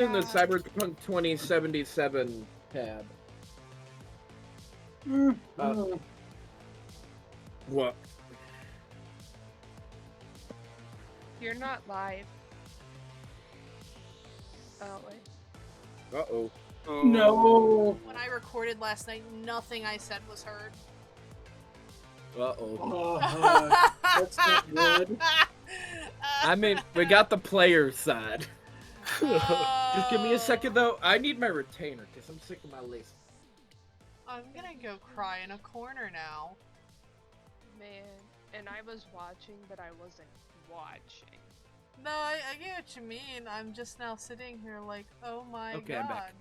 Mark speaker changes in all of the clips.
Speaker 1: in the Cyberpunk 2077 tab. What?
Speaker 2: You're not live. Oh, wait.
Speaker 1: Uh-oh.
Speaker 3: No.
Speaker 4: When I recorded last night, nothing I said was heard.
Speaker 1: Uh-oh.
Speaker 3: That's not good.
Speaker 1: I mean, we got the player side. Just give me a second, though. I need my retainer, because I'm sick of my lace.
Speaker 4: I'm gonna go cry in a corner now.
Speaker 2: Man, and I was watching, but I wasn't watching.
Speaker 4: No, I get what you mean. I'm just now sitting here like, oh my
Speaker 1: Okay,
Speaker 4: god.
Speaker 1: I'm back.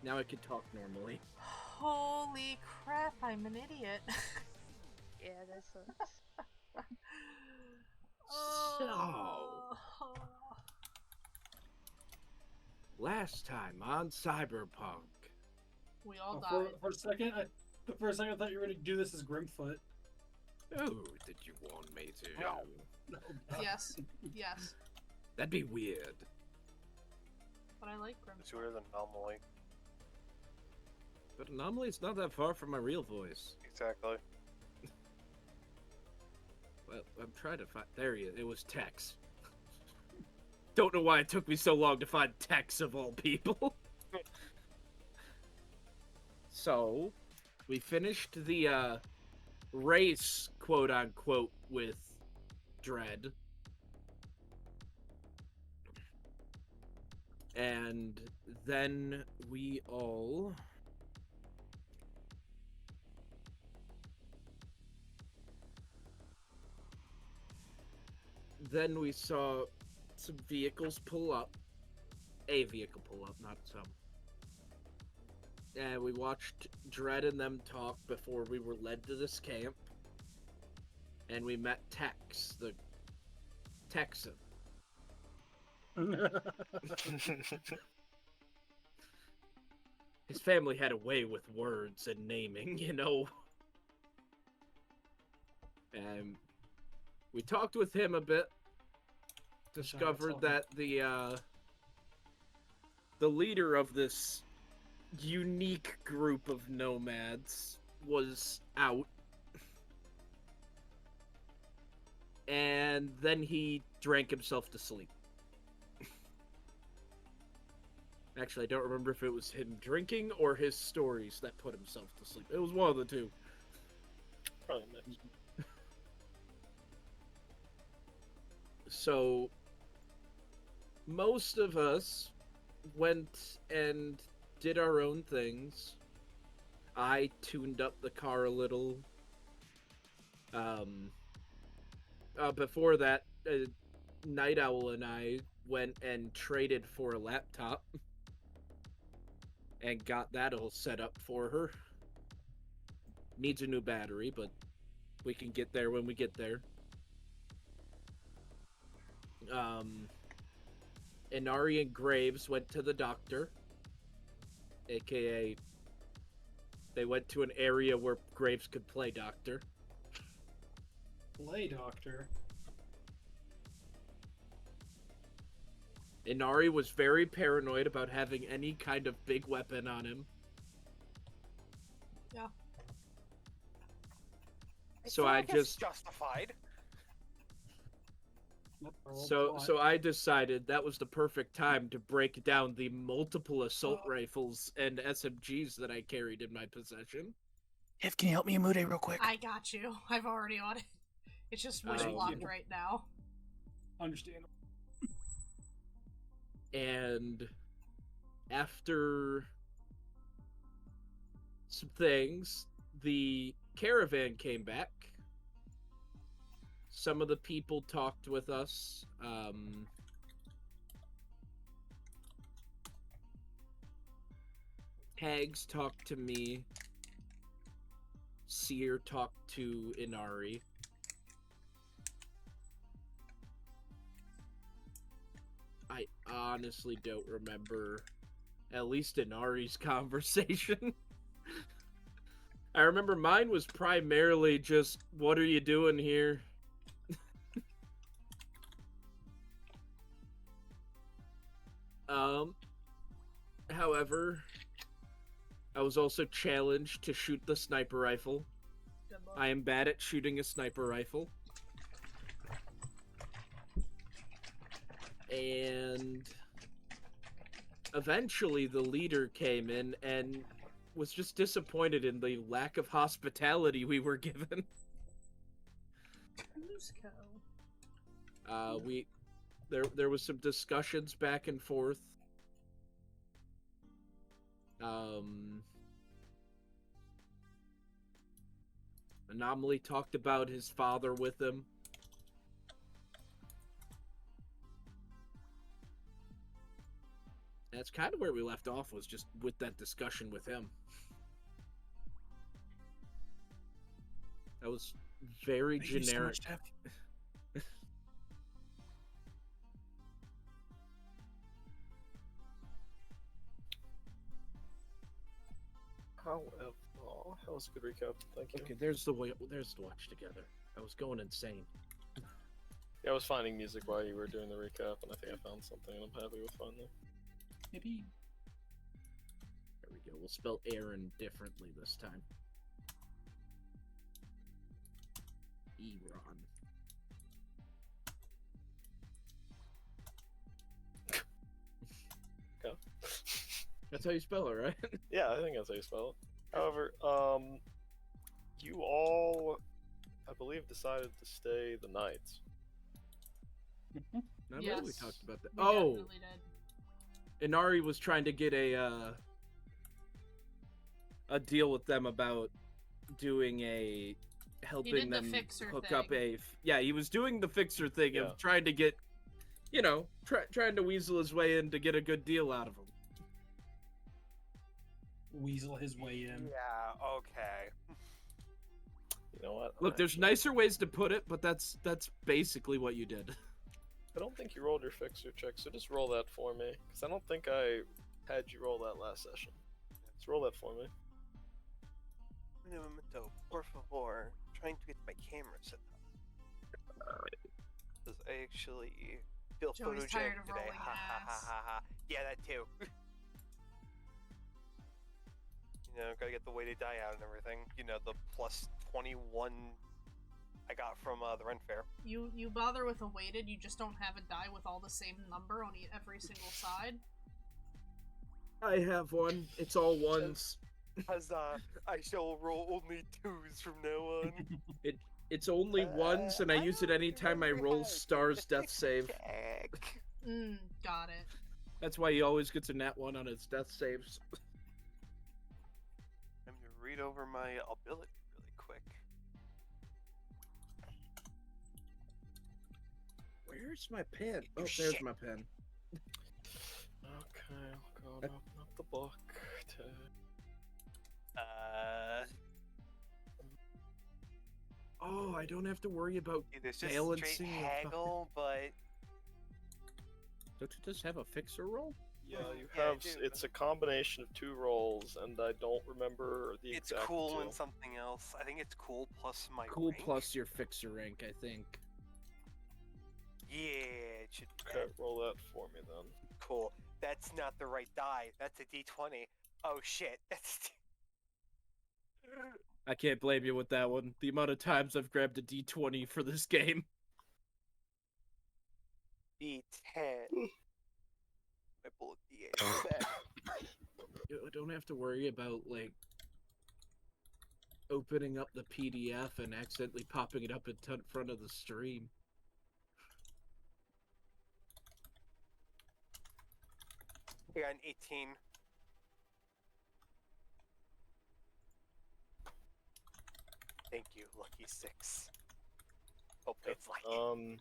Speaker 1: Now I can talk normally.
Speaker 4: Holy crap, I'm an idiot.
Speaker 2: Yeah, that sucks.
Speaker 1: So, last time on Cyberpunk.
Speaker 4: We all
Speaker 3: For,
Speaker 4: died.
Speaker 3: for a second, I thought you were going to do this as Grimfoot.
Speaker 1: Oh, did you want me to?
Speaker 3: No. God.
Speaker 4: Yes. Yes.
Speaker 1: That'd be weird.
Speaker 4: But I like Grim.
Speaker 5: It's weirder than Anomaly.
Speaker 1: But Anomaly's not that far from my real voice.
Speaker 5: Exactly.
Speaker 1: Well, I'm trying to find... There he is. It was Tex. Don't know why it took me so long to find Tex of all people. So, we finished the, race, quote-unquote, with Dread. And then we all... Then we saw some vehicles pull up. A vehicle pull up, not some. And we watched Dredd and them talk before we were led to this camp. And we met Tex, the Texan. His family had a way with words and naming, you know. And we talked with him a bit. Discovered that the leader of this unique group of nomads was out. And then he drank himself to sleep. Actually, I don't remember if it was him drinking or his stories that put himself to sleep. It was one of the two.
Speaker 5: Probably mixed.
Speaker 1: So, most of us went and did our own things. I tuned up the car a little. Before that, Night Owl and I went and traded for a laptop. And got that all set up for her. Needs a new battery, but we can get there when we get there. Inari and Graves went to the doctor. AKA, they went to an area where Graves could play doctor.
Speaker 3: Play doctor.
Speaker 1: Inari was very paranoid about having any kind of big weapon on him.
Speaker 4: Yeah.
Speaker 1: So
Speaker 5: feel
Speaker 1: I
Speaker 5: like it's
Speaker 1: just
Speaker 5: justified.
Speaker 1: So I decided that was the perfect time to break down the multiple assault rifles and SMGs that I carried in my possession.
Speaker 6: If can you help me in Mude real quick?
Speaker 4: I got you. I've already on it. It's just voice blocked right now.
Speaker 3: Understandable.
Speaker 1: And after some things, the caravan came back. Some of the people talked with us. Hags talked to me. Seer talked to Inari. I honestly don't remember at least Inari's conversation. I remember mine was primarily just, what are you doing here? However, I was also challenged to shoot the sniper rifle.
Speaker 4: Good luck.
Speaker 1: I am bad at shooting a sniper rifle. And eventually the leader came in and was just disappointed in the lack of hospitality we were given.
Speaker 4: Cusco.
Speaker 1: There was some discussions back and forth. Anomaly talked about his father with him. That's kind of where we left off, was just with that discussion with him. That was very
Speaker 6: Thank you so
Speaker 1: generic.
Speaker 6: much, Jeff.
Speaker 5: However, that was a good recap. Thank you.
Speaker 1: Okay, there's the watch together. I was going insane.
Speaker 5: Yeah, I was finding music while you were doing the recap, and I think I found something, and I'm happy with finding it.
Speaker 6: Maybe.
Speaker 1: There we go. We'll spell Aaron differently this time. Eron.
Speaker 5: Okay.
Speaker 1: That's how you spell it, right?
Speaker 5: Yeah, I think that's how you spell it. However, you all, I believe, decided to stay the night.
Speaker 1: I believe we
Speaker 4: Yes.
Speaker 1: talked about that.
Speaker 4: We
Speaker 1: Oh,
Speaker 4: definitely did.
Speaker 1: Inari was trying to get a deal with them about doing a helping
Speaker 4: did the
Speaker 1: them
Speaker 4: fixer
Speaker 1: hook up
Speaker 4: thing.
Speaker 1: he was doing the fixer thing
Speaker 5: Yeah.
Speaker 1: of trying to get, trying to weasel his way in to get a good deal out of him.
Speaker 3: Weasel his way in.
Speaker 7: Yeah, okay.
Speaker 5: You know what?
Speaker 1: Look, there's nicer ways to put it, but that's basically what you did.
Speaker 5: I don't think you rolled your fixer check, so just roll that for me, because I don't think I had you roll that last session. Just roll that for me.
Speaker 7: Un momento, por favor. Trying to get my camera set up. Because I actually feel
Speaker 4: Joey's
Speaker 7: photogenic
Speaker 4: tired of
Speaker 7: today.
Speaker 4: rolling
Speaker 7: Ha ha ha
Speaker 4: ass.
Speaker 7: ha ha. Yeah, that too. Gotta get the weighted die out and everything. The plus 21 I got from the Ren Fair.
Speaker 4: You bother with a weighted, you just don't have a die with all the same number on every single side.
Speaker 1: I have one. It's all ones.
Speaker 7: Because I shall roll only 2s from now on.
Speaker 1: It's only ones, and I use it
Speaker 7: don't
Speaker 1: anytime I
Speaker 7: remember
Speaker 1: roll
Speaker 7: how to
Speaker 1: Star's
Speaker 7: do
Speaker 1: death
Speaker 7: this
Speaker 1: save.
Speaker 7: check.
Speaker 4: Got it.
Speaker 1: That's why he always gets a nat 1 on his death saves.
Speaker 7: I'm gonna read over my ability really quick.
Speaker 1: Where's my pen? Oh,
Speaker 7: You
Speaker 1: there's
Speaker 7: shit.
Speaker 1: my pen.
Speaker 5: Okay, I'll go and open up the book.
Speaker 1: Oh, I don't have to worry about
Speaker 7: There's just
Speaker 1: balancing.
Speaker 7: straight
Speaker 1: and
Speaker 7: haggle, but
Speaker 1: Don't you just have a fixer roll?
Speaker 5: Yeah, you
Speaker 7: Yeah, I
Speaker 5: have.
Speaker 7: do.
Speaker 5: It's a combination of 2 rolls, and I don't remember the
Speaker 7: it's
Speaker 5: exact
Speaker 7: cool
Speaker 5: 2.
Speaker 7: and something else. I think it's cool plus my
Speaker 1: Cool
Speaker 7: rank.
Speaker 1: plus your fixer rank, I think.
Speaker 7: Yeah, it should be
Speaker 5: Okay, roll that for me then.
Speaker 7: cool. That's not the right die. That's a D20. Oh shit. That's
Speaker 1: I can't blame you with that one. The amount of times I've grabbed a D20 for this game.
Speaker 7: D10. My bullet D8 is back.
Speaker 1: I don't have to worry about, like, opening up the PDF and accidentally popping it up in front of the stream.
Speaker 7: I got an 18. Thank you, lucky 6. Hopefully it's lucky.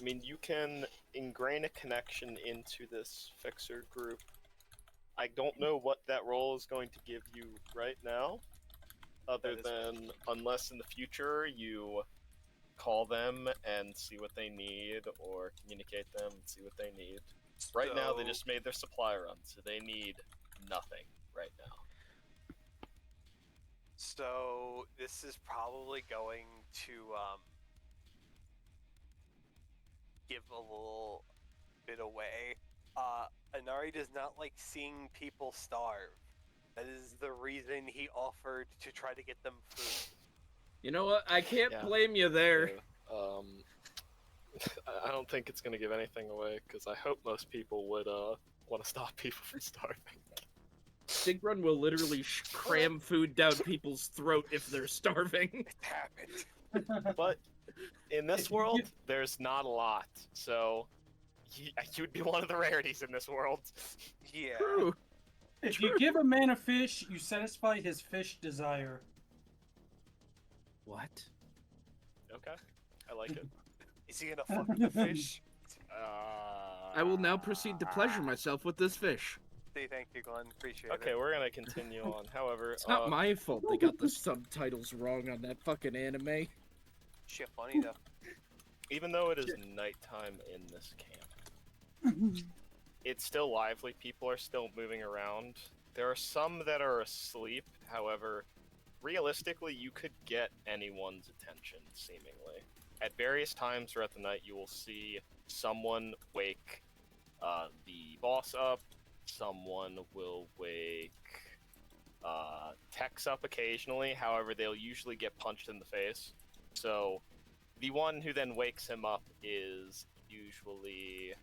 Speaker 5: I mean, you can ingrain a connection into this fixer group. I don't know what that role is going to give you right now, other
Speaker 7: That is
Speaker 5: than unless in the future you call them and see what they need, or communicate them and see what they need. Right now, they
Speaker 7: So-
Speaker 5: just made their supply run, so they need nothing right now.
Speaker 7: So this is probably going to give a little bit away. Anari Inari does not like seeing people starve. That is the reason he offered to try to get them food.
Speaker 1: You know what? I can't
Speaker 5: Yeah.
Speaker 1: blame you there.
Speaker 5: I don't think it's gonna give anything away because I hope most people would want to stop people from starving.
Speaker 1: Dig Run will literally cram food down people's throat if they're starving.
Speaker 7: It happened.
Speaker 5: But in this world, there's not a lot, so you would be one of the rarities in this world.
Speaker 7: Yeah.
Speaker 1: True.
Speaker 3: If you give a man a fish, you satisfy his fish desire.
Speaker 1: What?
Speaker 5: Okay, I like it.
Speaker 7: Is he gonna fuck the fish?
Speaker 1: I will now proceed to pleasure myself with this fish.
Speaker 7: Say thank you, Glenn. Appreciate it.
Speaker 5: Okay, we're gonna continue on. However,
Speaker 1: It's not my fault they got the subtitles wrong on that fucking anime.
Speaker 7: Shit, funny though.
Speaker 5: even though it is nighttime in this camp, it's still lively. People are still moving around. There are some that are asleep. However, realistically, you could get anyone's attention, seemingly. At various times throughout the night, you will see someone wake the boss up. Someone will wake Tex up occasionally. However, they'll usually get punched in the face. So the one who then wakes him up is usually...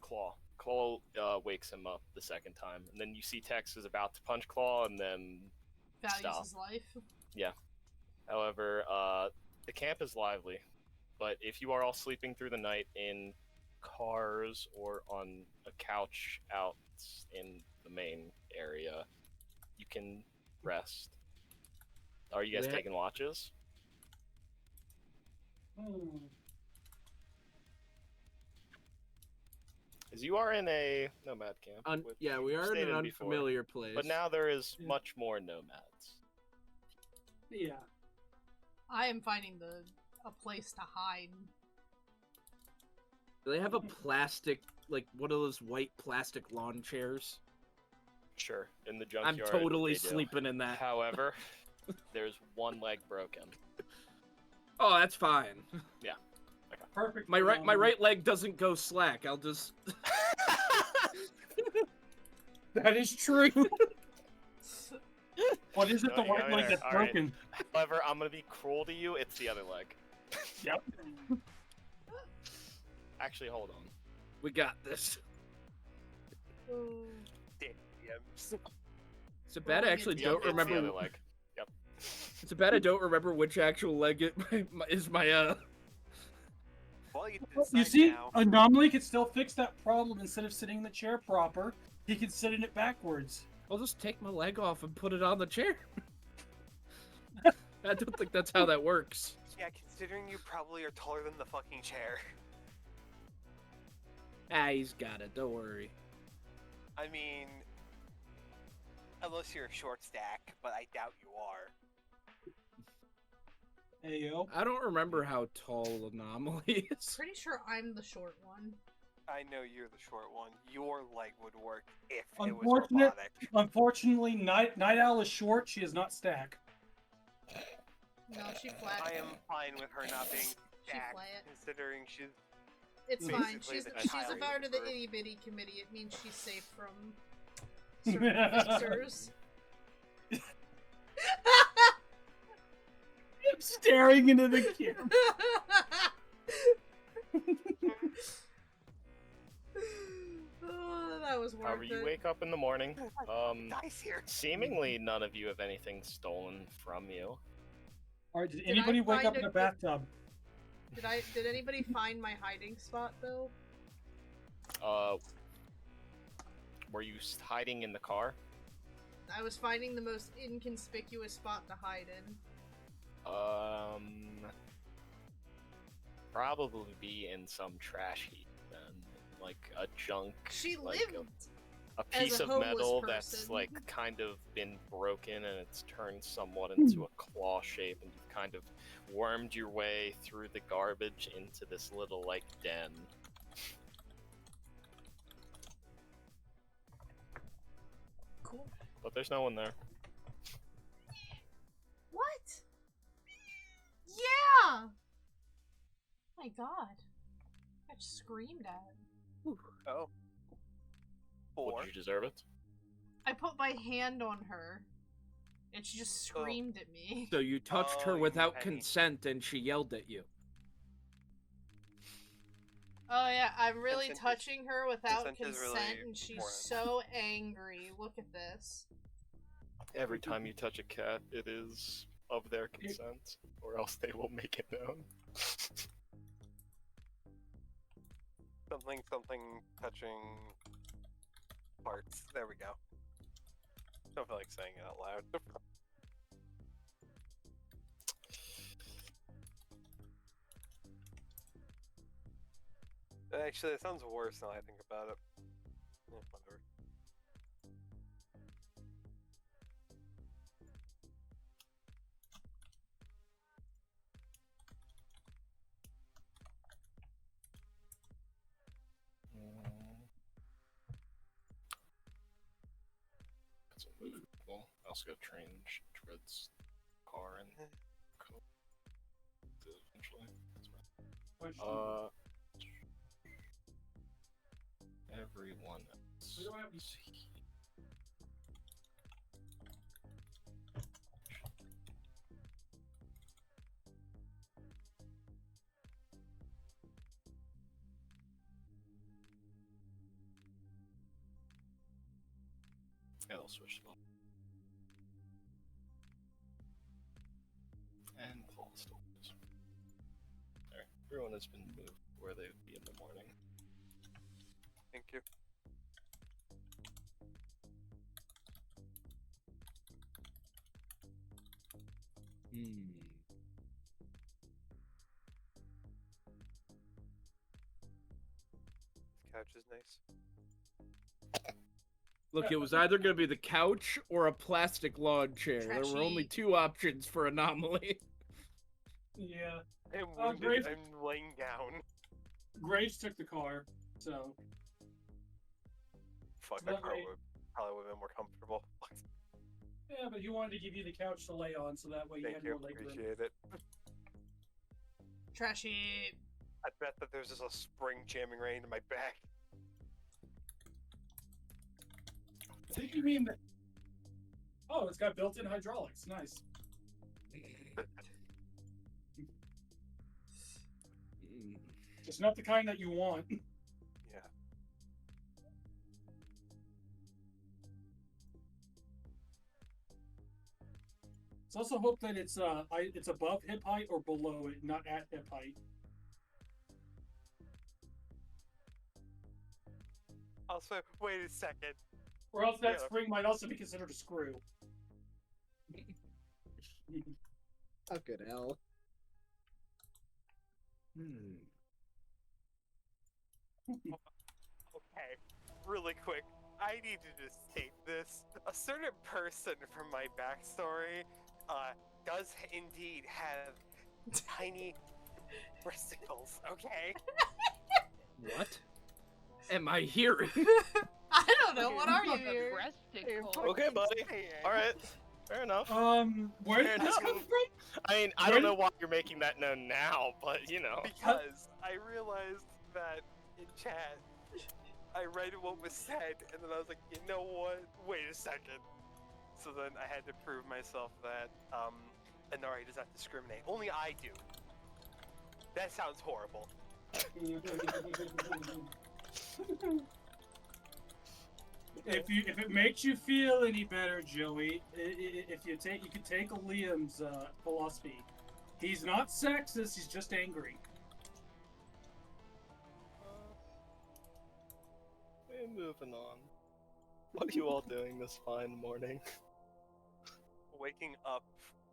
Speaker 5: Claw. Claw wakes him up the second time. And then you see Tex is about to punch Claw and then
Speaker 4: Values
Speaker 5: stop.
Speaker 4: his life.
Speaker 5: Yeah. However, the camp is lively. But if you are all sleeping through the night in cars or on a couch out in the main area, you can rest. Are you guys
Speaker 1: Yeah.
Speaker 5: taking watches? As you are in a nomad camp. which
Speaker 1: Yeah, we
Speaker 5: you
Speaker 1: are in
Speaker 5: stayed
Speaker 1: an
Speaker 5: before,
Speaker 1: unfamiliar place.
Speaker 5: But now there is
Speaker 3: Yeah.
Speaker 5: much more nomads.
Speaker 3: Yeah.
Speaker 4: I am finding a place to hide.
Speaker 1: Do they have a plastic, like one of those white plastic lawn chairs?
Speaker 5: Sure, in the
Speaker 1: I'm
Speaker 5: junkyard.
Speaker 1: totally
Speaker 5: they do.
Speaker 1: sleeping in that.
Speaker 5: However, there's one leg broken.
Speaker 1: Oh, that's fine.
Speaker 3: Perfect.
Speaker 1: My right leg doesn't go slack. I'll just.
Speaker 3: That is true. What is it?
Speaker 5: No,
Speaker 3: The
Speaker 5: you got
Speaker 3: right
Speaker 5: me
Speaker 3: leg
Speaker 5: there.
Speaker 3: that's
Speaker 5: All right.
Speaker 3: broken.
Speaker 5: However, I'm gonna be cruel to you. It's the other leg.
Speaker 3: Yep.
Speaker 5: Actually, hold on.
Speaker 1: We got this.
Speaker 7: Damn.
Speaker 1: It's a bad I actually
Speaker 4: Yep,
Speaker 1: don't
Speaker 5: It's the
Speaker 1: remember.
Speaker 5: other leg. Yep.
Speaker 1: It's a bad I don't remember which actual leg is my
Speaker 7: Well, you
Speaker 3: You
Speaker 7: decide
Speaker 3: see,
Speaker 7: now.
Speaker 3: Anomaly can still fix that problem. Instead of sitting in the chair proper, he can sit in it backwards.
Speaker 1: I'll just take my leg off and put it on the chair. I don't think that's how that works.
Speaker 7: Yeah, considering you probably are taller than the fucking chair.
Speaker 1: Ah, he's got it. Don't worry.
Speaker 7: I mean, unless you're a short stack, but I doubt you are.
Speaker 3: Ayo.
Speaker 1: I don't remember how tall Anomaly is.
Speaker 4: Pretty sure I'm the short one.
Speaker 7: I know you're the short one. Your leg would work if it was
Speaker 3: Unfortunate.
Speaker 7: robotic.
Speaker 3: Unfortunately, Night Owl is short. She is not stack.
Speaker 4: No, she flat.
Speaker 7: I am fine with her not being
Speaker 4: She
Speaker 7: stacked,
Speaker 4: flat.
Speaker 7: considering she's
Speaker 4: It's
Speaker 7: basically
Speaker 4: fine. She's
Speaker 7: the
Speaker 4: a
Speaker 7: child
Speaker 4: part of the
Speaker 7: group.
Speaker 4: itty bitty committee. It means she's safe from certain fixers.
Speaker 3: Staring into the camera.
Speaker 4: Oh, that was worth
Speaker 5: However, you
Speaker 4: it.
Speaker 5: wake up in the morning.
Speaker 7: Dice here.
Speaker 5: Seemingly none of you have anything stolen from you.
Speaker 3: Alright, did
Speaker 4: Did
Speaker 3: anybody
Speaker 4: I
Speaker 3: wake
Speaker 4: find
Speaker 3: up in
Speaker 4: a-
Speaker 3: a bathtub?
Speaker 4: Did anybody find my hiding spot though?
Speaker 5: Were you hiding in the car?
Speaker 4: I was finding the most inconspicuous spot to hide in.
Speaker 5: Probably be in some trash heap then, like a junk.
Speaker 4: She
Speaker 5: like
Speaker 4: lived.
Speaker 5: a
Speaker 4: as
Speaker 5: piece
Speaker 4: a
Speaker 5: of
Speaker 4: homeless
Speaker 5: metal that's
Speaker 4: person.
Speaker 5: like kind of been broken and it's turned somewhat into a claw shape, and you've kind of wormed your way through the garbage into this little like den.
Speaker 4: Cool.
Speaker 5: But there's no one there.
Speaker 4: What? Yeah. my god. I got screamed at.
Speaker 7: Oh. 4.
Speaker 5: Would you deserve it?
Speaker 4: I put my hand on her, and she just screamed at me.
Speaker 1: So you touched
Speaker 7: Oh,
Speaker 1: her
Speaker 7: you
Speaker 1: without
Speaker 7: petty.
Speaker 1: consent and she yelled at you.
Speaker 4: Oh yeah, I'm really
Speaker 7: Consent is-
Speaker 4: touching her without
Speaker 7: consent is
Speaker 4: consent,
Speaker 7: really
Speaker 4: and she's
Speaker 7: important.
Speaker 4: so angry. Look at this.
Speaker 5: Every time you touch a cat, it is of their consent, or else they will make it known.
Speaker 7: Something touching parts. There we go. Don't feel like saying it out loud. Actually, it sounds worse now I think about it. Yeah, whatever.
Speaker 5: That's unbelievable. I also got trained Tread's car and coat eventually.
Speaker 3: Question.
Speaker 5: Everyone else.
Speaker 3: We don't have-
Speaker 5: Yeah, they'll switch it up. And Paul still is. There. Everyone has been moved where they would be in the morning.
Speaker 7: Thank you. This couch is nice.
Speaker 1: Look, it was either going to be the couch or a plastic lawn chair. There were only
Speaker 4: Trashy.
Speaker 1: 2 options for Anomaly.
Speaker 3: Yeah.
Speaker 7: I'm
Speaker 3: Graves-
Speaker 7: wounded. I'm laying down.
Speaker 3: Graves took the car, so
Speaker 7: Fuck,
Speaker 3: That
Speaker 7: that car
Speaker 3: way-
Speaker 7: would probably would have been more comfortable.
Speaker 3: yeah. But he wanted to give you the couch to lay on, so that way you
Speaker 7: Thank
Speaker 3: had
Speaker 7: you.
Speaker 3: more leg room.
Speaker 7: Appreciate it.
Speaker 4: Trashy.
Speaker 7: I bet that there's just a spring jamming right into my back.
Speaker 3: I think you mean that. Oh, it's got built-in hydraulics. Nice. It's not the kind that you want.
Speaker 7: Yeah.
Speaker 3: Let's also hope that it's above hip height or below it, not at hip height.
Speaker 7: Also, wait a second.
Speaker 3: Or else that
Speaker 7: Yeah.
Speaker 3: spring might also be considered a screw.
Speaker 1: Fucking hell.
Speaker 7: Okay, really quick. I need to just state this. A certain person from my backstory does indeed have tiny breasticles, okay?
Speaker 1: What am I hearing?
Speaker 4: I don't know. What are you
Speaker 2: The
Speaker 4: here?
Speaker 2: breasticle.
Speaker 5: Okay, buddy. Alright. Fair enough.
Speaker 3: Where did
Speaker 5: Fair
Speaker 3: this
Speaker 5: enough.
Speaker 3: come from?
Speaker 5: I mean, I don't know why you're making that known now, but you know.
Speaker 7: Because I realized that in chat, I read what was said, and then I was like, you know what? Wait a second. So then I had to prove myself that Inari does not discriminate. Only I do. That sounds horrible.
Speaker 3: If it makes you feel any better, Joey, if you could take Liam's philosophy. He's not sexist. He's just angry.
Speaker 5: We're moving on. What are you all doing this fine morning?
Speaker 7: Waking up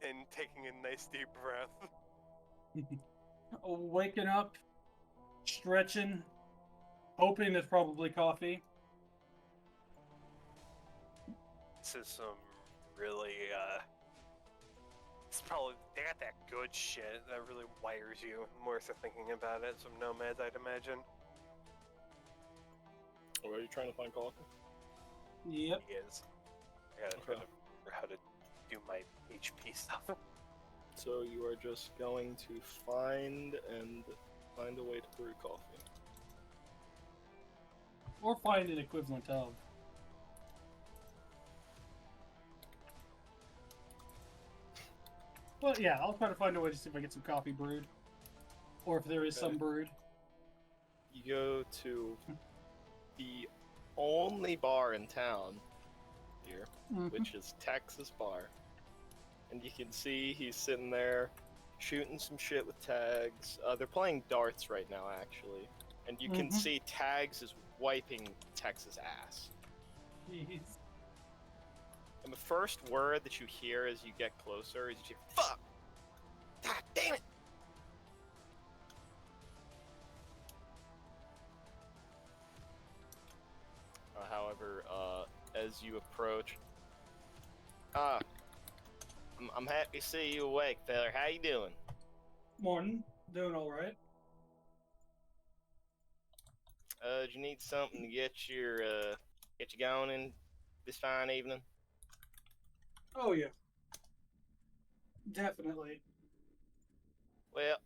Speaker 7: and taking a nice deep breath.
Speaker 3: Waking up, stretching, hoping there's probably coffee.
Speaker 7: This is some really, it's probably, they got that good shit that really wires you. More so thinking about it, some nomads, I'd imagine.
Speaker 5: Or are you trying to find coffee?
Speaker 3: Yep.
Speaker 7: He is. I gotta remember how to do my HP stuff.
Speaker 5: So you are just going to find and Find a way to brew coffee.
Speaker 3: Or find an equivalent of. Well, yeah, I'll try to find a way to see if I get some coffee brewed. Or if there is
Speaker 5: Okay.
Speaker 3: some brewed.
Speaker 5: You go to the only bar in town here, which is Texas Bar. And you can see he's sitting there shooting some shit with Tags. They're playing darts right now, actually. And you can see Tags is wiping Texas' ass.
Speaker 3: Jeez.
Speaker 5: And the first word that you hear as you get closer is you hear, "Fuck! God damn it!" However, as you approach, I'm happy to see you awake, feller. How you doing?
Speaker 3: Morning. Doing alright.
Speaker 5: Do you need something to get you going in this fine evening?
Speaker 3: Oh, yeah. Definitely.
Speaker 5: Well,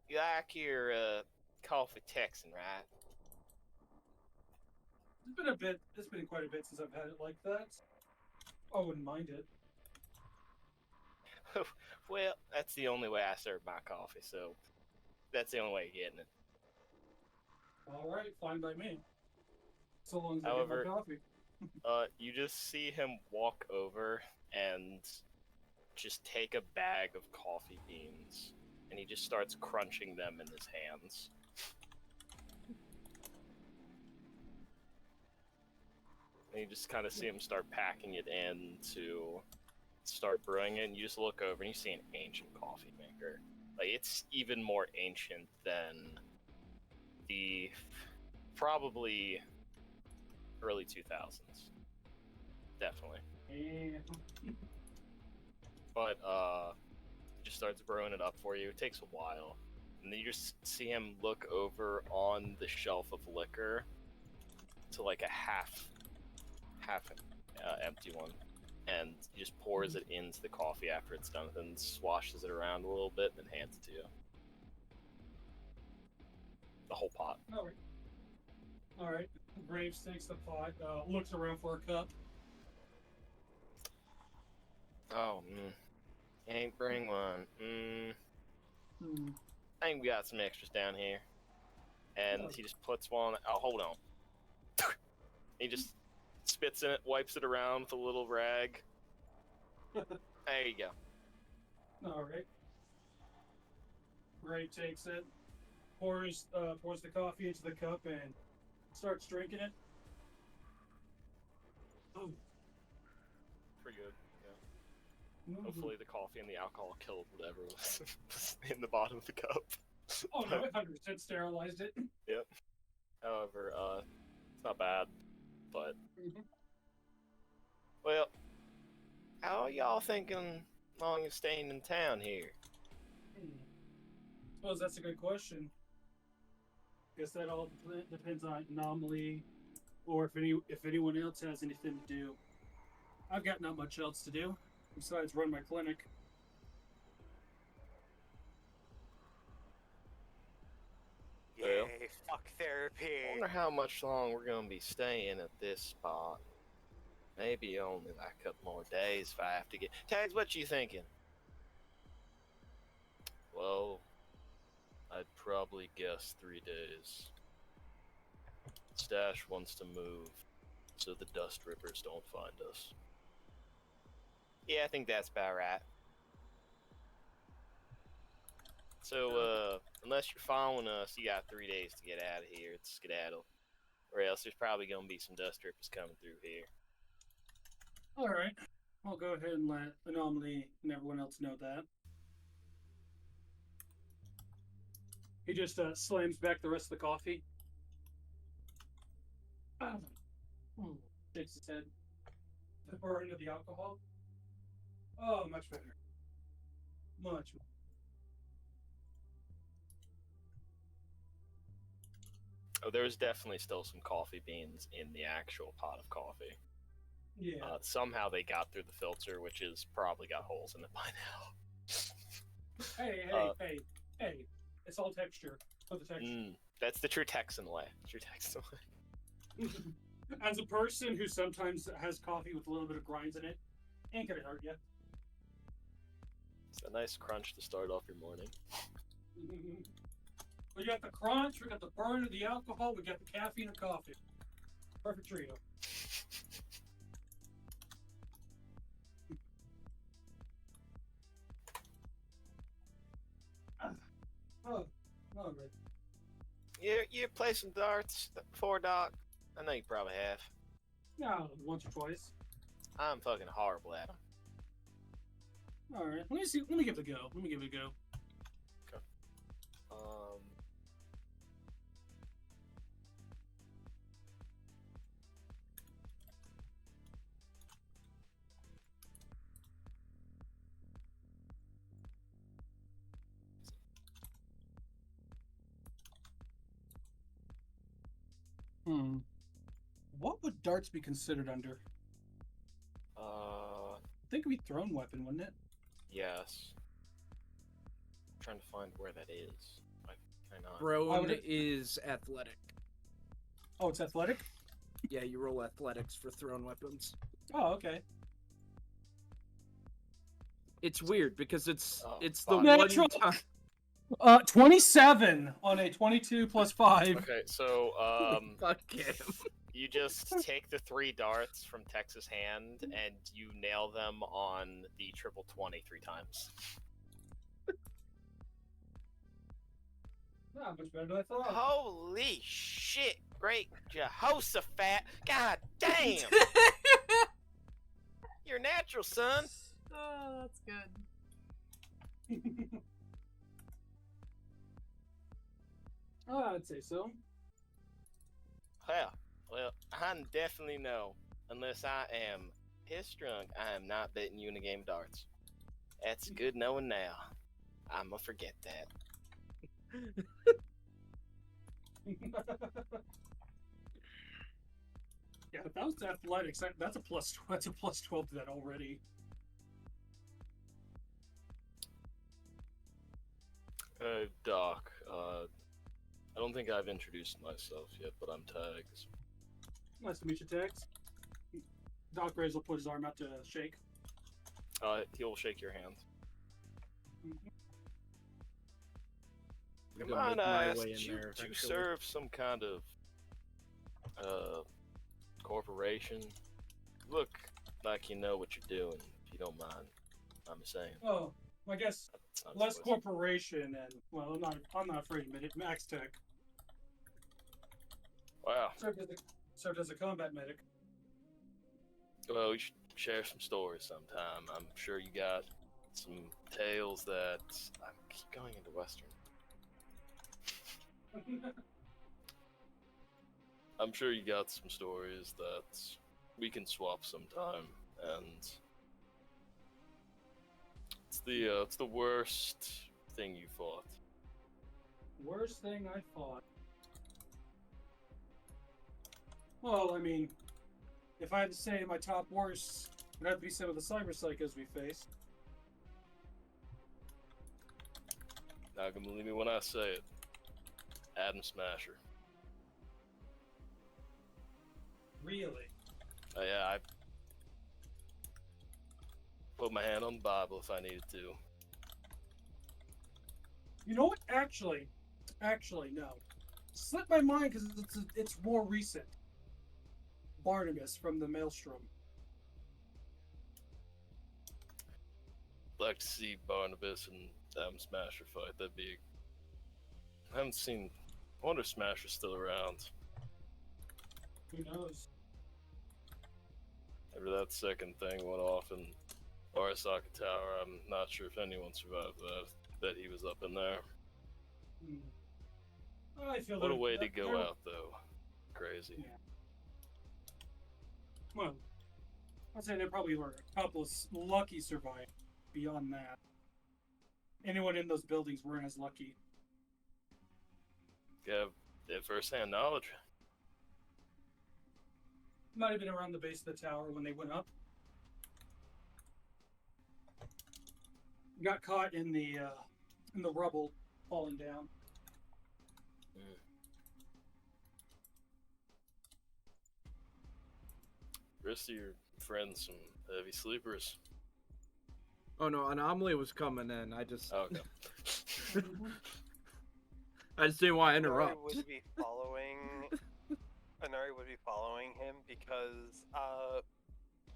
Speaker 5: you like your coffee Texan, right?
Speaker 3: It's been quite a bit since I've had it like that. I wouldn't mind it.
Speaker 5: Well, that's the only way I serve my coffee, so that's the only way you're getting it.
Speaker 3: Alright, fine by me. So long as I
Speaker 5: However,
Speaker 3: get my coffee.
Speaker 5: You just see him walk over and just take a bag of coffee beans, and he just starts crunching them in his hands. And you just kind of see him start packing it in to start brewing it, and you just look over and you see an ancient coffee maker. Like, it's even more ancient than the probably early 2000s. Definitely.
Speaker 3: And
Speaker 5: But, just starts brewing it up for you. It takes a while. And then you just see him look over on the shelf of liquor to like a half empty one. And he just pours it into the coffee after it's done, then swashes it around a little bit, and then hands it to you. The whole pot.
Speaker 3: Alright. Graves takes the pot, looks around for a cup.
Speaker 5: Oh, ain't bring one. I think we got some extras down here. And he just puts one. Oh, hold on. He just spits in it, wipes it around with a little rag. There you go.
Speaker 3: Alright. Grave takes it, pours the coffee into the cup, and starts drinking it. Oh.
Speaker 5: Pretty good. Yeah. Hopefully the coffee and the alcohol killed whatever was in the bottom of the cup.
Speaker 3: Oh no, 100% sterilized it.
Speaker 5: Yep. However, it's not bad, but well, how are y'all thinking long as staying in town here?
Speaker 3: Suppose that's a good question. Guess that all depends on Anomaly, or if anyone else has anything to do. I've got not much else to do besides run my clinic.
Speaker 5: Well,
Speaker 7: Yay, fuck therapy.
Speaker 5: I wonder how much long we're gonna be staying at this spot. Maybe only like a couple more days if I have to get. Tags, what you thinking? Well, I'd probably guess 3 days. Stash wants to move so the dust rippers don't find us. Yeah, I think that's about right. So, unless you're following us, you got 3 days to get out of here. It's skedaddle. Or else there's probably gonna be some dust rippers coming through here.
Speaker 3: Alright. I'll go ahead and let Anomaly and everyone else know that. He just slams back the rest of the coffee. Shakes his head. Pour into the alcohol. Oh, much better. Much better.
Speaker 5: Oh, there's definitely still some coffee beans in the actual pot of coffee.
Speaker 3: Yeah.
Speaker 5: Somehow they got through the filter, which has probably got holes in it by now.
Speaker 3: Hey. It's all texture. For the texture.
Speaker 5: That's the true Texan way. True Texan way.
Speaker 3: As a person who sometimes has coffee with a little bit of grinds in it, ain't gonna hurt you.
Speaker 5: It's a nice crunch to start off your morning.
Speaker 3: We got the crunch, we got the burn of the alcohol, we got the caffeine of coffee. Perfect trio. Oh, all right.
Speaker 5: You play some darts before, Doc? I know you probably have.
Speaker 3: Yeah, once or twice.
Speaker 5: I'm fucking horrible at them.
Speaker 3: All right, let me see. Let me give it a go. What would darts be considered under? I think it'd be thrown weapon, wouldn't it?
Speaker 5: Yes. I'm trying to find where that is. Can I not?
Speaker 1: Thrown is athletic.
Speaker 3: Oh, it's athletic?
Speaker 1: Yeah, you roll athletics for thrown weapons.
Speaker 3: Oh, okay.
Speaker 1: It's weird because it's
Speaker 5: Oh,
Speaker 1: the
Speaker 5: fuck.
Speaker 1: one
Speaker 3: Natural.
Speaker 1: time.
Speaker 3: 27 on a 22 plus 5.
Speaker 5: Okay, so
Speaker 1: Fuck him.
Speaker 5: you just take the 3 darts from Tex's hand and you nail them on the triple 20 3 times.
Speaker 3: Not much better than I thought.
Speaker 5: Holy shit! Great Jehoshaphat! God damn! You're natural, son.
Speaker 4: Oh, that's good.
Speaker 3: Oh, I'd say so.
Speaker 5: Well, I definitely know. Unless I am piss drunk, I am not betting you in a game of darts. That's good knowing now. I'ma forget that.
Speaker 3: Yeah, if that was athletics, that's a plus 12 to that already.
Speaker 5: Doc, I don't think I've introduced myself yet, but I'm Tags.
Speaker 3: Nice to meet you, Tex. Doc Graves will put his arm out to shake.
Speaker 5: He'll shake your hand.
Speaker 1: I'm
Speaker 5: Come
Speaker 1: gonna
Speaker 5: on,
Speaker 1: make my
Speaker 5: I
Speaker 1: way in
Speaker 5: asked you
Speaker 1: there
Speaker 5: to
Speaker 1: eventually.
Speaker 5: serve some kind of corporation. Look like you know what you're doing, if you don't mind. I'm saying.
Speaker 3: Oh, I guess
Speaker 5: That's
Speaker 3: less
Speaker 5: what-
Speaker 3: corporation and well, I'm not afraid to admit it. Max Tech
Speaker 5: Wow.
Speaker 3: served as a combat medic.
Speaker 5: Well, we should share some stories sometime. I'm sure you got some tales that I keep going into Western. I'm sure you got some stories that we can swap sometime, and it's the worst thing you fought.
Speaker 3: Worst thing I fought. Well, I mean, if I had to say my top worst, it'd have to be some of the cyber psychos we faced.
Speaker 5: Not gonna believe me when I say it. Adam Smasher.
Speaker 3: Really?
Speaker 5: Yeah, I put my hand on the Bible if I needed to.
Speaker 3: You know what? Actually, no. Slipped my mind because it's more recent. Barnabas from the Maelstrom.
Speaker 5: Like to see Barnabas and Adam Smasher fight. That'd be. I haven't seen. I wonder if Smasher's still around.
Speaker 3: Who knows?
Speaker 5: After that second thing went off in Arasaka Tower, I'm not sure if anyone survived that. Bet he was up in there.
Speaker 3: I feel
Speaker 5: What a
Speaker 3: they're-
Speaker 5: way to
Speaker 3: they're-
Speaker 5: go out, though. Crazy.
Speaker 3: Yeah. Well, I'd say there probably were a couple of lucky survivors. Beyond that, anyone in those buildings weren't as lucky.
Speaker 5: Yeah, they have first-hand knowledge.
Speaker 3: Might have been around the base of the tower when they went up. Got caught in the rubble falling down.
Speaker 5: Rest of your friends some heavy sleepers.
Speaker 1: Oh no, Anomaly was coming in. I just
Speaker 5: Oh, okay.
Speaker 1: I just didn't want to
Speaker 7: Anari
Speaker 1: interrupt.
Speaker 7: would be following. Anari would be following him because,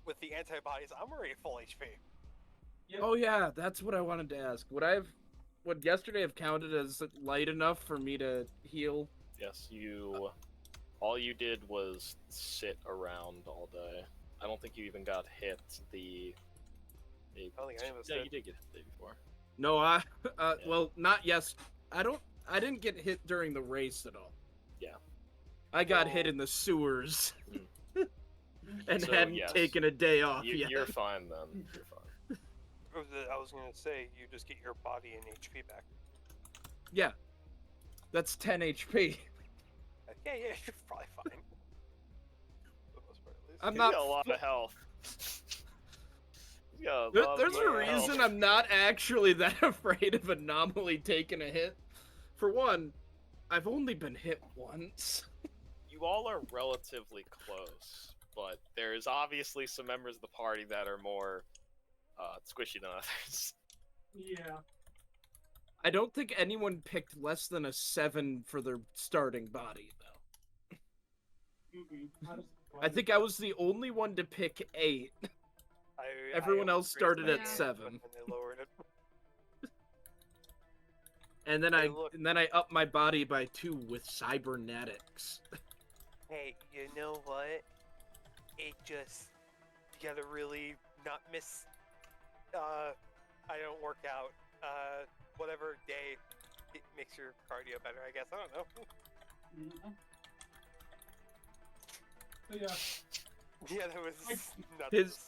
Speaker 7: with the antibodies, I'm already full HP.
Speaker 3: Yep.
Speaker 1: Oh yeah, that's what I wanted to ask. Would yesterday have counted as light enough for me to heal?
Speaker 5: Yes, all you did was sit around all day. I don't think you even got hit
Speaker 7: I don't think any of us
Speaker 5: yeah,
Speaker 7: did.
Speaker 5: you did get hit the day before.
Speaker 1: No, well, not yes. I didn't get hit during the race at all.
Speaker 5: Yeah.
Speaker 1: I got
Speaker 7: Oh.
Speaker 1: hit in the sewers. And
Speaker 5: So,
Speaker 1: hadn't
Speaker 5: yes.
Speaker 1: taken a day off yet.
Speaker 5: You're fine then. You're fine.
Speaker 7: I was gonna say, you just get your body and HP back.
Speaker 1: Yeah. That's 10 HP.
Speaker 7: Yeah, you're probably fine. For the most part, at least.
Speaker 1: I'm
Speaker 5: He's
Speaker 1: not.
Speaker 5: got a lot of health. He's got a lot
Speaker 1: There's a
Speaker 5: of
Speaker 1: reason
Speaker 5: health.
Speaker 1: I'm not actually that afraid of Anomaly taking a hit. For one, I've only been hit once.
Speaker 5: You all are relatively close, but there's obviously some members of the party that are more squishy than others.
Speaker 3: Yeah.
Speaker 1: I don't think anyone picked less than a 7 for their starting body, though. I think I was the only one to pick 8. Everyone else started
Speaker 4: at
Speaker 1: 7.
Speaker 7: And they lowered it.
Speaker 1: And then
Speaker 7: Hey, look.
Speaker 1: I upped my body by 2 with cybernetics.
Speaker 7: Hey, you know what? It just, you gotta really not miss, I don't work out, whatever day it makes your cardio better, I guess. I don't know.
Speaker 3: But yeah.
Speaker 7: Yeah, that was nuts.
Speaker 1: His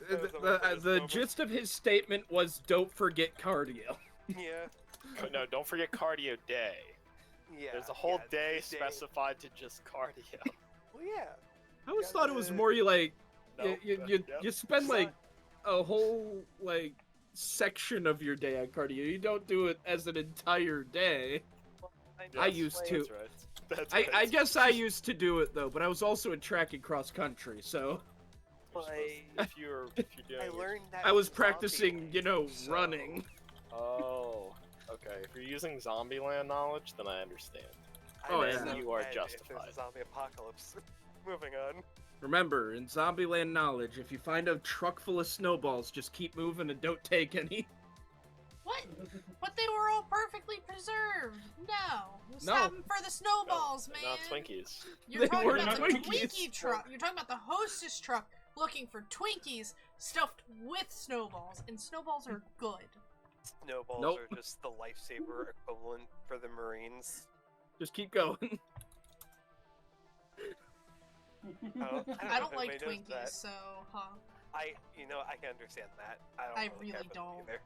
Speaker 7: That was one of the funniest
Speaker 1: the
Speaker 7: moments.
Speaker 1: gist of his statement was, "Don't forget cardio."
Speaker 7: Yeah.
Speaker 5: No, don't forget cardio day.
Speaker 7: Yeah.
Speaker 5: There's a whole
Speaker 7: yeah,
Speaker 5: day
Speaker 7: the
Speaker 5: specified to just cardio.
Speaker 7: Well, yeah.
Speaker 1: I always thought it was
Speaker 7: Gotta-
Speaker 1: more you like
Speaker 5: Nope,
Speaker 1: you
Speaker 5: yep.
Speaker 1: spend
Speaker 7: It's
Speaker 1: like
Speaker 7: not-
Speaker 1: a whole like section of your day on cardio. You don't do it as an entire day. I
Speaker 5: Yes,
Speaker 1: used
Speaker 5: that's
Speaker 1: to.
Speaker 5: right. That's
Speaker 1: I
Speaker 5: right.
Speaker 1: guess I used to do it though, but I was also in track and cross country, so
Speaker 5: You're supposed to- if you're doing
Speaker 7: I
Speaker 5: your-
Speaker 7: learned that.
Speaker 1: I was
Speaker 7: from
Speaker 1: practicing,
Speaker 7: Zombieland, so-
Speaker 1: running.
Speaker 5: Oh, okay. If you're using Zombieland knowledge, then I understand.
Speaker 7: I
Speaker 1: Oh,
Speaker 7: don't
Speaker 1: yeah.
Speaker 7: know
Speaker 5: You are
Speaker 7: if there's
Speaker 5: justified.
Speaker 7: a zombie apocalypse. Moving on.
Speaker 1: Remember, in Zombieland knowledge, if you find a truck full of snowballs, just keep moving and don't take any.
Speaker 4: What? But they were all perfectly preserved. No.
Speaker 1: No.
Speaker 4: Stop them for the snowballs,
Speaker 5: They're
Speaker 4: man.
Speaker 5: not Twinkies.
Speaker 4: You're
Speaker 1: They
Speaker 4: talking
Speaker 1: weren't
Speaker 4: about the
Speaker 1: Twinkies.
Speaker 4: Twinkie truck. You're talking about the hostess truck looking for Twinkies stuffed with snowballs, and snowballs are good.
Speaker 7: Snowballs
Speaker 1: Nope.
Speaker 7: are just the lifesaver equivalent for the Marines.
Speaker 1: Just keep going.
Speaker 4: I don't
Speaker 7: know if
Speaker 4: like
Speaker 7: anybody knows
Speaker 4: Twinkies,
Speaker 7: that.
Speaker 4: so huh.
Speaker 7: I can understand that.
Speaker 4: I
Speaker 7: don't
Speaker 4: really
Speaker 7: care for them
Speaker 4: don't.
Speaker 7: either.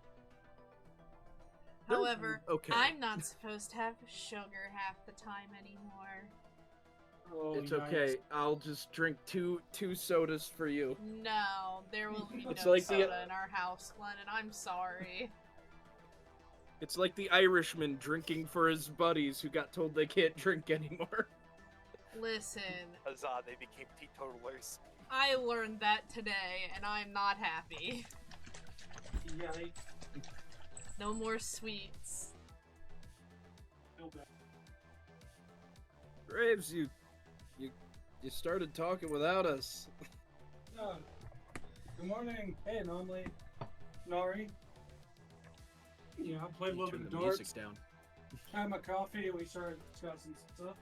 Speaker 4: However,
Speaker 1: Okay.
Speaker 4: I'm not supposed to have sugar half the time anymore.
Speaker 3: Oh,
Speaker 1: It's
Speaker 3: nice.
Speaker 1: okay. I'll just drink two sodas for you.
Speaker 4: No, there will be
Speaker 1: It's
Speaker 4: no
Speaker 1: like the-
Speaker 4: soda in our house, Glenn, and I'm sorry.
Speaker 1: It's like the Irishman drinking for his buddies who got told they can't drink anymore.
Speaker 4: Listen,
Speaker 7: Huzzah, they became teetotalers.
Speaker 4: I learned that today, and I'm not happy.
Speaker 3: Yikes.
Speaker 4: No more sweets.
Speaker 3: Feel bad.
Speaker 1: Graves, you started talking without us.
Speaker 3: Oh, good morning. Hey, Anomaly. Nari. Yeah, I played a little bit of darts.
Speaker 1: down.
Speaker 3: Had my coffee and we started discussing stuff.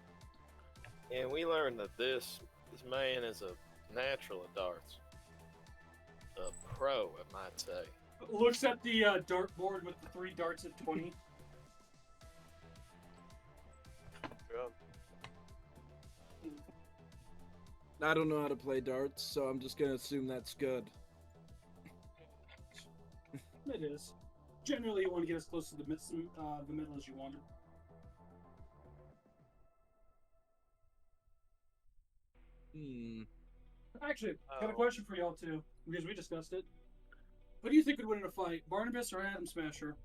Speaker 5: And we learned that this man is a natural at darts. A pro, I might say.
Speaker 3: Looks at the dart board with the 3 darts at 20.
Speaker 7: Yeah.
Speaker 1: I don't know how to play darts, so I'm just gonna assume that's good.
Speaker 3: It is. Generally, you want to get as close to the middle as you want. Actually, got a
Speaker 7: Oh.
Speaker 3: question for y'all too, because we discussed it. Who do you think would win in a fight, Barnabas or Adam Smasher?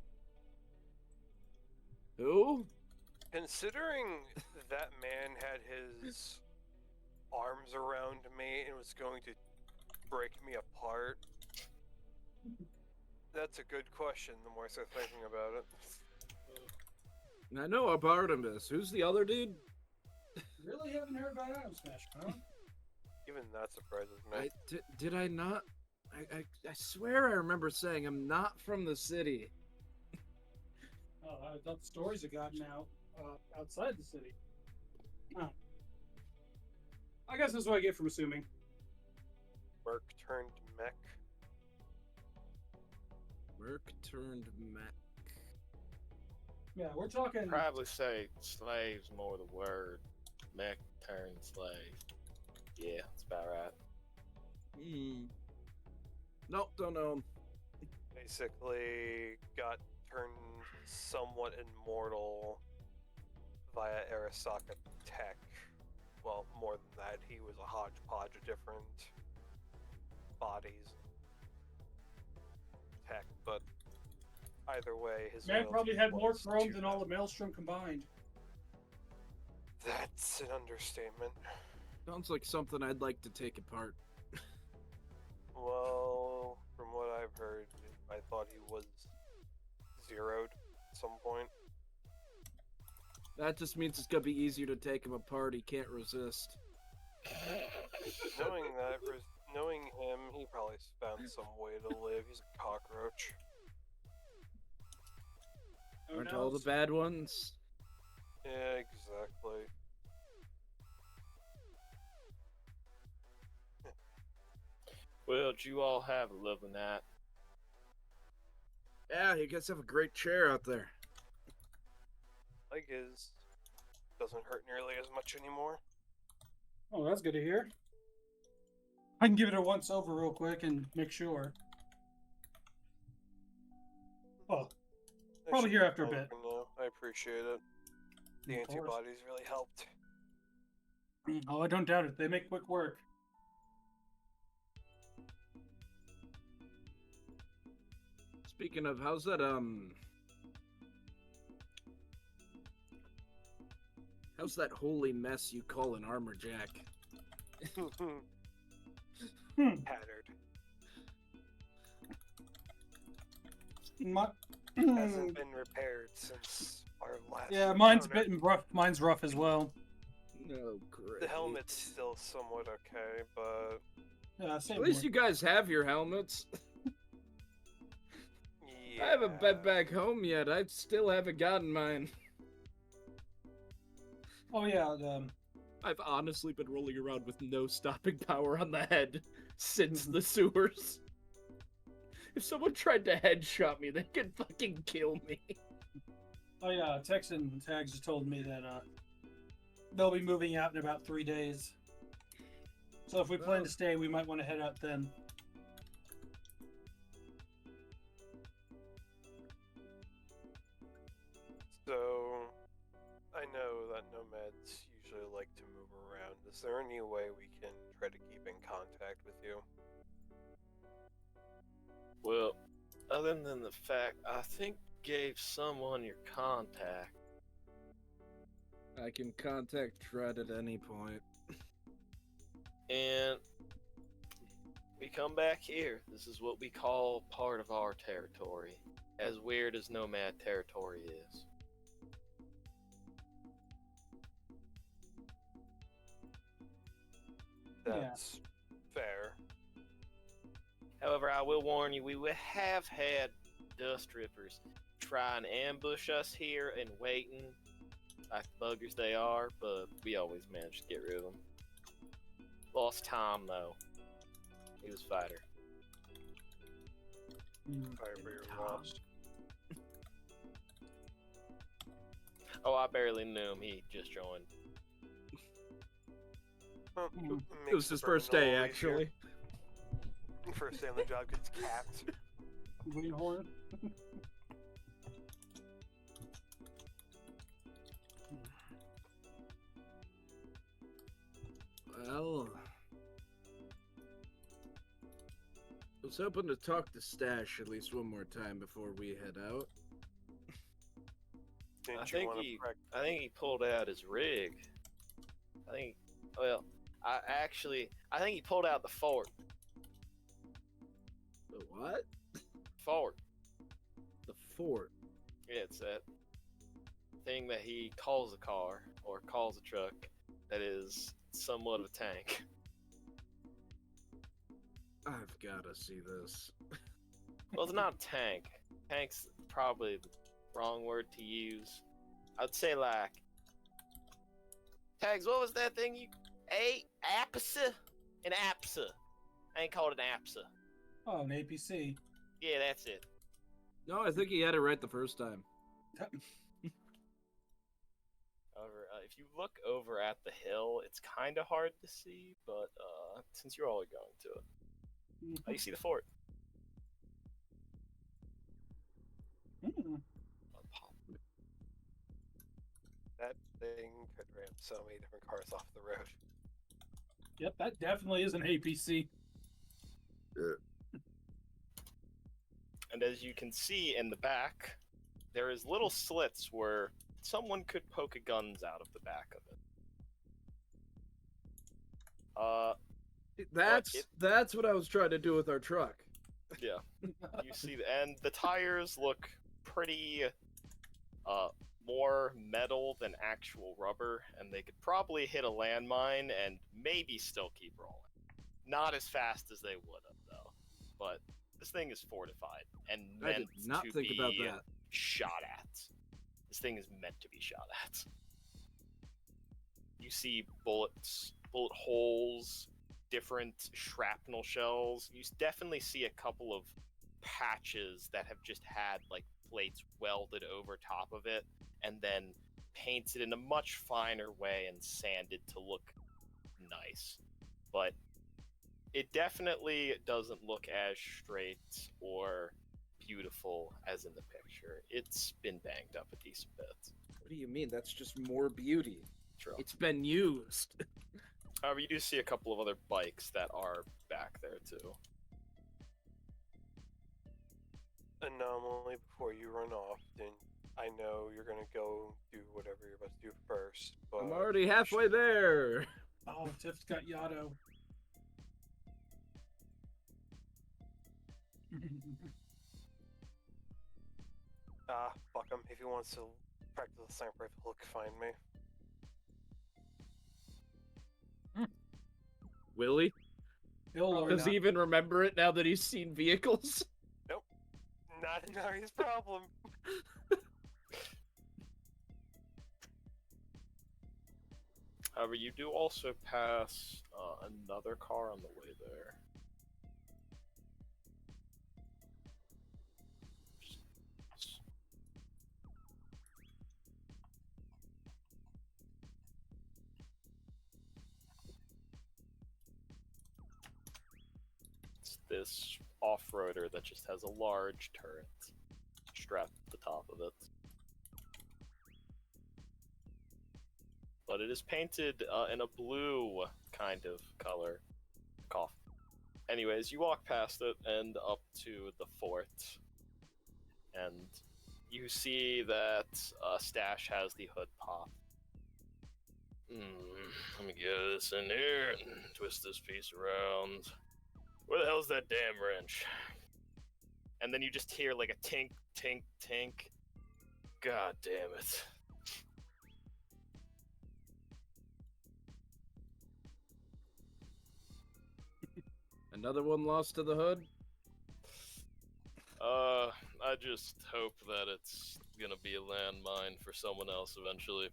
Speaker 1: Who?
Speaker 7: Considering that man had his arms around me and was going to break me apart, that's a good question the more I start thinking about it.
Speaker 1: I know of Artemis. Who's the other dude?
Speaker 3: Really haven't heard about Adam Smash, huh?
Speaker 7: Even that surprises me.
Speaker 1: Did I not? I swear I remember saying I'm not from the city.
Speaker 3: Oh, I thought the stories had gotten out outside the city. Huh. I guess that's what I get from assuming.
Speaker 7: Merc turned mech.
Speaker 1: Merc turned mech.
Speaker 3: Yeah, we're talking.
Speaker 5: Probably say slave's more the word. Mech turned slave. Yeah, that's about right.
Speaker 1: Nope, don't know.
Speaker 7: Basically got turned somewhat immortal via Arasaka tech. Well, more than that, he was a hodgepodge of different bodies tech, but either way, his
Speaker 3: Man probably had more
Speaker 7: was
Speaker 3: chrome
Speaker 7: to-
Speaker 3: than all of Maelstrom combined.
Speaker 7: That's an understatement.
Speaker 1: Sounds like something I'd like to take apart.
Speaker 7: Well, from what I've heard, I thought he was zeroed at some point.
Speaker 1: That just means it's gonna be easier to take him apart. He can't resist.
Speaker 7: Knowing him, he probably found some way to live. He's a cockroach.
Speaker 3: Who
Speaker 1: Aren't all the
Speaker 3: knows?
Speaker 1: bad ones?
Speaker 7: Yeah, exactly.
Speaker 5: Well, did you all have a lovely night?
Speaker 1: Yeah, you guys have a great chair out there.
Speaker 7: Leg is doesn't hurt nearly as much anymore.
Speaker 3: Oh, that's good to hear. I can give it a once over real quick and make sure. Oh,
Speaker 7: I
Speaker 3: Probably
Speaker 7: should
Speaker 3: here
Speaker 7: be
Speaker 3: after a
Speaker 7: fine
Speaker 3: bit.
Speaker 7: for now. I appreciate it. The
Speaker 3: Of course.
Speaker 7: antibodies really helped.
Speaker 3: Oh, I don't doubt it. They make quick work.
Speaker 1: Speaking of, how's that how's that holy mess you call an armor jack?
Speaker 7: Tattered.
Speaker 3: My,
Speaker 7: Hasn't been repaired since our last.
Speaker 3: yeah, mine's
Speaker 7: encounter.
Speaker 3: bit rough. Mine's rough as well.
Speaker 1: No, great.
Speaker 7: The helmet's still somewhat okay, but
Speaker 3: Yeah, same
Speaker 1: At least
Speaker 3: here.
Speaker 1: you guys have your helmets.
Speaker 7: yeah.
Speaker 1: I haven't been back home yet. I still haven't gotten mine.
Speaker 3: Oh yeah,
Speaker 1: I've honestly been rolling around with no stopping power on the head since the sewers. If someone tried to headshot me, they could fucking kill me.
Speaker 3: oh yeah. Tex and Tags just told me that they'll be moving out in about 3 days. So if we plan to stay, we might want to head out then.
Speaker 7: So, I know that nomads usually like to move around. Is there any way we can try to keep in contact with you?
Speaker 5: Well, other than the fact I think gave someone your contact.
Speaker 1: I can contact Dread at any point.
Speaker 5: And we come back here. This is what we call part of our territory. As weird as nomad territory is.
Speaker 7: That's fair.
Speaker 5: However, I will warn you, we will have had dust rippers try and ambush us here and waiting, like the buggers they are, but we always managed to get rid of them. Lost Tom, though. He was a fighter.
Speaker 7: Sorry for your loss.
Speaker 5: Oh, I barely knew him. He just joined.
Speaker 7: Well,
Speaker 1: It was his first day, actually.
Speaker 7: First day on the job gets capped.
Speaker 3: Greenhorn.
Speaker 1: Well, I was hoping to talk to Stash at least one more time before we head out.
Speaker 7: Didn't
Speaker 5: I
Speaker 7: you
Speaker 5: think
Speaker 7: want to
Speaker 5: he,
Speaker 7: practice?
Speaker 5: I think he pulled out his rig. I think, well, I think he pulled out the fort.
Speaker 1: The what?
Speaker 5: Fort.
Speaker 1: The fort.
Speaker 5: Yeah, it's that thing that he calls a car or calls a truck that is somewhat of a tank.
Speaker 1: I've got to see this.
Speaker 5: Well, it's not a tank. Tank's probably the wrong word to use. I'd say like, Tags, what was that thing you... APSA? An APSA. I ain't called an APSA.
Speaker 3: Oh, an APC.
Speaker 5: Yeah, that's it.
Speaker 1: No, I think he had it right the first time.
Speaker 5: However, if you look over at the hill, it's kind of hard to see, but since you're all going to it, you see the fort.
Speaker 3: Mm.
Speaker 7: That thing could ram so many different cars off the road.
Speaker 3: Yep, that definitely is an APC.
Speaker 5: And as you can see in the back, there is little slits where someone could poke a guns out of the back of it.
Speaker 1: That's what I was trying to do with our truck.
Speaker 5: Yeah, you see, and the tires look pretty more metal than actual rubber, and they could probably hit a landmine and maybe still keep rolling. Not as fast as they would have, though. But this thing is fortified and
Speaker 1: I
Speaker 5: meant
Speaker 1: did not
Speaker 5: to
Speaker 1: think
Speaker 5: be
Speaker 1: about that.
Speaker 5: shot at. This thing is meant to be shot at. You see bullet holes, different shrapnel shells. You definitely see a couple of patches that have just had like plates welded over top of it and then painted in a much finer way and sanded to look nice. But it definitely doesn't look as straight or beautiful as in the picture. It's been banged up a decent bit.
Speaker 1: What do you mean? That's just more beauty.
Speaker 5: True.
Speaker 1: It's been used.
Speaker 5: However, you do see a couple of other bikes that are back there too.
Speaker 7: Anomaly, before you run off, then I know you're gonna go do whatever you're about to do first, but
Speaker 1: I'm already halfway there.
Speaker 3: Oh, Tiff's got Yotto.
Speaker 7: Fuck him. If he wants to practice the sniper rifle, he'll find me.
Speaker 1: Willie?
Speaker 3: He'll learn
Speaker 1: Does he
Speaker 3: that.
Speaker 1: even remember it now that he's seen vehicles?
Speaker 7: Not his problem.
Speaker 5: However, you do also pass another car on the way there. It's this off-roader that just has a large turret strapped to the top of it. But it is painted in a blue kind of color. Cough. Anyways, you walk past it and up to the fort, and you see that Stash has the hood pop. Let me get this in here and twist this piece around. Where the hell's that damn wrench? And then you just hear like a tink, tink, tink. God damn it.
Speaker 1: Another one lost to the hood?
Speaker 5: I just hope that it's gonna be a landmine for someone else eventually.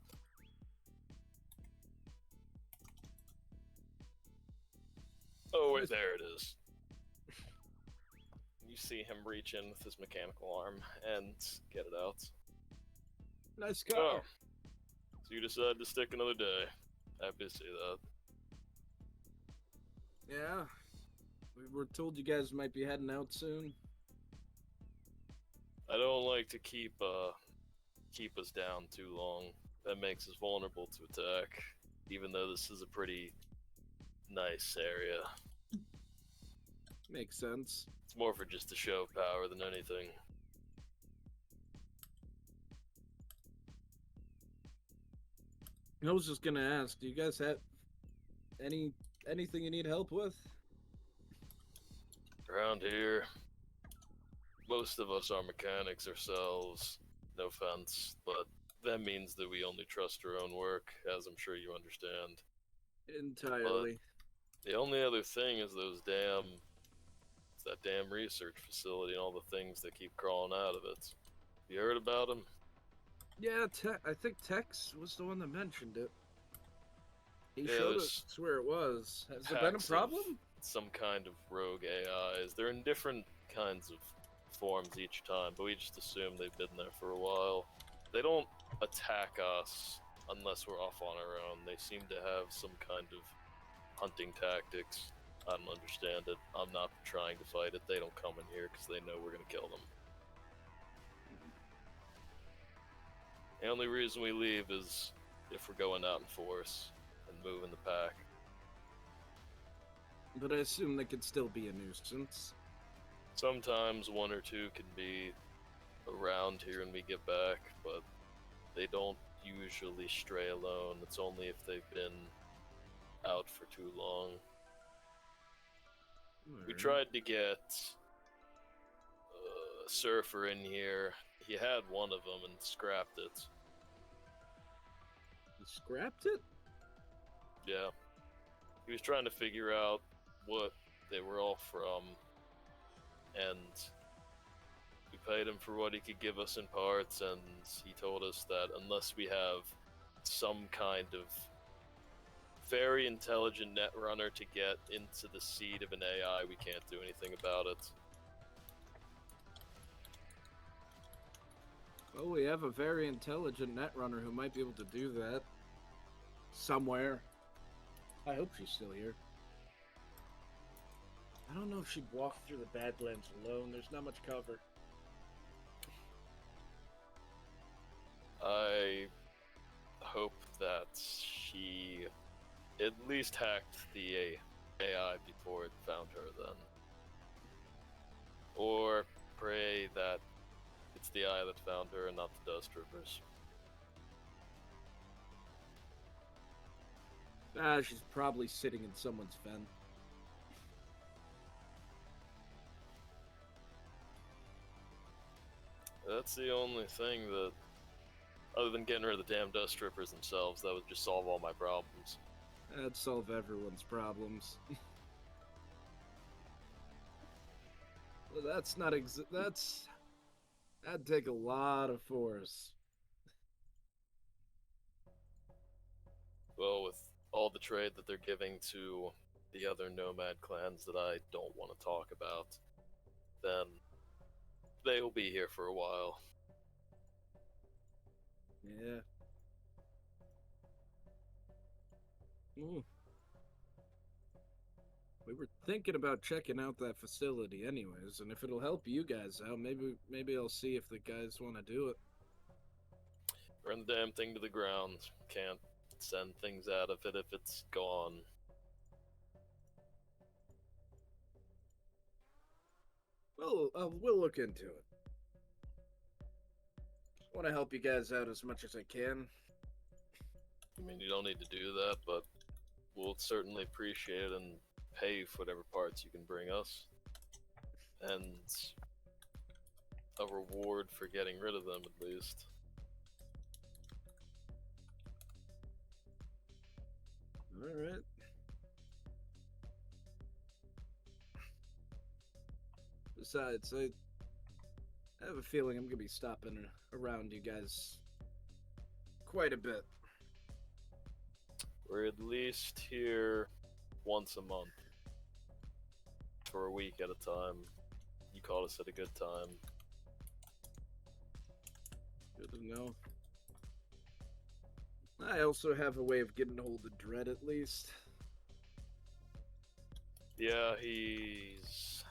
Speaker 5: Oh wait, there it is. You see him reach in with his mechanical arm and get it out.
Speaker 1: Nice car.
Speaker 5: Oh, so you decided to stick another day. Happy to see that.
Speaker 1: Yeah. We were told you guys might be heading out soon.
Speaker 5: I don't like to keep us down too long. That makes us vulnerable to attack, even though this is a pretty nice area.
Speaker 1: Makes sense.
Speaker 5: It's more for just a show of power than anything.
Speaker 1: I was just gonna ask, do you guys have anything you need help with?
Speaker 8: Around here, most of us are mechanics ourselves. No offense, but that means that we only trust our own work, as I'm sure you understand.
Speaker 1: Entirely.
Speaker 8: The only other thing is it's that damn research facility and all the things that keep crawling out of it. You heard about them?
Speaker 1: Yeah, I think Tex was the one that mentioned it. He
Speaker 8: Yeah,
Speaker 1: showed
Speaker 8: there's
Speaker 1: us where it was. Has there been a
Speaker 8: packs of
Speaker 1: problem?
Speaker 8: some kind of rogue AIs. They're in different kinds of forms each time, but we just assume they've been there for a while. They don't attack us unless we're off on our own. They seem to have some kind of hunting tactics. I don't understand it. I'm not trying to fight it. They don't come in here because they know we're gonna kill them. The only reason we leave is if we're going out in force and moving the pack.
Speaker 1: But I assume they could still be a nuisance.
Speaker 8: Sometimes one or two can be around here when we get back, but they don't usually stray alone. It's only if they've been out for too long. We tried to get a surfer in here. He had one of them and scrapped it.
Speaker 1: You scrapped it?
Speaker 8: Yeah. He was trying to figure out what they were all from, and we paid him for what he could give us in parts, and he told us that unless we have some kind of very intelligent net runner to get into the seed of an AI, we can't do anything about it.
Speaker 1: Well, we have a very intelligent netrunner who might be able to do that. Somewhere. I hope she's still here. I don't know if she'd walk through the Badlands alone. There's not much cover.
Speaker 8: I hope that she at least hacked the AI before it found her then. Or pray that it's the AI that found her and not the Dust Troopers.
Speaker 1: She's probably sitting in someone's vent.
Speaker 8: That's the only thing that, other than getting rid of the damn Dust Troopers themselves, that would just solve all my problems.
Speaker 1: That'd solve everyone's problems. Well, that's not that'd take a lot of force.
Speaker 8: Well, with all the trade that they're giving to the other nomad clans that I don't want to talk about, then they'll be here for a while.
Speaker 1: Yeah. Ooh. We were thinking about checking out that facility anyways, and if it'll help you guys out, maybe I'll see if the guys want to do it.
Speaker 8: Run the damn thing to the ground. Can't send things out of it if it's gone.
Speaker 1: Well, we'll look into it. Want to help you guys out as much as I can.
Speaker 8: I mean, you don't need to do that, but we'll certainly appreciate it and pay for whatever parts you can bring us. And a reward for getting rid of them, at least.
Speaker 1: Alright. Besides, I have a feeling I'm going to be stopping around you guys quite a bit.
Speaker 8: We're at least here once a month. For a week at a time. You caught us at a good time.
Speaker 1: Good to know. I also have a way of getting hold of Dread, at least.
Speaker 8: Yeah, he's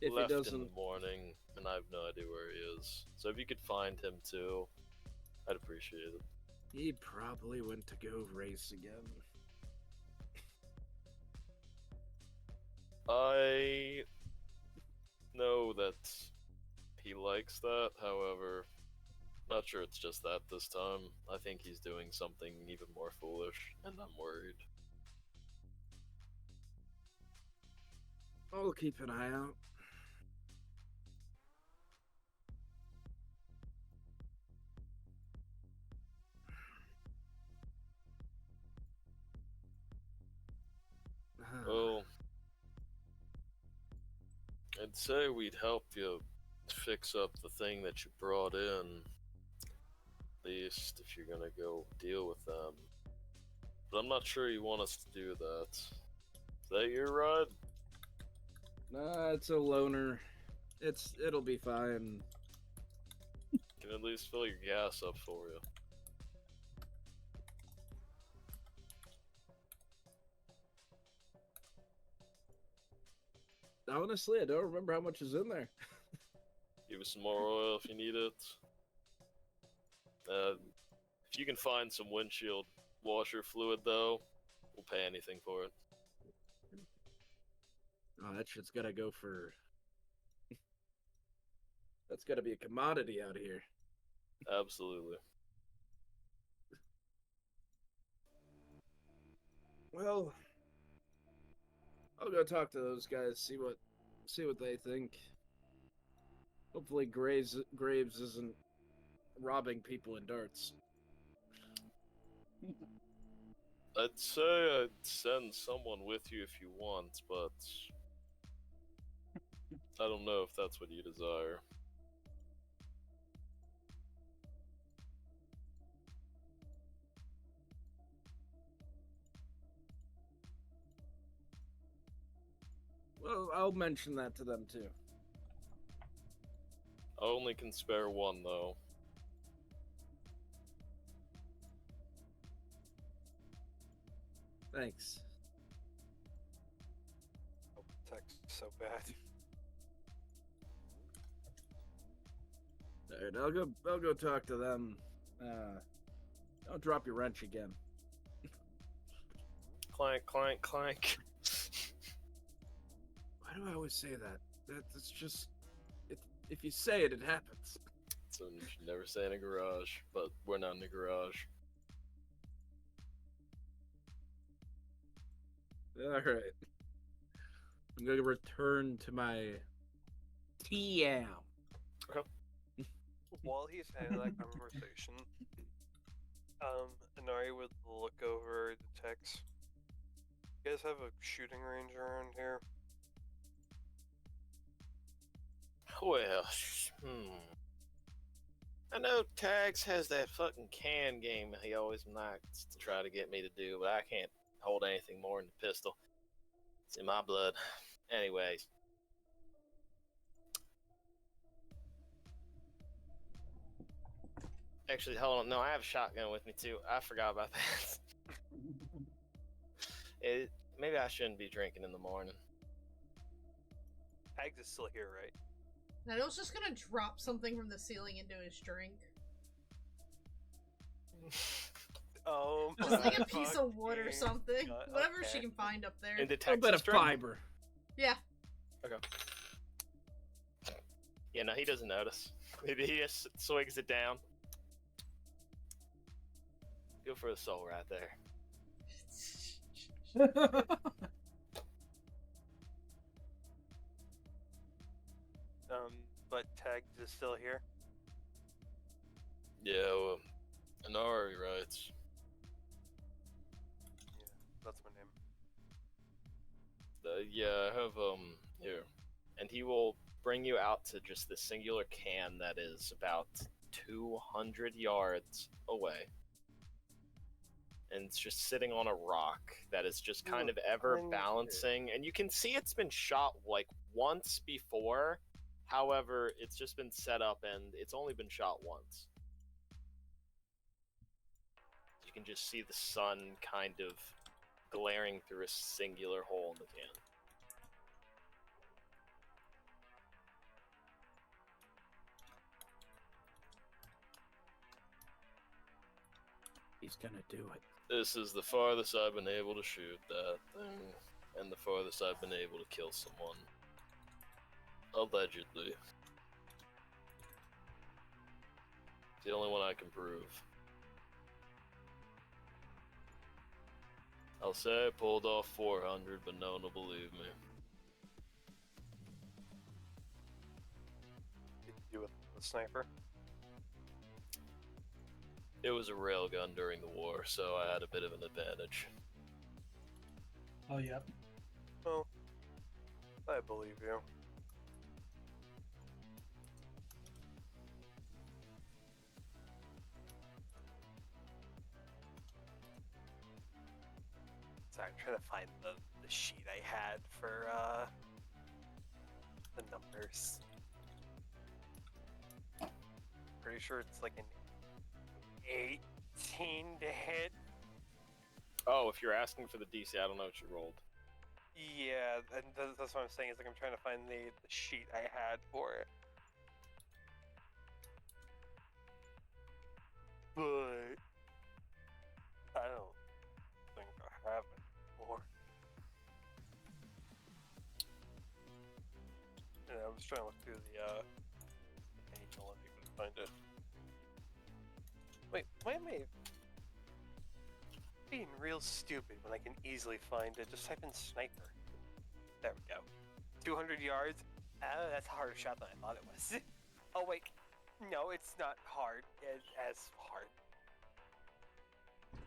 Speaker 1: If
Speaker 8: left
Speaker 1: he
Speaker 8: in
Speaker 1: doesn't,
Speaker 8: the morning, and I have no idea where he is. So if you could find him too, I'd appreciate it.
Speaker 1: he probably went to go race again.
Speaker 8: I know that he likes that, however, Not sure it's just that this time. I think he's doing something even more foolish, and I'm worried.
Speaker 1: I'll keep an eye out.
Speaker 8: Well, I'd say we'd help you fix up the thing that you brought in. At least if you're gonna go deal with them. But I'm not sure you want us to do that. Is that your ride?
Speaker 1: Nah, it's a loner. It'll be fine.
Speaker 8: Can at least fill your gas up for you.
Speaker 1: Honestly, I don't remember how much is in there.
Speaker 8: Give us some more oil if you need it. If you can find some windshield washer fluid, though, we'll pay anything for it.
Speaker 1: Oh, that shit's gotta go for. That's gotta be a commodity out here.
Speaker 8: Absolutely.
Speaker 1: Well, I'll go talk to those guys, see what they think. Hopefully, Graves isn't robbing people in darts.
Speaker 8: I'd say I'd send someone with you if you want, but I don't know if that's what you desire.
Speaker 1: Well, I'll mention that to them too.
Speaker 8: I only can spare one, though.
Speaker 1: Thanks.
Speaker 7: Oh, text so bad.
Speaker 1: Alright, I'll go talk to them. Don't drop your wrench again.
Speaker 8: Clank, clank, clank.
Speaker 1: Why do I always say that? That's just if you say it, it happens.
Speaker 8: So you should never say in a garage, but we're not in a garage.
Speaker 1: Alright. I'm gonna return to my TM.
Speaker 7: While he's having that conversation, Inari would look over the text. You guys have a shooting range around here?
Speaker 8: Well, I know Tags has that fucking can game he always likes to try to get me to do, but I can't hold anything more than a pistol. It's in my blood. Anyways. Actually, hold on. No, I have a shotgun with me too. I forgot about that. Maybe I shouldn't be drinking in the morning.
Speaker 7: Tags is still here, right?
Speaker 4: Nado's just gonna drop something from the ceiling into his drink.
Speaker 7: Oh,
Speaker 4: Just like a piece of wood or something. Whatever
Speaker 7: okay.
Speaker 4: she can find up there.
Speaker 8: In the
Speaker 1: A
Speaker 8: Texas
Speaker 1: bit of
Speaker 8: drink?
Speaker 1: fiber.
Speaker 4: Yeah.
Speaker 8: Okay. Yeah, no, he doesn't notice. Maybe he just swigs it down. Go for the soul right there.
Speaker 7: But Tags is still here.
Speaker 8: Yeah, well, Inari writes.
Speaker 7: Yeah, that's my name.
Speaker 8: Yeah, I have, here. And he will bring you out to just the singular can that is about 200 yards away. And it's just sitting on a rock that is just kind of ever
Speaker 7: 200.
Speaker 8: balancing. And you can see it's been shot like once before. However, it's just been set up and it's only been shot once. You can just see the sun kind of glaring through a singular hole in the can.
Speaker 1: He's gonna do it.
Speaker 8: This is the farthest I've been able to shoot that thing, and the farthest I've been able to kill someone. Allegedly. It's the only one I can prove. I'll say I pulled off 400, but no one will believe me.
Speaker 7: Did you do with the sniper?
Speaker 8: It was a railgun during the war, so I had a bit of an advantage.
Speaker 3: Oh, yep.
Speaker 7: Well, I believe you. Sorry, I'm trying to find the sheet I had for the numbers. Pretty sure it's like an 18 to hit.
Speaker 5: Oh, if you're asking for the DC, I don't know what you rolled.
Speaker 7: Yeah, and that's what I'm saying. Is like I'm trying to find the sheet I had for it. But I don't think I have it anymore. And I was trying to look through the page and I couldn't find it. Wait, why am I being real stupid when I can easily find it? Just type in sniper. There we go. 200 yards. Oh, that's a harder shot than I thought it was. Oh wait, no, it's not hard. As hard.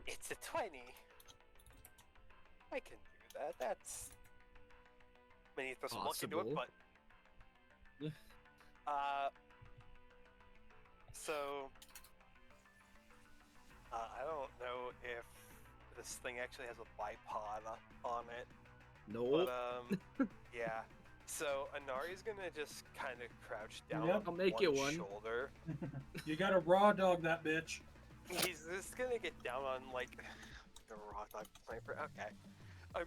Speaker 7: It's a 20. I can do that. That's. I mean, throw some luck into it,
Speaker 1: Possible.
Speaker 7: but. So. I don't know if this thing actually has a bipod on it.
Speaker 1: Nope.
Speaker 7: But, yeah. So, Anari's gonna just kind of crouch down
Speaker 3: Yep.
Speaker 7: on
Speaker 1: I'll make
Speaker 7: one
Speaker 1: you one.
Speaker 7: shoulder.
Speaker 3: You gotta raw dog that bitch.
Speaker 7: He's just gonna get down on, like, the raw dog sniper. Okay. I'm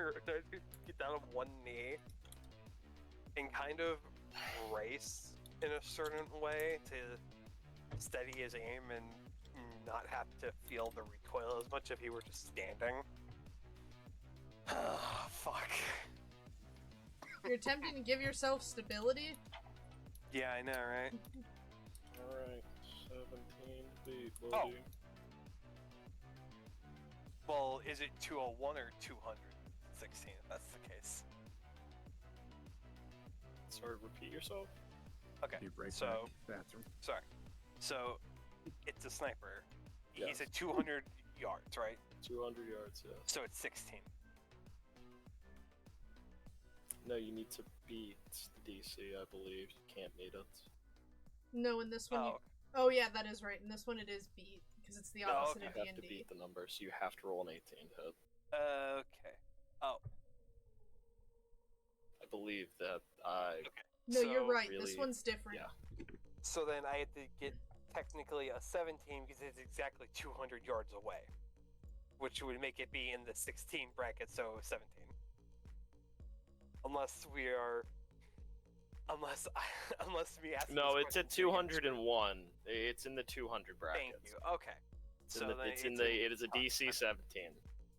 Speaker 7: gonna get down on one knee and kind of brace in a certain way to steady his aim and not have to feel the recoil as much if he were just standing. Fuck.
Speaker 4: You're attempting to give yourself stability?
Speaker 7: Yeah, I know, right?
Speaker 5: Alright, 17 feet, buddy.
Speaker 7: Oh. Well, is it 201 or 216 if that's the case?
Speaker 5: Sorry, repeat yourself?
Speaker 7: Okay,
Speaker 1: Be right
Speaker 7: so,
Speaker 1: back. Bathroom.
Speaker 7: sorry. So, it's a sniper. He's
Speaker 8: Yes.
Speaker 7: at 200 yards, right?
Speaker 8: 200 yards, yeah.
Speaker 7: So it's 16.
Speaker 8: No, you need to beat the DC, I believe. You can't meet it.
Speaker 4: No, in this one.
Speaker 7: Oh,
Speaker 4: Oh yeah, that is right. In this one, it is beat because it's the
Speaker 7: Oh,
Speaker 4: opposite
Speaker 7: okay.
Speaker 4: of
Speaker 8: You have to
Speaker 4: D&D.
Speaker 8: beat the number, so you have to roll an 18 to hit.
Speaker 7: okay. Oh,
Speaker 8: I believe that I...
Speaker 7: okay.
Speaker 4: No, you're
Speaker 7: So-
Speaker 4: right.
Speaker 8: really-
Speaker 4: This one's different.
Speaker 8: yeah.
Speaker 7: So then I had to get technically a 17 because it's exactly 200 yards away, which would make it be in the 16 bracket, so 17. Unless we are, unless me asking.
Speaker 8: No,
Speaker 7: this
Speaker 8: it's at
Speaker 7: question is
Speaker 8: 201. It's in the 200 bracket.
Speaker 7: Thank you. Okay.
Speaker 8: It's in the, it is a DC 17.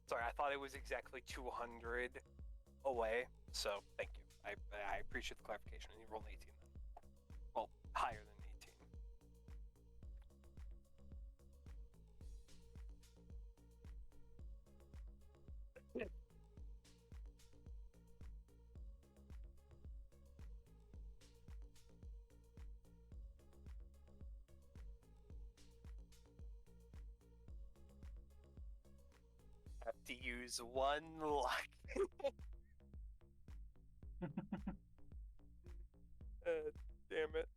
Speaker 7: Sorry, I thought it was exactly 200 away. So thank you. I appreciate the clarification. And you rolled an 18 then. Well, higher than 18. Have to use one luck. Damn it.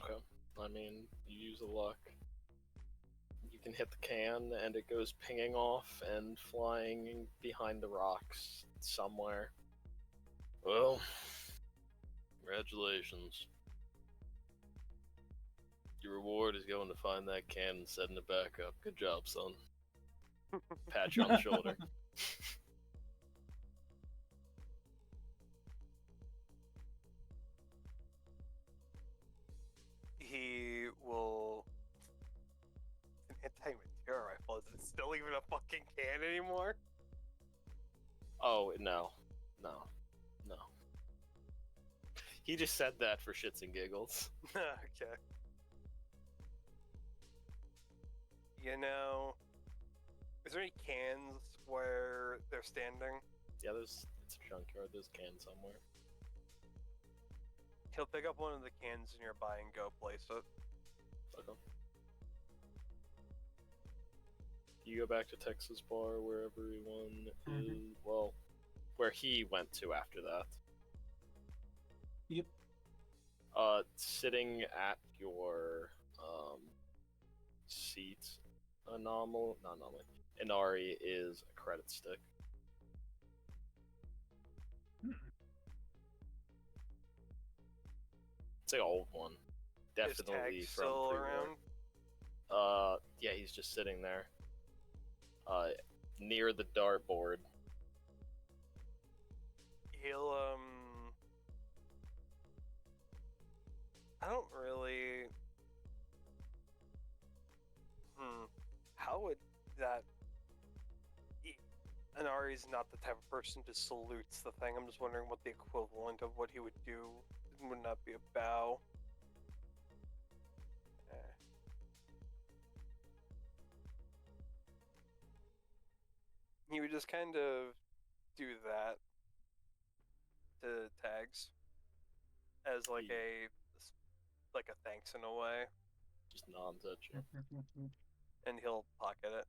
Speaker 8: Okay. I mean, you use the luck. You can hit the can, and it goes pinging off and flying behind the rocks somewhere. Well, congratulations. Your reward is going to find that can and setting it back up. Good job, son. Pat you on the shoulder.
Speaker 7: He will. An anti-material rifle. Is it still even a fucking can anymore?
Speaker 8: Oh, no. No. No.
Speaker 5: He just said that for shits and giggles.
Speaker 7: Okay. You know, is there any cans where they're standing?
Speaker 5: Yeah, it's a junkyard. There's a can somewhere.
Speaker 7: He'll pick up one of the cans nearby and go place it.
Speaker 5: Okay. You go back to Texas Bar where everyone is. Well, where he went to after that.
Speaker 3: Yep.
Speaker 5: Sitting at your seat, Inari is a credit stick. It's like an old one, definitely
Speaker 7: Is Tag
Speaker 5: from
Speaker 7: still
Speaker 5: pre-war.
Speaker 7: around?
Speaker 5: Yeah, he's just sitting there, near the dartboard.
Speaker 7: He'll I don't really. How would that? Anari's not the type of person to salute the thing. I'm just wondering what the equivalent of what he would do. It would not be a bow. He would just kind of do that to Tags as like a thanks in a way,
Speaker 5: Just nods at you.
Speaker 7: and he'll pocket it.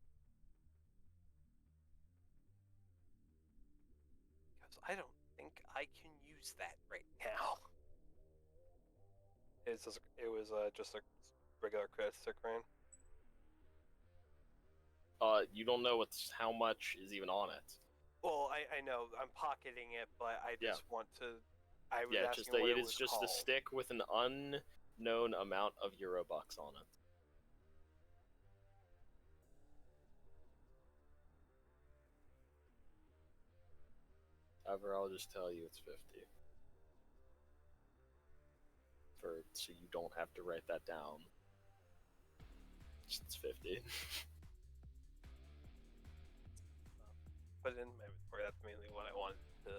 Speaker 7: Because I don't think I can use that right now. It was just a regular credit stick, right?
Speaker 5: You don't know how much is even on it.
Speaker 7: Well, I know I'm pocketing it, but I just want to. I was
Speaker 5: Yeah,
Speaker 7: asking what it was
Speaker 5: it's just
Speaker 7: called.
Speaker 5: a stick with an unknown amount of Eurobucks on it. However, I'll just tell you it's 50. So you don't have to write that down. It's 50.
Speaker 7: Put it in my inventory. That's mainly what I wanted to.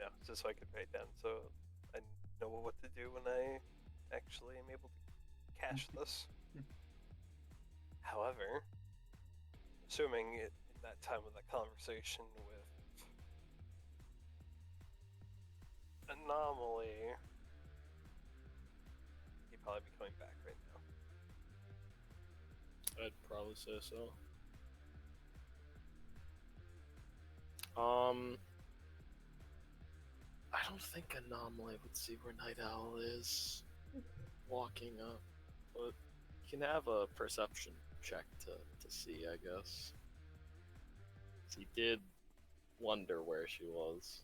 Speaker 7: No, just so I could write down, so I know what to do when I actually am able to cash this. However, assuming in that time of the conversation with Anomaly, he'd probably be coming back right now.
Speaker 5: I'd probably say so. I don't think Anomaly would see where Night Owl is walking up, but you can have a perception check to see, I guess. He did wonder where she was.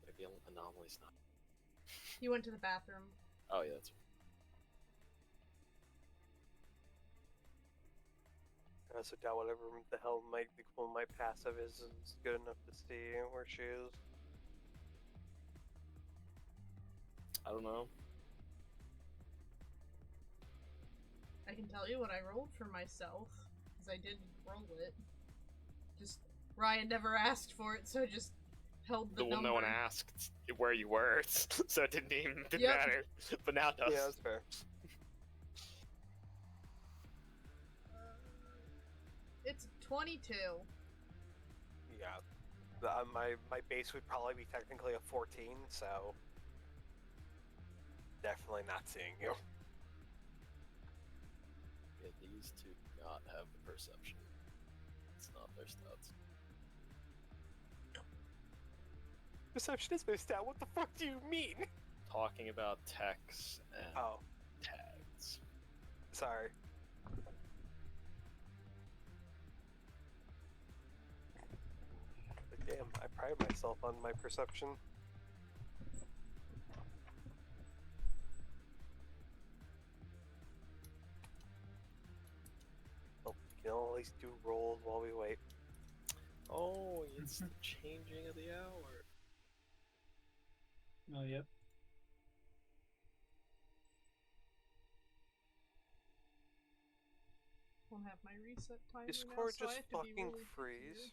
Speaker 5: Maybe Anomaly's not.
Speaker 4: He went to the bathroom.
Speaker 5: Oh yeah, that's.
Speaker 7: So doubt whatever the hell might be cool my passive is good enough to see where she is.
Speaker 5: I don't know.
Speaker 4: I can tell you what I rolled for myself, because I did roll it. Just, Ryan never asked for it, so I just held the number.
Speaker 5: No one asked where you were, so it didn't
Speaker 4: Yep.
Speaker 5: matter. But now it does.
Speaker 7: Yeah, that's fair.
Speaker 4: It's 22.
Speaker 7: Yeah. My base would probably be technically a 14, so definitely not seeing you.
Speaker 5: Yeah, these two do not have the perception. It's not their stats.
Speaker 7: Perception is my stat. What the fuck do you mean?
Speaker 5: Talking about techs and
Speaker 7: Oh,
Speaker 5: tags.
Speaker 7: sorry. But damn, I pride myself on my perception. Oh, we can at least do rolls while we wait.
Speaker 5: Oh, it's the changing of the hour.
Speaker 3: Oh, yep.
Speaker 4: don't have my reset timer
Speaker 7: Discord
Speaker 4: now, so I
Speaker 7: just
Speaker 4: have to be
Speaker 7: fucking
Speaker 4: really
Speaker 7: freeze.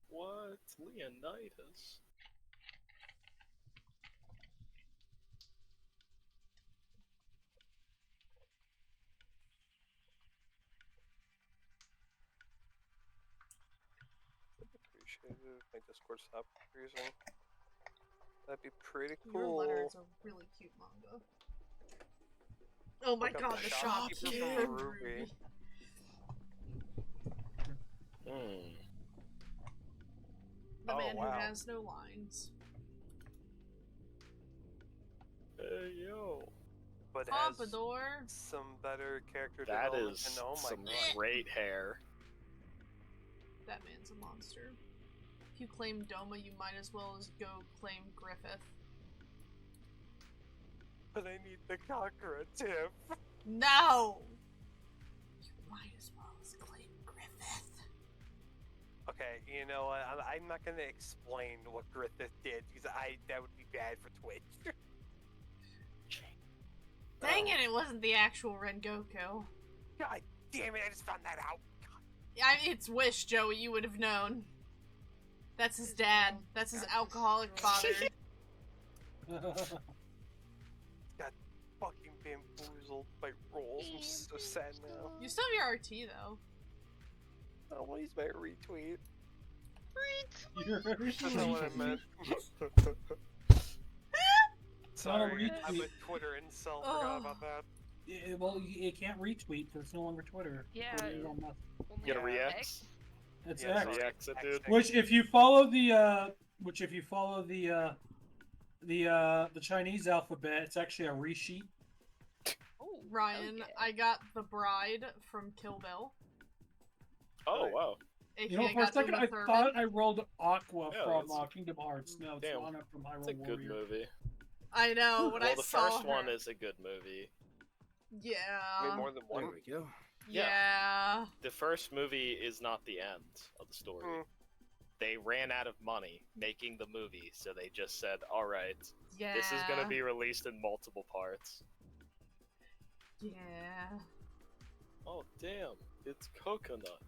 Speaker 8: What? Leonidas?
Speaker 7: Appreciate it if my Discord stopped freezing. That'd be pretty
Speaker 4: Your letter
Speaker 7: cool.
Speaker 4: is a really cute manga. Oh my
Speaker 7: Look up
Speaker 4: god,
Speaker 7: the
Speaker 4: the
Speaker 7: shopkeeper
Speaker 4: shopkeeper
Speaker 7: from
Speaker 4: from
Speaker 7: Ruby.
Speaker 4: Ruby.
Speaker 8: Hmm.
Speaker 4: The
Speaker 7: Oh,
Speaker 4: man
Speaker 7: wow.
Speaker 4: who has no lines.
Speaker 8: Hey, yo.
Speaker 7: But has
Speaker 4: Pompadour.
Speaker 7: some better character
Speaker 8: That
Speaker 7: development.
Speaker 8: is
Speaker 7: And oh my
Speaker 8: some
Speaker 7: god.
Speaker 8: great hair.
Speaker 4: That man's a monster. If you claim Doma, you might as well as go claim Griffith.
Speaker 7: But I need the Kakura tip.
Speaker 4: No! You might as well as claim Griffith.
Speaker 7: Okay, you know what? I'm not gonna explain what Griffith did because that would be bad for Twitch.
Speaker 4: Dang it, it wasn't the actual Rengoku.
Speaker 7: God damn it! I just found that out.
Speaker 4: It's Wish, Joey, you would have known. That's his dad. That's his alcoholic father.
Speaker 7: Got fucking bamboozled by rolls. I'm so sad now.
Speaker 4: You still have your RT, though.
Speaker 7: Oh, well, he's my retweet.
Speaker 3: You're
Speaker 7: That's not what I meant. Sorry, I'm a Twitter incel. Forgot about that.
Speaker 3: Well, you can't retweet because it's no longer Twitter.
Speaker 2: Yeah.
Speaker 3: According to Elon Musk.
Speaker 8: You gotta
Speaker 2: Yeah.
Speaker 8: react?
Speaker 3: It's
Speaker 7: Yeah,
Speaker 3: X.
Speaker 7: sorry.
Speaker 8: React it, dude.
Speaker 3: Which, if you follow the Chinese alphabet, it's actually a resheet.
Speaker 2: Oh,
Speaker 4: Ryan,
Speaker 2: okay.
Speaker 4: I got the bride from Kill Bill.
Speaker 8: Oh, wow.
Speaker 4: AKA
Speaker 3: You know, for a
Speaker 4: got
Speaker 3: second,
Speaker 4: Uma
Speaker 3: I
Speaker 4: Thurman.
Speaker 3: thought I rolled Aqua
Speaker 8: Yeah,
Speaker 3: from
Speaker 8: that's-
Speaker 3: Kingdom Hearts. No, it's
Speaker 8: Damn.
Speaker 3: Lana from
Speaker 8: It's
Speaker 3: Hyrule
Speaker 8: a good
Speaker 3: Warrior.
Speaker 8: movie.
Speaker 4: I know, when
Speaker 8: Well,
Speaker 4: I
Speaker 8: the
Speaker 4: saw
Speaker 8: first one
Speaker 4: her-
Speaker 8: is a good movie.
Speaker 4: Yeah.
Speaker 7: I mean, more than one.
Speaker 1: There we go.
Speaker 4: Yeah.
Speaker 8: The first movie is not the end of the story.
Speaker 7: Hmm.
Speaker 8: They ran out of money making the movie, so they just said, alright,
Speaker 4: Yeah.
Speaker 8: this is gonna be released in multiple parts.
Speaker 4: Yeah.
Speaker 8: Oh, damn. It's coconut.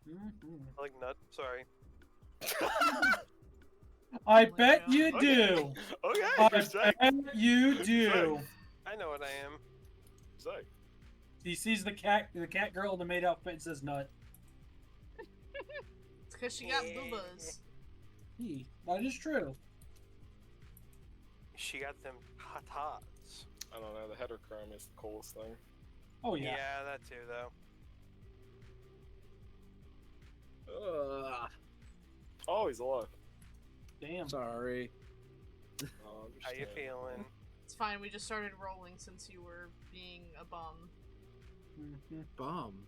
Speaker 3: Mhm.
Speaker 7: I like nut. Sorry.
Speaker 3: I
Speaker 4: my
Speaker 3: bet
Speaker 4: God.
Speaker 3: you
Speaker 8: Okay.
Speaker 3: do.
Speaker 8: Okay,
Speaker 3: I
Speaker 8: you're sick.
Speaker 3: bet you do.
Speaker 7: I know what I am.
Speaker 8: Sick.
Speaker 3: He sees the cat girl in the maid outfit and says nut.
Speaker 4: It's because she got
Speaker 7: Yeah.
Speaker 4: boobas.
Speaker 3: That is true.
Speaker 7: She got them tatas.
Speaker 8: I don't know, the heterochrome is the coolest thing.
Speaker 3: Oh
Speaker 7: Yeah.
Speaker 3: yeah.
Speaker 7: That too, though.
Speaker 1: Ugh,
Speaker 8: Oh, he's alive.
Speaker 3: Damn.
Speaker 1: sorry.
Speaker 8: Oh,
Speaker 7: How you
Speaker 8: understand.
Speaker 7: feeling?
Speaker 4: It's fine, we just started rolling since you were being a bum.
Speaker 3: Mhm.
Speaker 1: Bum.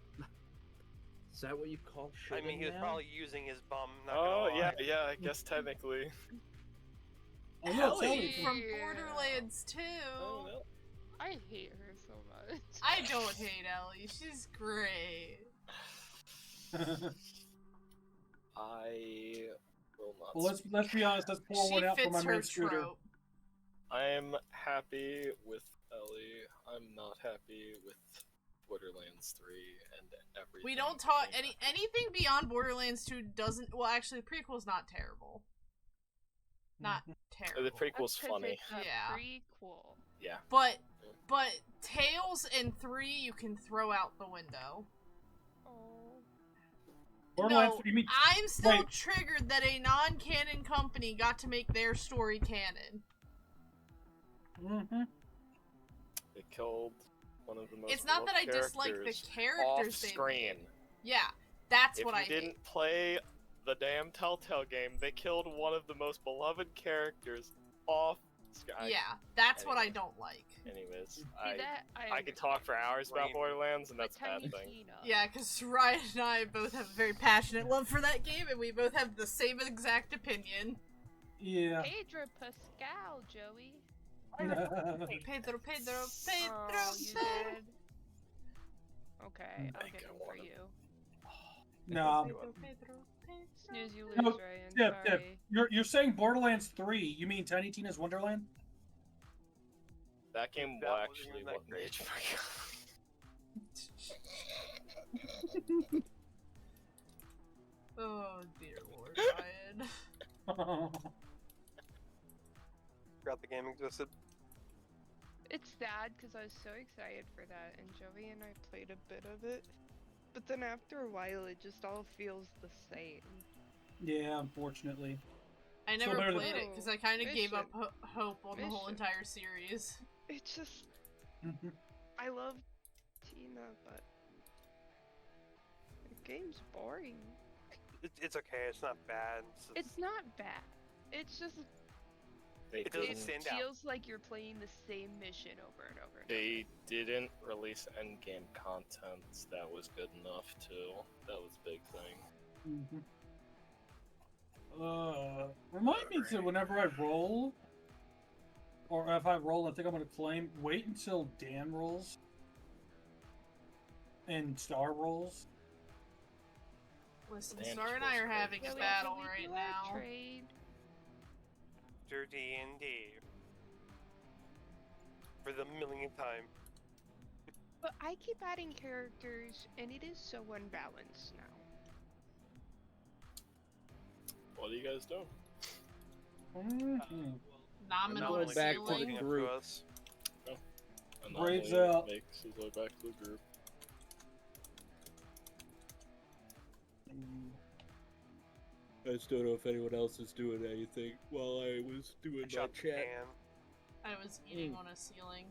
Speaker 1: Is that what you call shit?
Speaker 7: I mean, he was
Speaker 1: now?
Speaker 7: probably using his bum. Not gonna
Speaker 8: Oh,
Speaker 7: lie.
Speaker 8: yeah, I guess technically.
Speaker 3: Oh, no, tell
Speaker 4: Ellie
Speaker 3: me.
Speaker 4: from
Speaker 2: Yeah.
Speaker 4: Borderlands 2.
Speaker 8: Oh, no.
Speaker 2: I hate her so much.
Speaker 4: I don't hate Ellie. She's great.
Speaker 8: I will not.
Speaker 3: Well, let's be honest. Let's pour
Speaker 4: She
Speaker 3: one out for my
Speaker 4: fits her
Speaker 3: man Scooter.
Speaker 4: trope.
Speaker 8: I'm happy with Ellie. I'm not happy with Borderlands 3 and everything.
Speaker 4: We don't talk
Speaker 8: in that.
Speaker 4: anything beyond Borderlands 2 doesn't. Well, actually, the prequel's not terrible. Not terrible.
Speaker 8: The prequel's
Speaker 2: That's 'cause
Speaker 8: funny.
Speaker 2: It's a
Speaker 4: Yeah.
Speaker 2: prequel.
Speaker 8: Yeah.
Speaker 4: But Tales and 3 you can throw out the window.
Speaker 2: Oh.
Speaker 3: Borderlands,
Speaker 4: No,
Speaker 3: you mean
Speaker 4: I'm still
Speaker 3: wait.
Speaker 4: triggered that a non-canon company got to make their story canon.
Speaker 3: Mhm.
Speaker 8: They killed one of the most
Speaker 4: It's not that I
Speaker 8: beloved
Speaker 4: dislike the
Speaker 8: characters
Speaker 4: characters
Speaker 8: off
Speaker 4: they
Speaker 8: screen.
Speaker 4: made. Yeah, that's
Speaker 8: If
Speaker 4: what
Speaker 8: you
Speaker 4: I
Speaker 8: didn't
Speaker 4: hate.
Speaker 8: play the damn Telltale game, they killed one of the most beloved characters off screen.
Speaker 4: Yeah, that's what I don't like.
Speaker 8: Anyways,
Speaker 2: See
Speaker 8: I
Speaker 2: that?
Speaker 8: I could talk for hours about
Speaker 7: Rain.
Speaker 8: Borderlands, and
Speaker 2: Like
Speaker 8: that's a bad
Speaker 2: Tiny
Speaker 8: thing.
Speaker 2: Tina.
Speaker 4: Yeah, because Ryan and I both have a very passionate love for that game, and we both have the same exact opinion.
Speaker 3: Yeah.
Speaker 2: Pedro Pascal, Joey.
Speaker 4: Pedro,
Speaker 2: Oh, you did. Okay,
Speaker 8: I
Speaker 2: I'm
Speaker 8: think I
Speaker 2: getting for
Speaker 8: wanna-
Speaker 2: you.
Speaker 3: No.
Speaker 4: Pedro.
Speaker 2: Snooze, you lose,
Speaker 3: No,
Speaker 2: Ryan.
Speaker 3: Tip.
Speaker 2: sorry.
Speaker 3: You're saying Borderlands 3. You mean Tiny Tina's Wonderland?
Speaker 5: That game
Speaker 7: That
Speaker 5: will
Speaker 7: wasn't
Speaker 5: actually
Speaker 7: even that
Speaker 5: look rage.
Speaker 4: Oh dear Lord, Ryan.
Speaker 7: Forgot the game existed.
Speaker 2: It's sad because I was so excited for that, and Joey and I played a bit of it. But then after a while, it just all feels the same.
Speaker 3: Yeah, unfortunately.
Speaker 4: I
Speaker 3: Still
Speaker 4: never
Speaker 3: better than-
Speaker 4: played it because I kind of gave up
Speaker 2: Mission.
Speaker 4: hope on the whole
Speaker 2: Mission.
Speaker 4: entire series.
Speaker 2: It's just, I love Tina, but the game's boring.
Speaker 7: It's okay. It's not bad.
Speaker 2: It's not bad. It's just,
Speaker 5: They
Speaker 7: It doesn't
Speaker 2: it
Speaker 7: stand out.
Speaker 2: feels like you're playing the same mission over and over and over.
Speaker 5: They didn't release endgame content that was good enough too. That was a big thing.
Speaker 3: Remind me to whenever I roll, or if I roll, I think I'm gonna claim. Wait until Dan rolls and Star rolls.
Speaker 4: Listen,
Speaker 5: Dan
Speaker 4: Star and I
Speaker 5: was
Speaker 4: are
Speaker 5: great.
Speaker 4: having a
Speaker 2: Joey,
Speaker 4: battle
Speaker 2: can we
Speaker 4: right
Speaker 2: do our
Speaker 4: now.
Speaker 2: trade?
Speaker 7: Dirty D&D. For the millionth time.
Speaker 2: But I keep adding characters, and it is so unbalanced now.
Speaker 5: What are you guys doing?
Speaker 4: Nominal
Speaker 1: going back to the
Speaker 4: ceiling.
Speaker 7: Looking up
Speaker 1: group.
Speaker 7: to us.
Speaker 3: Braves
Speaker 5: Anomaly
Speaker 3: out.
Speaker 5: makes his way back to the group.
Speaker 1: I just don't know if anyone else is doing anything while I was doing
Speaker 7: I
Speaker 1: my
Speaker 7: shot the
Speaker 1: chat.
Speaker 7: can.
Speaker 4: I was eating on a ceiling.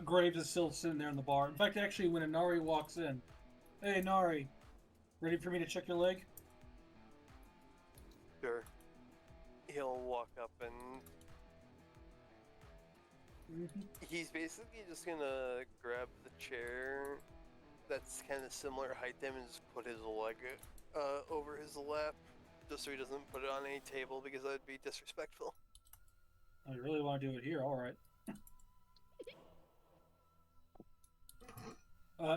Speaker 3: Graves is still sitting there in the bar. In fact, actually, when Inari walks in, hey Inari, ready for me to check your leg?
Speaker 7: Sure. He'll walk up and he's basically just gonna grab the chair that's kind of similar height to him and just put his leg over his lap, just so he doesn't put it on any table because that would be disrespectful.
Speaker 3: Oh, you really want to do it here? All right.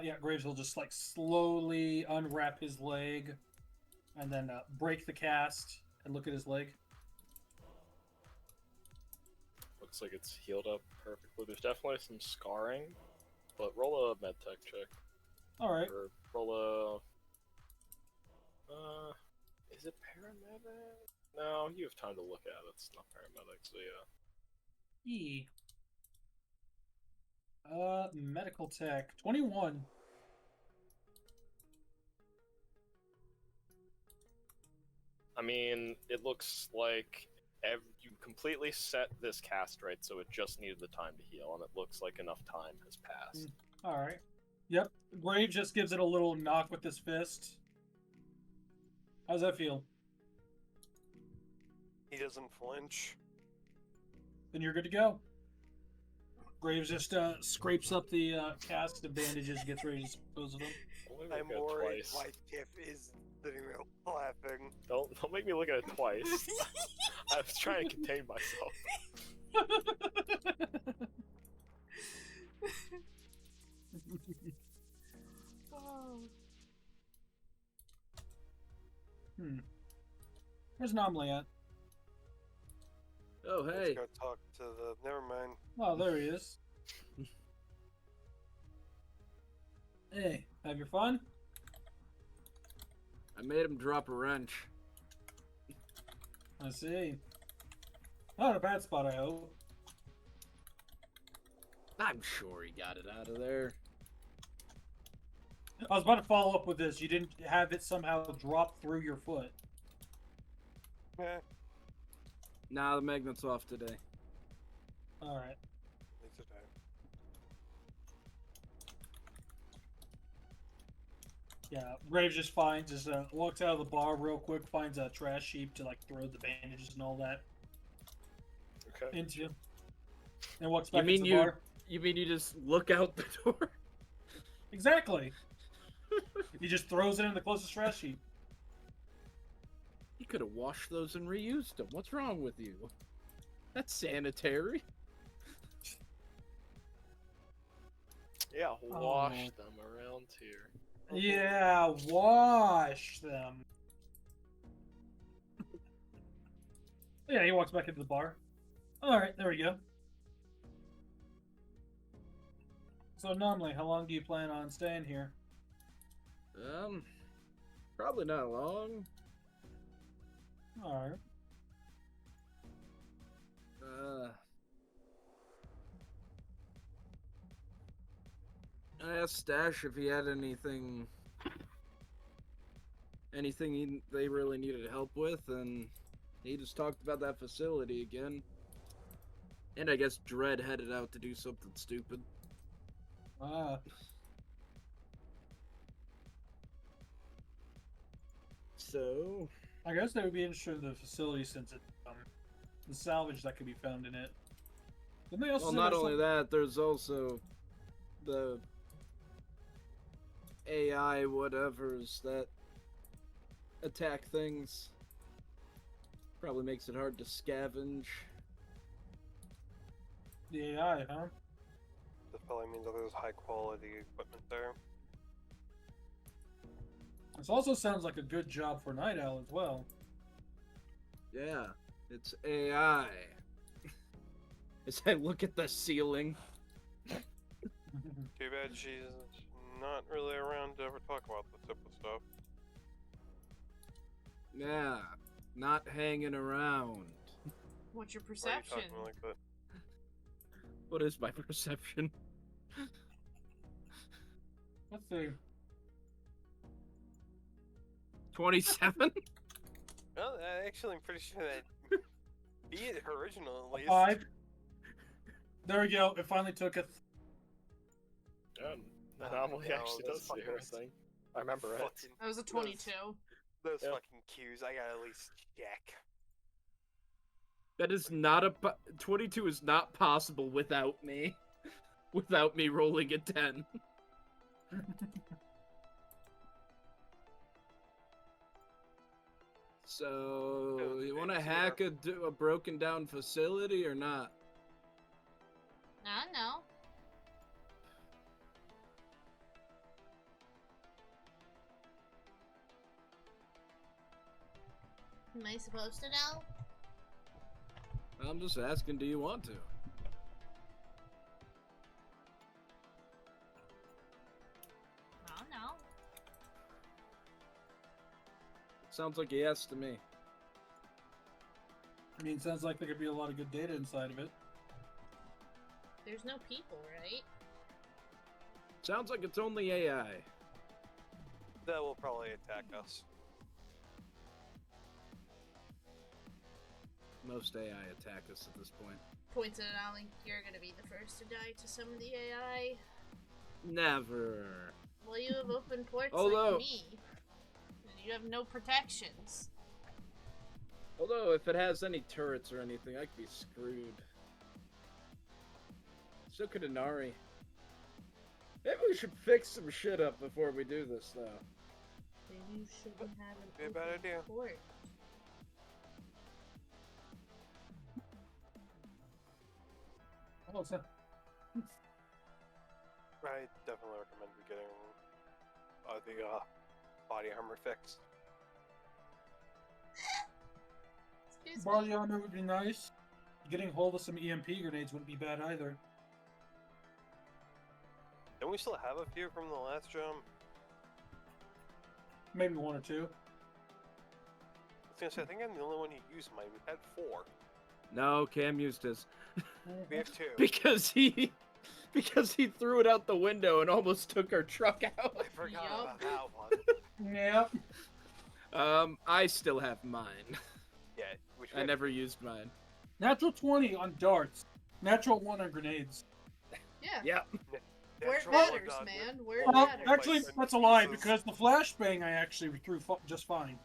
Speaker 3: Yeah, Graves will just like slowly unwrap his leg, and then break the cast and look at his leg.
Speaker 5: Looks like it's healed up perfectly. There's definitely some scarring, but roll a medtech check.
Speaker 3: All right.
Speaker 5: Or roll a. Is it paramedic? No, you have time to look at it. It's not paramedic, so yeah.
Speaker 3: E. Medical tech 21.
Speaker 5: I mean, it looks like you completely set this cast right, so it just needed the time to heal, and it looks like enough time has passed.
Speaker 3: All right. Yep. Graves just gives it a little knock with his fist. How's that feel?
Speaker 7: He doesn't flinch.
Speaker 3: Then you're good to go. Graves just scrapes up the cast of bandages, gets ready to dispose of them.
Speaker 5: Only
Speaker 7: I'm
Speaker 5: look at it
Speaker 7: worried
Speaker 5: twice.
Speaker 7: why Tiff is sitting there laughing.
Speaker 5: Don't make me look at it twice. I was trying to contain myself.
Speaker 4: Oh.
Speaker 3: Where's Anomaly at?
Speaker 1: Oh,
Speaker 7: Let's
Speaker 1: hey.
Speaker 7: go talk to the. Never mind.
Speaker 3: Oh, there he is. Hey, have your fun?
Speaker 1: I made him drop a wrench.
Speaker 3: I see. Not a bad spot, I hope.
Speaker 1: I'm sure he got it out of there.
Speaker 3: I was about to follow up with this. You didn't have it somehow drop through your foot.
Speaker 7: Eh,
Speaker 1: Nah, the magnet's off today.
Speaker 3: Alright.
Speaker 7: it's okay.
Speaker 3: Yeah, Graves just walks out of the bar real quick, finds a trash heap to like throw the bandages and all that
Speaker 5: Okay.
Speaker 3: into, and walks back
Speaker 1: You mean
Speaker 3: into the
Speaker 1: you?
Speaker 3: bar.
Speaker 1: You mean you just look out the door?
Speaker 3: Exactly. He just throws it in the closest trash heap.
Speaker 1: You could have washed those and reused them. What's wrong with you? That's sanitary.
Speaker 5: Yeah,
Speaker 3: Oh.
Speaker 5: wash them around here.
Speaker 3: Yeah, wash them. Yeah, he walks back into the bar. Alright, there we go. So, Nomley, how long do you plan on staying here?
Speaker 1: Probably not long.
Speaker 3: Alright.
Speaker 1: I asked Stash if he had anything they really needed help with, and he just talked about that facility again. And I guess Dredd headed out to do something stupid.
Speaker 3: Ah.
Speaker 1: So,
Speaker 3: I guess they would be interested in the facility since it's the salvage that could be found in it. Didn't they also
Speaker 1: well,
Speaker 3: say
Speaker 1: not
Speaker 3: there's
Speaker 1: only
Speaker 3: some-
Speaker 1: that, there's also the AI whatevers that attack things. Probably makes it hard to scavenge.
Speaker 3: the AI, huh?
Speaker 7: This probably means that there's high quality equipment there.
Speaker 3: This also sounds like a good job for Night Owl as well.
Speaker 1: Yeah, it's AI. As I look at the ceiling.
Speaker 7: Too bad she's not really around to ever talk about this type of stuff.
Speaker 1: Yeah, not hanging around.
Speaker 4: What's your
Speaker 7: Why are you
Speaker 4: perception?
Speaker 7: talking like that?
Speaker 1: What is my perception?
Speaker 3: Let's see.
Speaker 1: 27?
Speaker 7: Well, actually, I'm pretty sure that beat her original at least.
Speaker 3: 5. There we go. It finally took it.
Speaker 5: Anomaly
Speaker 7: no,
Speaker 5: actually
Speaker 7: those
Speaker 5: does see
Speaker 7: fucking-
Speaker 5: everything. I remember it.
Speaker 7: Fucking-
Speaker 4: That was a 22.
Speaker 7: Those
Speaker 5: Yeah.
Speaker 7: fucking cues, I gotta at least check.
Speaker 1: That is not 22 is not possible without me. Without me rolling a 10. So, you want to hack a broken down facility or not?
Speaker 4: No. Am I supposed to know?
Speaker 1: I'm just asking, do you want to?
Speaker 4: I don't know.
Speaker 1: Sounds like a yes to me.
Speaker 3: I mean, sounds like there could be a lot of good data inside of it.
Speaker 4: There's no people, right?
Speaker 1: Sounds like it's only AI.
Speaker 7: That will probably attack us.
Speaker 1: Most AI attack us at this point.
Speaker 4: Coincidentally, you're gonna be the first to die to some of the AI.
Speaker 1: Never.
Speaker 4: Well, you have open ports
Speaker 1: Although-
Speaker 4: like me. And you have no protections.
Speaker 1: Although, if it has any turrets or anything, I could be screwed. So could Inari. Maybe we should fix some shit up before we do this, though.
Speaker 4: Maybe you shouldn't have an
Speaker 7: Be a bad
Speaker 4: open
Speaker 7: idea.
Speaker 4: port.
Speaker 3: Oh, so
Speaker 7: I definitely recommend you getting the body armor fixed.
Speaker 4: Excuse
Speaker 3: body
Speaker 4: me.
Speaker 3: armor would be nice. Getting hold of some EMP grenades wouldn't be bad either.
Speaker 7: Don't we still have a few from the last jump?
Speaker 3: Maybe 1 or 2.
Speaker 7: I was gonna say, I think I'm the only one who used mine. We had 4.
Speaker 1: No, Cam used his.
Speaker 7: We have 2.
Speaker 1: because he threw it out the window and almost took our truck out.
Speaker 7: I forgot
Speaker 4: Yup.
Speaker 7: about that one.
Speaker 3: Yep.
Speaker 1: I still have mine.
Speaker 7: Yeah, which
Speaker 1: I never used mine.
Speaker 3: Natural 20 on darts. Natural 1 on grenades.
Speaker 4: Yeah.
Speaker 1: Yep.
Speaker 4: Where it
Speaker 7: natural
Speaker 4: matters,
Speaker 7: one,
Speaker 4: man. Where it
Speaker 3: Well,
Speaker 4: matters.
Speaker 3: actually, that's a lie because the flashbang I actually threw just fine.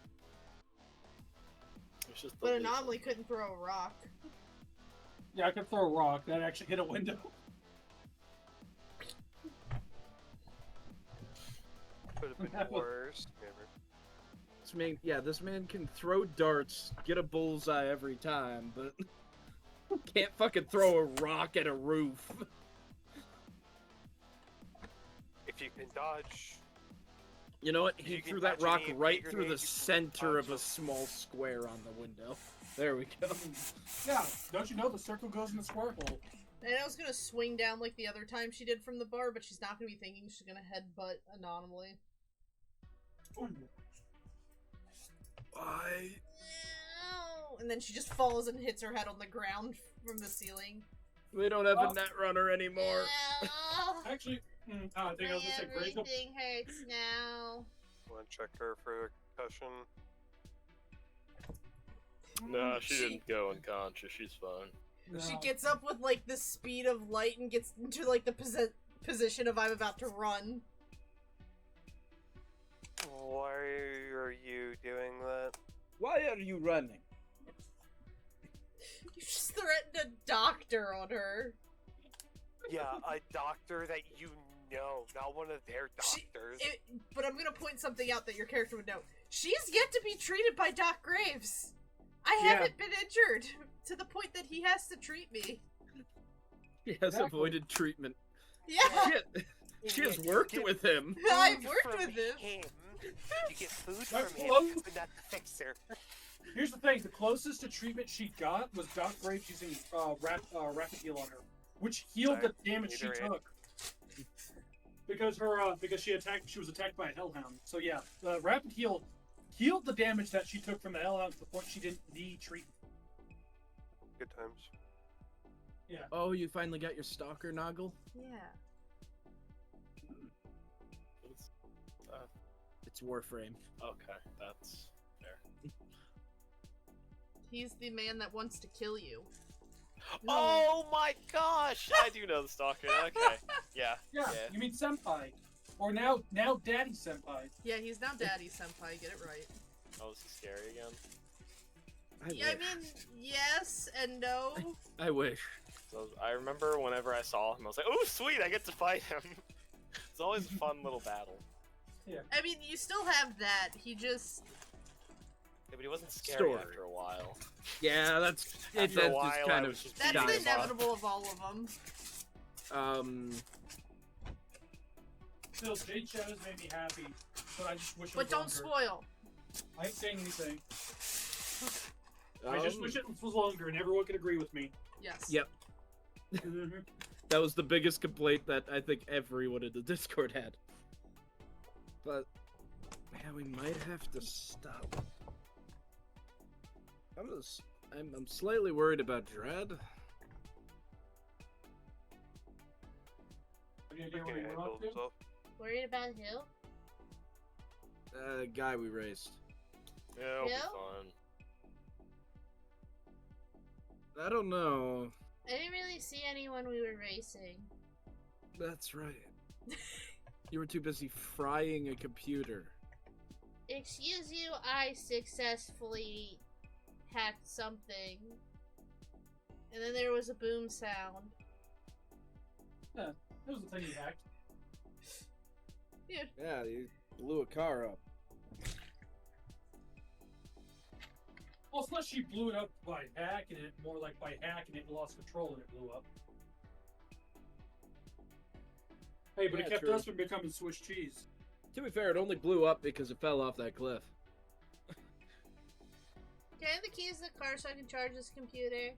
Speaker 8: It's just the
Speaker 4: But
Speaker 8: lead.
Speaker 4: Anomaly couldn't throw a rock.
Speaker 3: Yeah, I could throw a rock that actually hit a window.
Speaker 7: Could have been worse. Never.
Speaker 1: This man can throw darts, get a bullseye every time, but can't fucking throw a rock at a roof.
Speaker 7: If you can dodge,
Speaker 1: You know what? He
Speaker 7: You can
Speaker 1: threw that
Speaker 7: dodge
Speaker 1: rock
Speaker 7: any
Speaker 1: right
Speaker 7: big
Speaker 1: through the
Speaker 7: grenade, you can
Speaker 1: center of
Speaker 7: dodge
Speaker 1: a
Speaker 7: them.
Speaker 1: small square on the window. There we go.
Speaker 3: Yeah, don't you know the circle goes in the square hole?
Speaker 4: And I was gonna swing down like the other time she did from the bar, but she's not gonna be thinking she's gonna headbutt anonymously.
Speaker 1: Why?
Speaker 4: And then she just falls and hits her head on the ground from the ceiling.
Speaker 1: We don't have a net runner anymore.
Speaker 3: Actually, I think I was gonna say break up.
Speaker 4: Everything hurts now.
Speaker 7: Want to check her for concussion?
Speaker 8: No, she didn't go unconscious. She's fine.
Speaker 3: No.
Speaker 4: She gets up with like the speed of light and gets into like the position of I'm about to run.
Speaker 7: Why are you doing that?
Speaker 1: Why are you running?
Speaker 4: You just threatened a doctor on her.
Speaker 7: Yeah, a doctor that you know, not one of their doctors.
Speaker 4: But I'm gonna point something out that your character would know. She's yet to be treated by Doc Graves. I haven't been injured to the point that he has to treat me.
Speaker 1: She has avoided treatment.
Speaker 4: Yeah,
Speaker 1: Shit. She has worked with him.
Speaker 4: I've
Speaker 7: Food
Speaker 4: worked
Speaker 7: from
Speaker 4: with him.
Speaker 7: You get food
Speaker 3: That's
Speaker 7: from him,
Speaker 3: close.
Speaker 7: but not the fixer.
Speaker 3: Here's the thing: the closest to treatment she got was Doc Graves using rapid heal on her, which healed the damage she
Speaker 7: Gatorade.
Speaker 3: took. Because she was attacked by a hellhound. So yeah, the rapid heal healed the damage that she took from the hellhound to the point she didn't need treatment.
Speaker 7: Good times.
Speaker 3: Yeah.
Speaker 1: Oh, you finally got your stalker, Noggle?
Speaker 4: Yeah.
Speaker 1: It's Warframe.
Speaker 8: Okay, that's fair.
Speaker 4: He's the man that wants to kill you.
Speaker 5: Oh my gosh! I do know the stalker. Okay. Yeah.
Speaker 3: Yeah, you mean senpai, or now daddy senpai.
Speaker 4: Yeah, he's now Daddy Senpai. Get it right.
Speaker 5: Oh, is he scary again?
Speaker 4: Yeah, I mean, yes and no.
Speaker 1: I wish.
Speaker 5: So I remember whenever I saw him, I was like, "Oh, sweet! I get to fight him." It's always a fun little battle.
Speaker 4: I mean, you still have that. He just...
Speaker 5: Yeah, but he wasn't scary
Speaker 1: Story.
Speaker 5: after a while.
Speaker 1: Yeah, that's
Speaker 5: After a
Speaker 1: just
Speaker 5: while,
Speaker 1: kind
Speaker 5: I
Speaker 1: of
Speaker 5: was just
Speaker 4: That's
Speaker 5: dying
Speaker 4: the
Speaker 5: off.
Speaker 4: inevitable of all of them.
Speaker 3: Still, Jade Shadows made me happy, but I just wish it was
Speaker 4: But don't
Speaker 3: longer.
Speaker 4: spoil.
Speaker 3: I ain't saying anything. I just wish it was longer, and everyone could agree with me.
Speaker 4: Yes.
Speaker 1: Yep. That was the biggest complaint that I think everyone in the Discord had. But yeah, we might have to stop. I'm slightly worried about Dread.
Speaker 3: Any
Speaker 7: He
Speaker 3: idea
Speaker 7: can
Speaker 3: where you
Speaker 7: handle
Speaker 3: went to?
Speaker 7: himself.
Speaker 4: Worried about who?
Speaker 1: Guy we raced.
Speaker 5: Yeah, it'll be
Speaker 4: Yeah?
Speaker 5: fun.
Speaker 1: I don't know.
Speaker 9: I didn't really see anyone we were racing.
Speaker 1: That's right. You were too busy frying a computer.
Speaker 9: Excuse you, I successfully hacked something. And then there was a boom sound.
Speaker 3: That was the thing you hacked.
Speaker 1: Yeah, you blew a car up.
Speaker 3: Well, unless she blew it up by hacking it, more like by hacking it, lost control and it blew up. Hey, but
Speaker 1: Yeah,
Speaker 3: it kept
Speaker 1: true.
Speaker 3: us from becoming Swiss cheese.
Speaker 1: To be fair, it only blew up because it fell off that cliff.
Speaker 9: Can I have the keys to the car so I can charge this computer?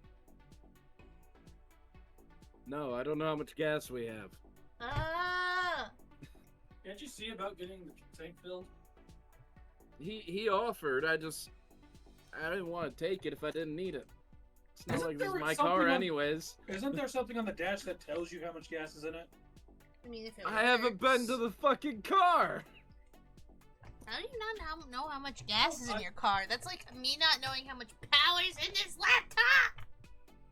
Speaker 1: No, I don't know how much gas we have.
Speaker 9: Ah!
Speaker 3: Can't you see about getting the tank filled?
Speaker 1: He offered, I didn't want to take it if I didn't need it. It's not
Speaker 3: Isn't
Speaker 1: like this is
Speaker 3: there
Speaker 1: my
Speaker 3: something
Speaker 1: car
Speaker 3: on-
Speaker 1: anyways.
Speaker 3: Isn't there something on the dash that tells you how much gas is in it?
Speaker 9: I mean, if it
Speaker 1: I haven't been
Speaker 9: works.
Speaker 1: to the fucking car!
Speaker 9: How do you not know how much gas is in
Speaker 3: I-
Speaker 9: your car? That's like me not knowing how much power is in this laptop!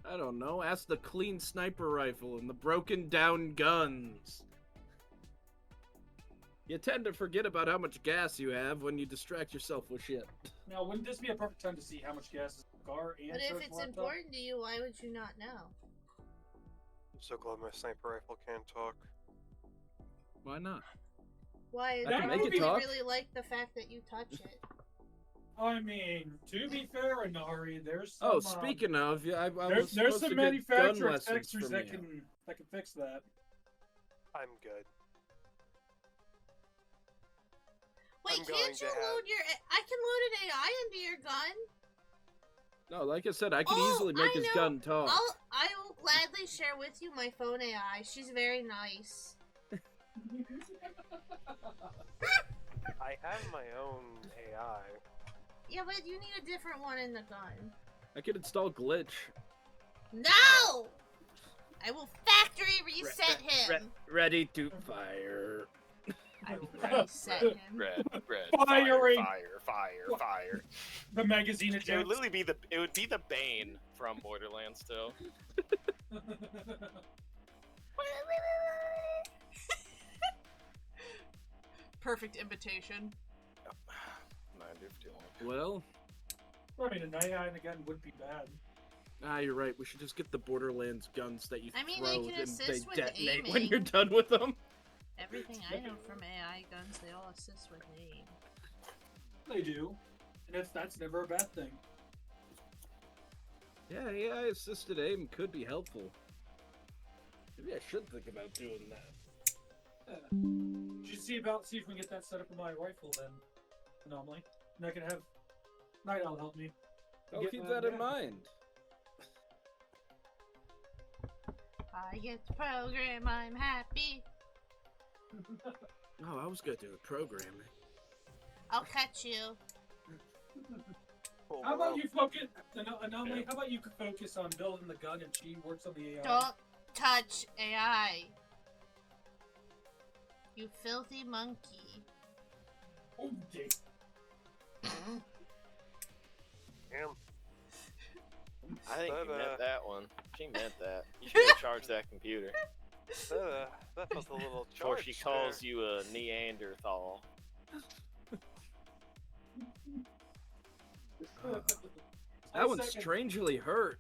Speaker 1: I don't know, ask the clean sniper rifle and the broken down guns. You tend to forget about how much gas you have when you distract yourself with shit.
Speaker 3: Now, wouldn't this be a perfect time to see how much gas is in the car and
Speaker 9: But if
Speaker 3: charge
Speaker 9: it's
Speaker 3: the laptop?
Speaker 9: important to you, why would you not know?
Speaker 7: I'm so glad my sniper rifle can't talk.
Speaker 1: Why not?
Speaker 9: Why?
Speaker 1: I
Speaker 3: can make it
Speaker 9: you
Speaker 1: talk.
Speaker 9: really like the fact that you touch it.
Speaker 3: I mean, to be fair, Inari, there's some.
Speaker 1: Oh, speaking of, yeah, I was
Speaker 3: there's
Speaker 1: supposed
Speaker 3: some
Speaker 1: to get gun
Speaker 3: manufacturer
Speaker 1: lessons
Speaker 3: fixers
Speaker 1: from
Speaker 3: that
Speaker 1: you.
Speaker 3: can fix that.
Speaker 7: I'm good.
Speaker 9: Wait,
Speaker 7: I'm going
Speaker 9: can't
Speaker 7: to
Speaker 9: you
Speaker 7: have-
Speaker 9: load your? I can load an AI into your gun.
Speaker 1: No, like I said, I could
Speaker 9: Oh,
Speaker 1: easily make
Speaker 9: I
Speaker 1: his
Speaker 9: know.
Speaker 1: gun talk.
Speaker 9: I will gladly share with you my phone AI. She's very nice.
Speaker 7: I have my own AI.
Speaker 9: Yeah, but you need a different one in the gun.
Speaker 1: I could install glitch.
Speaker 9: No! I will factory reset him.
Speaker 1: Ready to fire.
Speaker 9: I will reset him.
Speaker 8: Red,
Speaker 3: Firing.
Speaker 8: fire.
Speaker 3: The magazine
Speaker 5: It would
Speaker 3: ejects.
Speaker 5: literally be the Bane from Borderlands 2.
Speaker 4: Perfect imitation.
Speaker 5: Mind if you want.
Speaker 1: Well,
Speaker 3: I mean, an AI and a gun would be bad.
Speaker 1: you're right. We should just get the Borderlands guns that you
Speaker 9: I mean,
Speaker 1: throw
Speaker 9: they can
Speaker 1: and they
Speaker 9: assist with
Speaker 1: detonate when
Speaker 9: aiming.
Speaker 1: you're done with them.
Speaker 9: Everything I know from AI guns, they all assist with aim.
Speaker 3: They do. And that's never a bad thing.
Speaker 1: Yeah, AI-assisted aim could be helpful. Maybe I should think about doing that.
Speaker 3: You should see if we can get that set up for my rifle then. Anomaly. And I can have Night Owl help me.
Speaker 1: I'll
Speaker 3: Get
Speaker 1: keep
Speaker 3: my-
Speaker 1: that in
Speaker 3: yeah.
Speaker 1: mind.
Speaker 9: I get the program, I'm happy.
Speaker 1: Oh, I was gonna do a programming.
Speaker 9: I'll catch you.
Speaker 3: How about you focus, Anomaly, how about you focus on building the gun and she works on the AI?
Speaker 9: Don't touch AI. You filthy monkey.
Speaker 3: Oh, dick.
Speaker 7: Damn.
Speaker 5: I think you
Speaker 7: But,
Speaker 5: meant that one. She meant that. You should have charged that computer.
Speaker 7: That was a little
Speaker 5: Before
Speaker 7: charge
Speaker 5: she calls you a Neanderthal.
Speaker 1: That one's strangely hurt.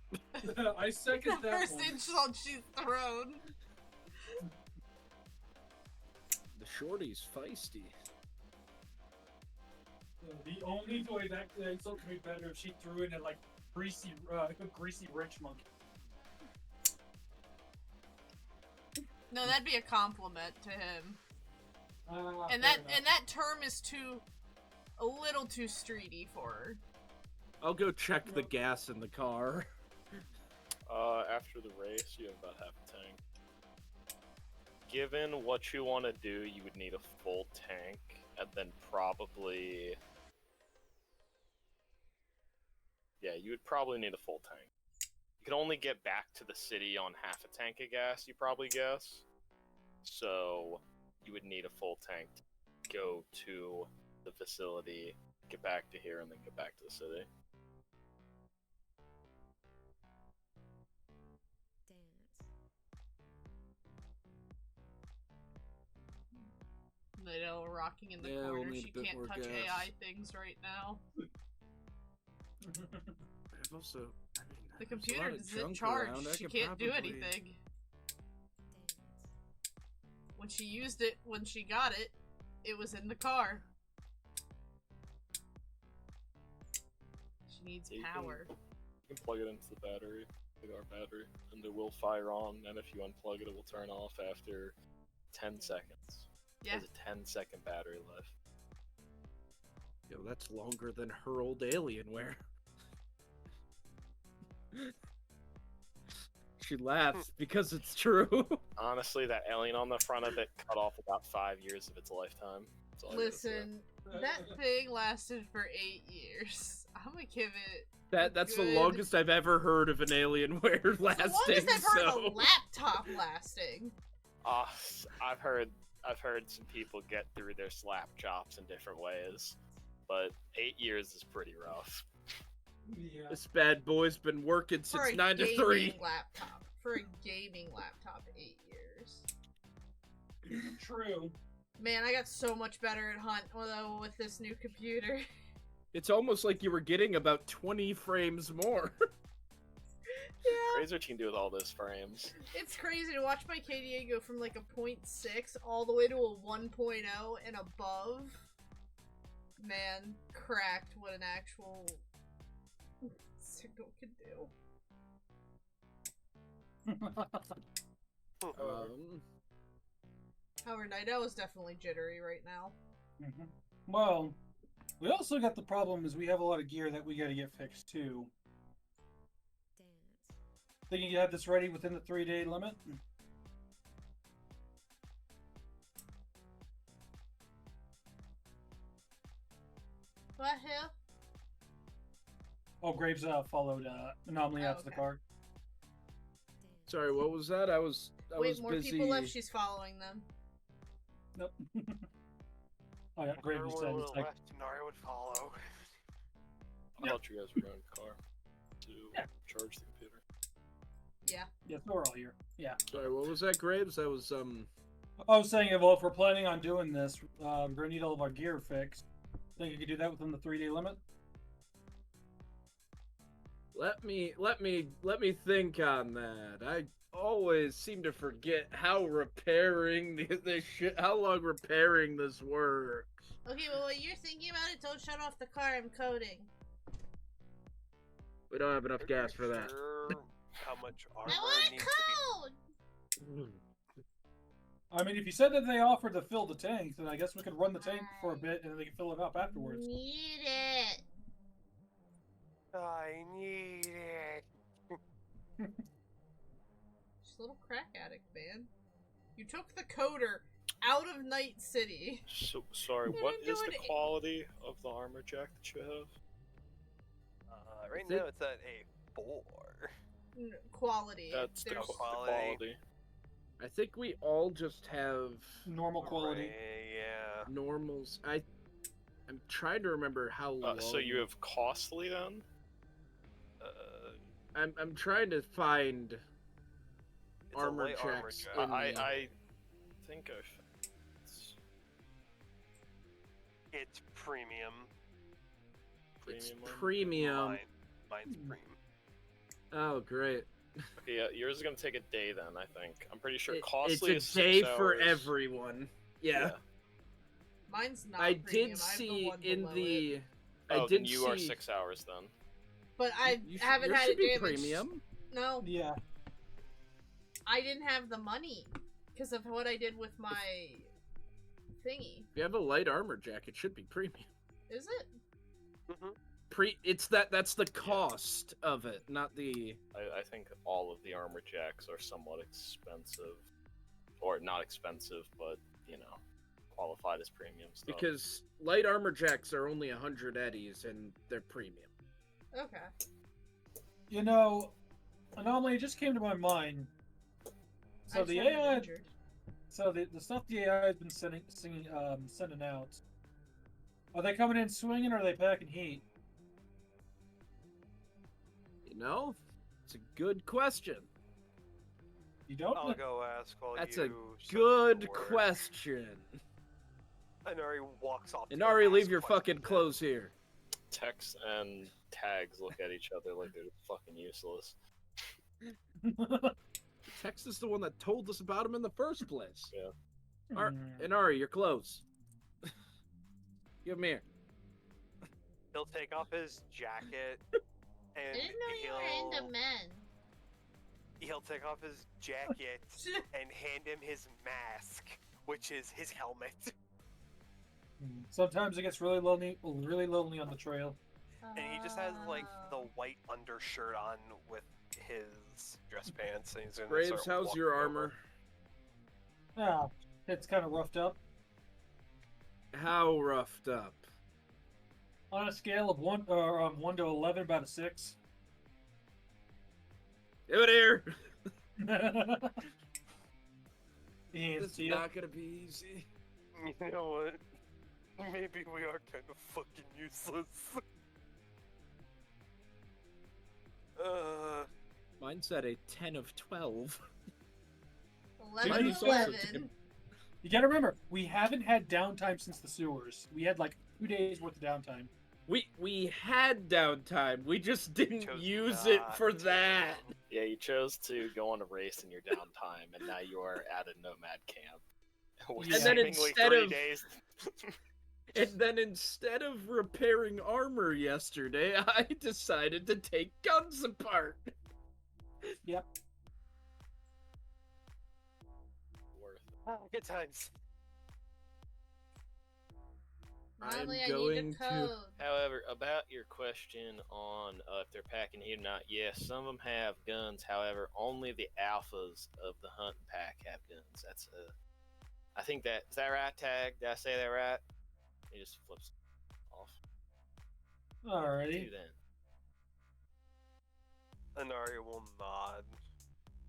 Speaker 3: I second that
Speaker 4: First
Speaker 3: one.
Speaker 4: insult she's thrown.
Speaker 1: The shorty's feisty.
Speaker 3: The only way that insult could be better if she threw in a like greasy rich monkey.
Speaker 4: No, that'd be a compliment to him. And
Speaker 3: Fair
Speaker 4: that term is a little too streety for her.
Speaker 1: I'll go check the gas in the car.
Speaker 5: After the race, you have about half a tank. Given what you want to do, you would need a full tank, and then probably... Yeah, you would probably need a full tank. You can only get back to the city on half a tank of gas, you probably guess. So, you would need a full tank to go to the facility, get back to here, and then get back to the city.
Speaker 4: Nido rocking in the
Speaker 1: Yeah, we'll
Speaker 4: corner.
Speaker 1: need
Speaker 4: She
Speaker 1: a bit
Speaker 4: can't
Speaker 1: more
Speaker 4: touch
Speaker 1: gas.
Speaker 4: AI things right now.
Speaker 1: I've also, I mean,
Speaker 4: The
Speaker 1: there's a lot
Speaker 4: computer
Speaker 1: of
Speaker 4: isn't
Speaker 1: junk
Speaker 4: charged.
Speaker 1: around. I
Speaker 4: She
Speaker 1: could
Speaker 4: can't do
Speaker 1: probably-
Speaker 4: anything. When she used it, when she got it, it was in the car. She needs
Speaker 5: Yeah, you
Speaker 4: power.
Speaker 5: You can plug it into the battery, like our battery, and it will fire on, and if you unplug it, it will turn off after 10 seconds.
Speaker 4: Yeah.
Speaker 5: It has a 10-second battery life.
Speaker 1: Yo, that's longer than her old Alienware. She laughs because it's true.
Speaker 5: Honestly, that alien on the front of it cut off about 5 years of its lifetime. That's all I gotta say.
Speaker 4: Listen, that thing lasted for 8 years. I'm gonna give it.
Speaker 1: That's the
Speaker 4: Good.
Speaker 1: longest I've ever heard of an Alienware lasting.
Speaker 4: The longest I've heard
Speaker 1: so...
Speaker 4: of a laptop lasting.
Speaker 5: I've heard some people get through their slap chops in different ways, but 8 years is pretty rough.
Speaker 3: Yeah.
Speaker 1: This bad boy's been working
Speaker 4: For
Speaker 1: since
Speaker 4: a
Speaker 1: 9 to
Speaker 4: gaming
Speaker 1: 3.
Speaker 4: laptop. For a gaming laptop, 8 years.
Speaker 3: True.
Speaker 4: Man, I got so much better at Hunt although with this new computer.
Speaker 1: It's almost like you were getting about 20 frames more.
Speaker 4: Yeah.
Speaker 5: Razor Team do with all those frames.
Speaker 4: It's crazy to watch my KDA go from like a 0.6 all the way to a 1.0 and above. Man, cracked what an actual signal can do. However, Night Owl is definitely jittery right now.
Speaker 3: Well, we also got the problem is we have a lot of gear that we got to get fixed too. Thinking you have this ready within the 3-day limit?
Speaker 9: What, who?
Speaker 3: Oh, Graves followed Anomaly out to the
Speaker 9: okay.
Speaker 3: car.
Speaker 1: Sorry, what was that? I was
Speaker 4: Wait, more
Speaker 1: busy.
Speaker 4: people left. She's following them.
Speaker 3: Nope. Oh yeah, Graves just said
Speaker 7: Everyone
Speaker 3: it's like,
Speaker 7: left, Nari would follow.
Speaker 8: I thought you guys were going to car to charge the computer.
Speaker 4: Yeah.
Speaker 3: yeah, so we're all here. Yeah.
Speaker 1: Sorry, what was that, Graves? That was
Speaker 3: I was saying, well, if we're planning on doing this, we're gonna need all of our gear fixed. Think you could do that within the 3-day limit?
Speaker 1: Let me think on that. I always seem to forget how repairing how long repairing this works.
Speaker 9: Okay, well, while you're thinking about it, don't shut off the car. I'm coding.
Speaker 1: We don't have enough
Speaker 7: Are
Speaker 1: gas
Speaker 7: you
Speaker 1: for that.
Speaker 7: sure how much armor
Speaker 9: I want
Speaker 7: needs
Speaker 9: to
Speaker 7: to be?
Speaker 9: code!
Speaker 3: I mean, if you said that they offered to fill the tank, then I guess we could run the tank for a bit and then they can fill it up afterwards.
Speaker 9: Need it.
Speaker 7: I need it.
Speaker 4: Just a little crack addict, man. You took the coder out of Night City.
Speaker 8: So sorry,
Speaker 9: You're
Speaker 8: what is the
Speaker 9: doing it.
Speaker 8: quality of the armor jack that you have?
Speaker 7: Right
Speaker 1: think-
Speaker 7: now it's at a 4.
Speaker 4: Quality.
Speaker 8: That's the
Speaker 4: There's-
Speaker 8: quality.
Speaker 1: I think we all just have
Speaker 3: Normal quality.
Speaker 7: Right, yeah.
Speaker 1: normals. I'm trying to remember how long.
Speaker 8: So you have costly then?
Speaker 1: I'm trying to find
Speaker 7: It's
Speaker 1: armor
Speaker 7: a light armor
Speaker 1: checks.
Speaker 7: jack.
Speaker 1: in the-
Speaker 8: I think I've.
Speaker 7: It's premium.
Speaker 1: It's
Speaker 8: Premium one?
Speaker 1: premium.
Speaker 7: Mine's premium.
Speaker 1: Oh, great.
Speaker 8: Okay, yeah, yours is gonna take a day then. I think. I'm pretty sure
Speaker 1: It's
Speaker 8: costly is
Speaker 1: a day
Speaker 8: 6
Speaker 1: for
Speaker 8: hours.
Speaker 1: everyone. Yeah.
Speaker 4: Mine's not
Speaker 1: I
Speaker 4: premium.
Speaker 1: did
Speaker 4: I have the
Speaker 1: see
Speaker 4: one
Speaker 1: in
Speaker 4: below
Speaker 1: the.
Speaker 4: it.
Speaker 1: I
Speaker 8: Oh,
Speaker 1: did
Speaker 8: then you
Speaker 1: see.
Speaker 8: are 6 hours then.
Speaker 4: But I haven't
Speaker 1: yours
Speaker 4: had
Speaker 1: should
Speaker 4: it
Speaker 1: be
Speaker 4: damaged.
Speaker 1: premium.
Speaker 4: No,
Speaker 3: Yeah.
Speaker 4: I didn't have the money because of what I did with my thingy.
Speaker 1: If you have a light armor jack, it should be premium.
Speaker 4: Is it?
Speaker 1: It's that's the cost of it, not the.
Speaker 8: I think all of the armor jacks are somewhat expensive, or not expensive, but you know, qualified as premium stuff.
Speaker 1: Because light armor jacks are only 100 eddies and they're premium.
Speaker 4: Okay.
Speaker 3: You know, Anomaly just came to my mind. So
Speaker 4: I
Speaker 3: the
Speaker 4: just haven't been
Speaker 3: AI,
Speaker 4: injured.
Speaker 3: so the stuff the AI has been sending out. Are they coming in swinging or are they packing heat?
Speaker 1: You know, it's a good question.
Speaker 3: You don't
Speaker 7: I'll
Speaker 3: know?
Speaker 7: go ask while
Speaker 1: That's
Speaker 7: you.
Speaker 1: a
Speaker 7: set
Speaker 1: good
Speaker 7: the work.
Speaker 1: question.
Speaker 7: Inari walks off. to go
Speaker 1: Inari, leave
Speaker 7: ask
Speaker 1: your fucking
Speaker 7: questions.
Speaker 1: clothes here.
Speaker 8: Tex and Tags look at each other like they're fucking useless.
Speaker 1: Tex is the one that told us about him in the first place.
Speaker 8: Yeah.
Speaker 1: Inari, your clothes. Give them here.
Speaker 7: He'll take off his jacket
Speaker 9: I
Speaker 7: and
Speaker 9: didn't know you were into men.
Speaker 7: he'll take off his jacket and hand him his mask, which is his helmet.
Speaker 3: Sometimes it gets really lonely on the trail.
Speaker 7: And he just has like the
Speaker 9: Oh.
Speaker 7: white undershirt on with his dress pants. And he's gonna
Speaker 1: Graves,
Speaker 7: start
Speaker 1: how's your
Speaker 7: walking over.
Speaker 1: armor?
Speaker 3: Yeah, it's kind of roughed up.
Speaker 1: How roughed up?
Speaker 3: On a scale of 1 to 11, about a 6.
Speaker 1: Give it here.
Speaker 3: And
Speaker 1: This is
Speaker 3: steel.
Speaker 1: not gonna be easy.
Speaker 7: You know what? Maybe we are kind of fucking useless.
Speaker 1: Mine said a 10 of 12.
Speaker 4: 11
Speaker 3: Mine
Speaker 4: to
Speaker 3: is also
Speaker 4: 11.
Speaker 3: You gotta remember, we haven't had downtime since the sewers. We had like 2 days worth of downtime.
Speaker 1: We had downtime. We just didn't
Speaker 7: Chose
Speaker 1: use it
Speaker 7: not
Speaker 1: for
Speaker 7: to.
Speaker 1: that.
Speaker 8: Yeah, you chose to go on a race in your downtime, and now you are at a nomad camp. With
Speaker 3: And then
Speaker 8: seemingly
Speaker 1: instead
Speaker 8: 3
Speaker 1: of-
Speaker 8: days.
Speaker 1: And then instead of repairing armor yesterday, I decided to take guns apart.
Speaker 3: Yep.
Speaker 8: Worth it.
Speaker 7: Good times.
Speaker 9: Finally, I
Speaker 1: going
Speaker 9: need a
Speaker 1: to.
Speaker 9: code.
Speaker 8: However, about your question on if they're packing heat or not, yes, some of them have guns. However, only the alphas of the hunting pack have guns. That's I think that is that right, Tag? Did I say that right? He just flips off.
Speaker 3: Alrighty.
Speaker 8: Two then.
Speaker 7: Anari will nod.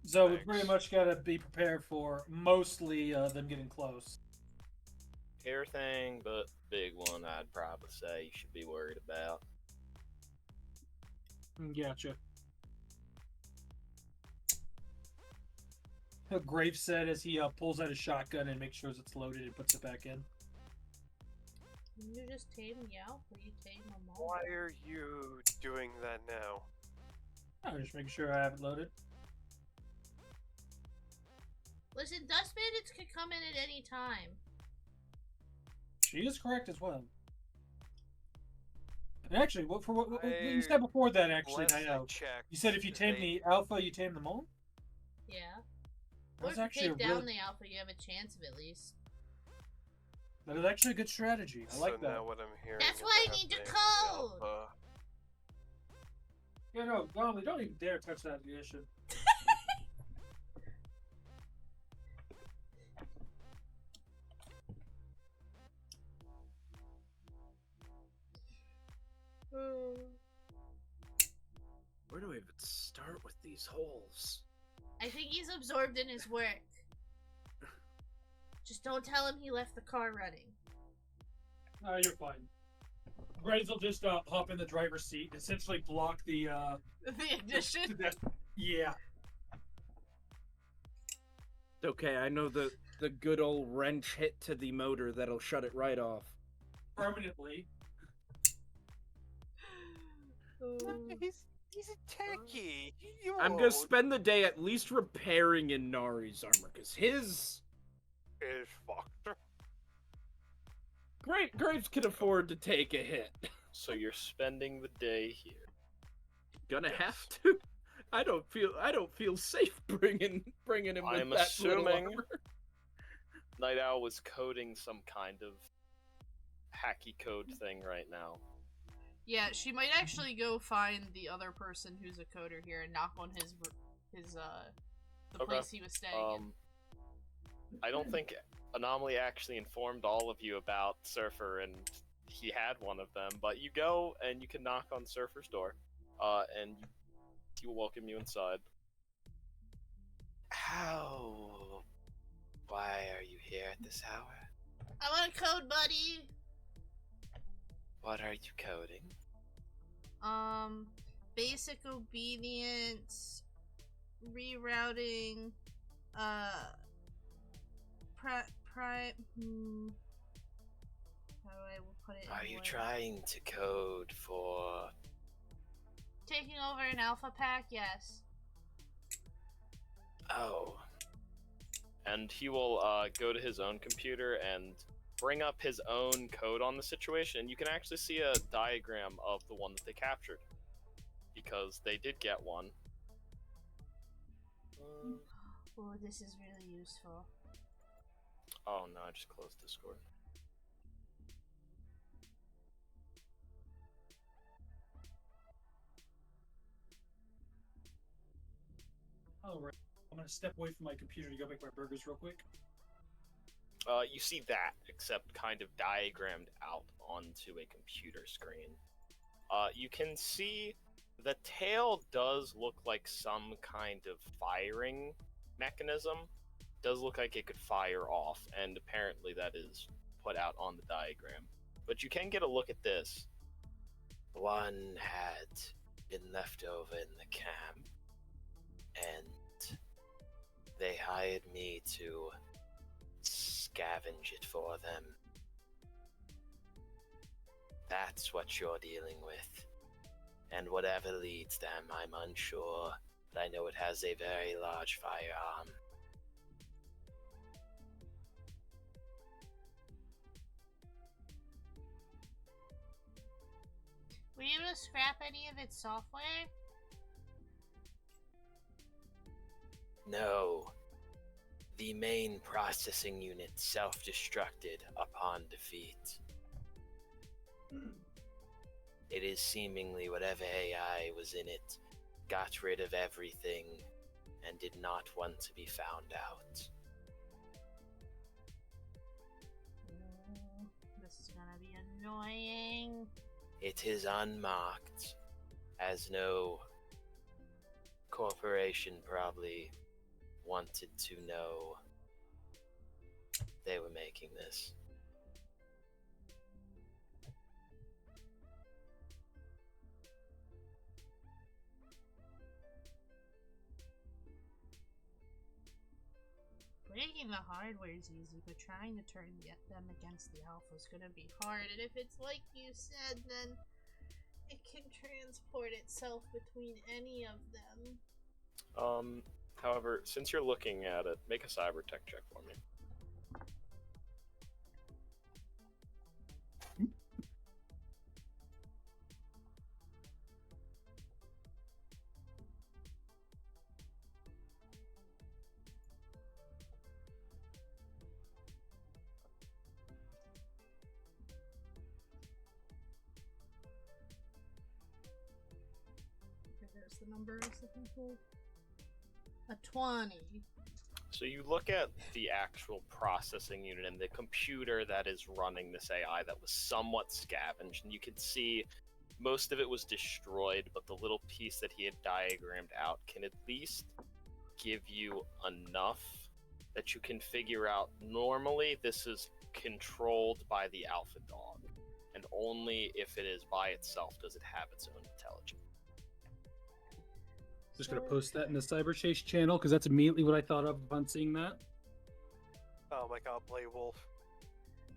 Speaker 3: So we
Speaker 7: Thanks.
Speaker 3: pretty much gotta be prepared for mostly them getting close.
Speaker 8: Everything but big one, I'd probably say you should be worried about.
Speaker 3: Gotcha. Graves said as he pulls out his shotgun and makes sure it's loaded and puts it back in.
Speaker 9: Can you just tame the alpha? You tame them all.
Speaker 7: Why are you doing that now?
Speaker 3: I'm just making sure I have it loaded.
Speaker 9: Listen, dust bandits can come in at any time.
Speaker 3: She is correct as well. And actually, what you said before that, actually,
Speaker 7: Last
Speaker 3: I know.
Speaker 7: checked,
Speaker 3: You said if you tame the alpha, you tame them all?
Speaker 9: Yeah. Or
Speaker 3: That's
Speaker 9: if you
Speaker 3: actually
Speaker 9: take
Speaker 3: a
Speaker 9: down
Speaker 3: really,
Speaker 9: the alpha, you have a chance of at least.
Speaker 3: that is actually a good strategy. I like
Speaker 7: so
Speaker 3: that.
Speaker 7: now what I'm hearing
Speaker 9: That's
Speaker 7: is
Speaker 9: why I
Speaker 7: have
Speaker 9: need
Speaker 7: to
Speaker 9: the
Speaker 7: name
Speaker 9: code!
Speaker 7: alpha.
Speaker 3: Yeah, no, Donnelly, don't even dare touch that ignition.
Speaker 1: Where do we even start with these holes?
Speaker 9: I think he's absorbed in his work. Just don't tell him he left the car running.
Speaker 3: No, you're fine. Graves will just hop in the driver's seat and essentially block the
Speaker 9: The ignition?
Speaker 3: yeah.
Speaker 1: Okay, I know the good old wrench hit to the motor that'll shut it right off.
Speaker 3: Permanently.
Speaker 7: He's a techie. You
Speaker 1: I'm gonna
Speaker 7: won't.
Speaker 1: spend the day at least repairing Inari's armor, because his
Speaker 7: Is fucked.
Speaker 1: Graves can afford to take a hit.
Speaker 8: So you're spending the day here.
Speaker 1: Gonna
Speaker 8: Yes.
Speaker 1: have to. I don't feel safe bringing him with
Speaker 8: I'm
Speaker 1: that little
Speaker 8: assuming
Speaker 1: armor.
Speaker 8: Night Owl was coding some kind of hacky code thing right now.
Speaker 4: Yeah, she might actually go find the other person who's a coder here and knock on his the
Speaker 8: Okay.
Speaker 4: place he was staying in.
Speaker 8: I don't think Anomaly actually informed all of you about Surfer, and he had one of them. But you go and you can knock on Surfer's door, and he will welcome you inside. How? Why are you here at this hour?
Speaker 9: I want a code, buddy!
Speaker 8: What are you coding?
Speaker 9: Basic obedience, rerouting, how do I put it in
Speaker 8: Are you
Speaker 9: words?
Speaker 8: trying to code for...
Speaker 9: Taking over an alpha pack, yes.
Speaker 8: Oh. And he will go to his own computer and bring up his own code on the situation, and you can actually see a diagram of the one that they captured, because they did get one.
Speaker 9: Oh, this is really useful.
Speaker 8: Oh no, I just closed Discord.
Speaker 3: Alright. I'm gonna step away from my computer to go make my burgers real quick.
Speaker 8: You see that, except kind of diagrammed out onto a computer screen. You can see the tail does look like some kind of firing mechanism. Does look like it could fire off, and apparently that is put out on the diagram. But you can get a look at this. One had been left over in the camp, and they hired me to scavenge it for them. That's what you're dealing with. And whatever leads them, I'm unsure, but I know it has a very large firearm.
Speaker 9: Were you able to scrap any of its software?
Speaker 8: No. The main processing unit self-destructed upon defeat.
Speaker 10: It is seemingly whatever AI was in it got rid of everything and did not want to be found out.
Speaker 9: This is gonna be annoying.
Speaker 10: It is unmarked, as no corporation probably wanted to know they were making this.
Speaker 9: Breaking the hardware is easy, but trying to turn them against the alpha is gonna be hard. And if it's like you said, then it can transport itself between any of them.
Speaker 5: However, since you're looking at it, make a cyber tech check for me.
Speaker 9: There's the number I was looking for. A 20.
Speaker 5: So you look at the actual processing unit and the computer that is running this AI that was somewhat scavenged, and you can see most of it was destroyed, but the little piece that he had diagrammed out can at least give you enough that you can figure out normally this is controlled by the alpha dog, and only if it is by itself does it have its own intelligence.
Speaker 3: Just gonna post that in the Cyber Chase channel because that's immediately what I thought of upon seeing that.
Speaker 7: Oh my god, Play Wolf.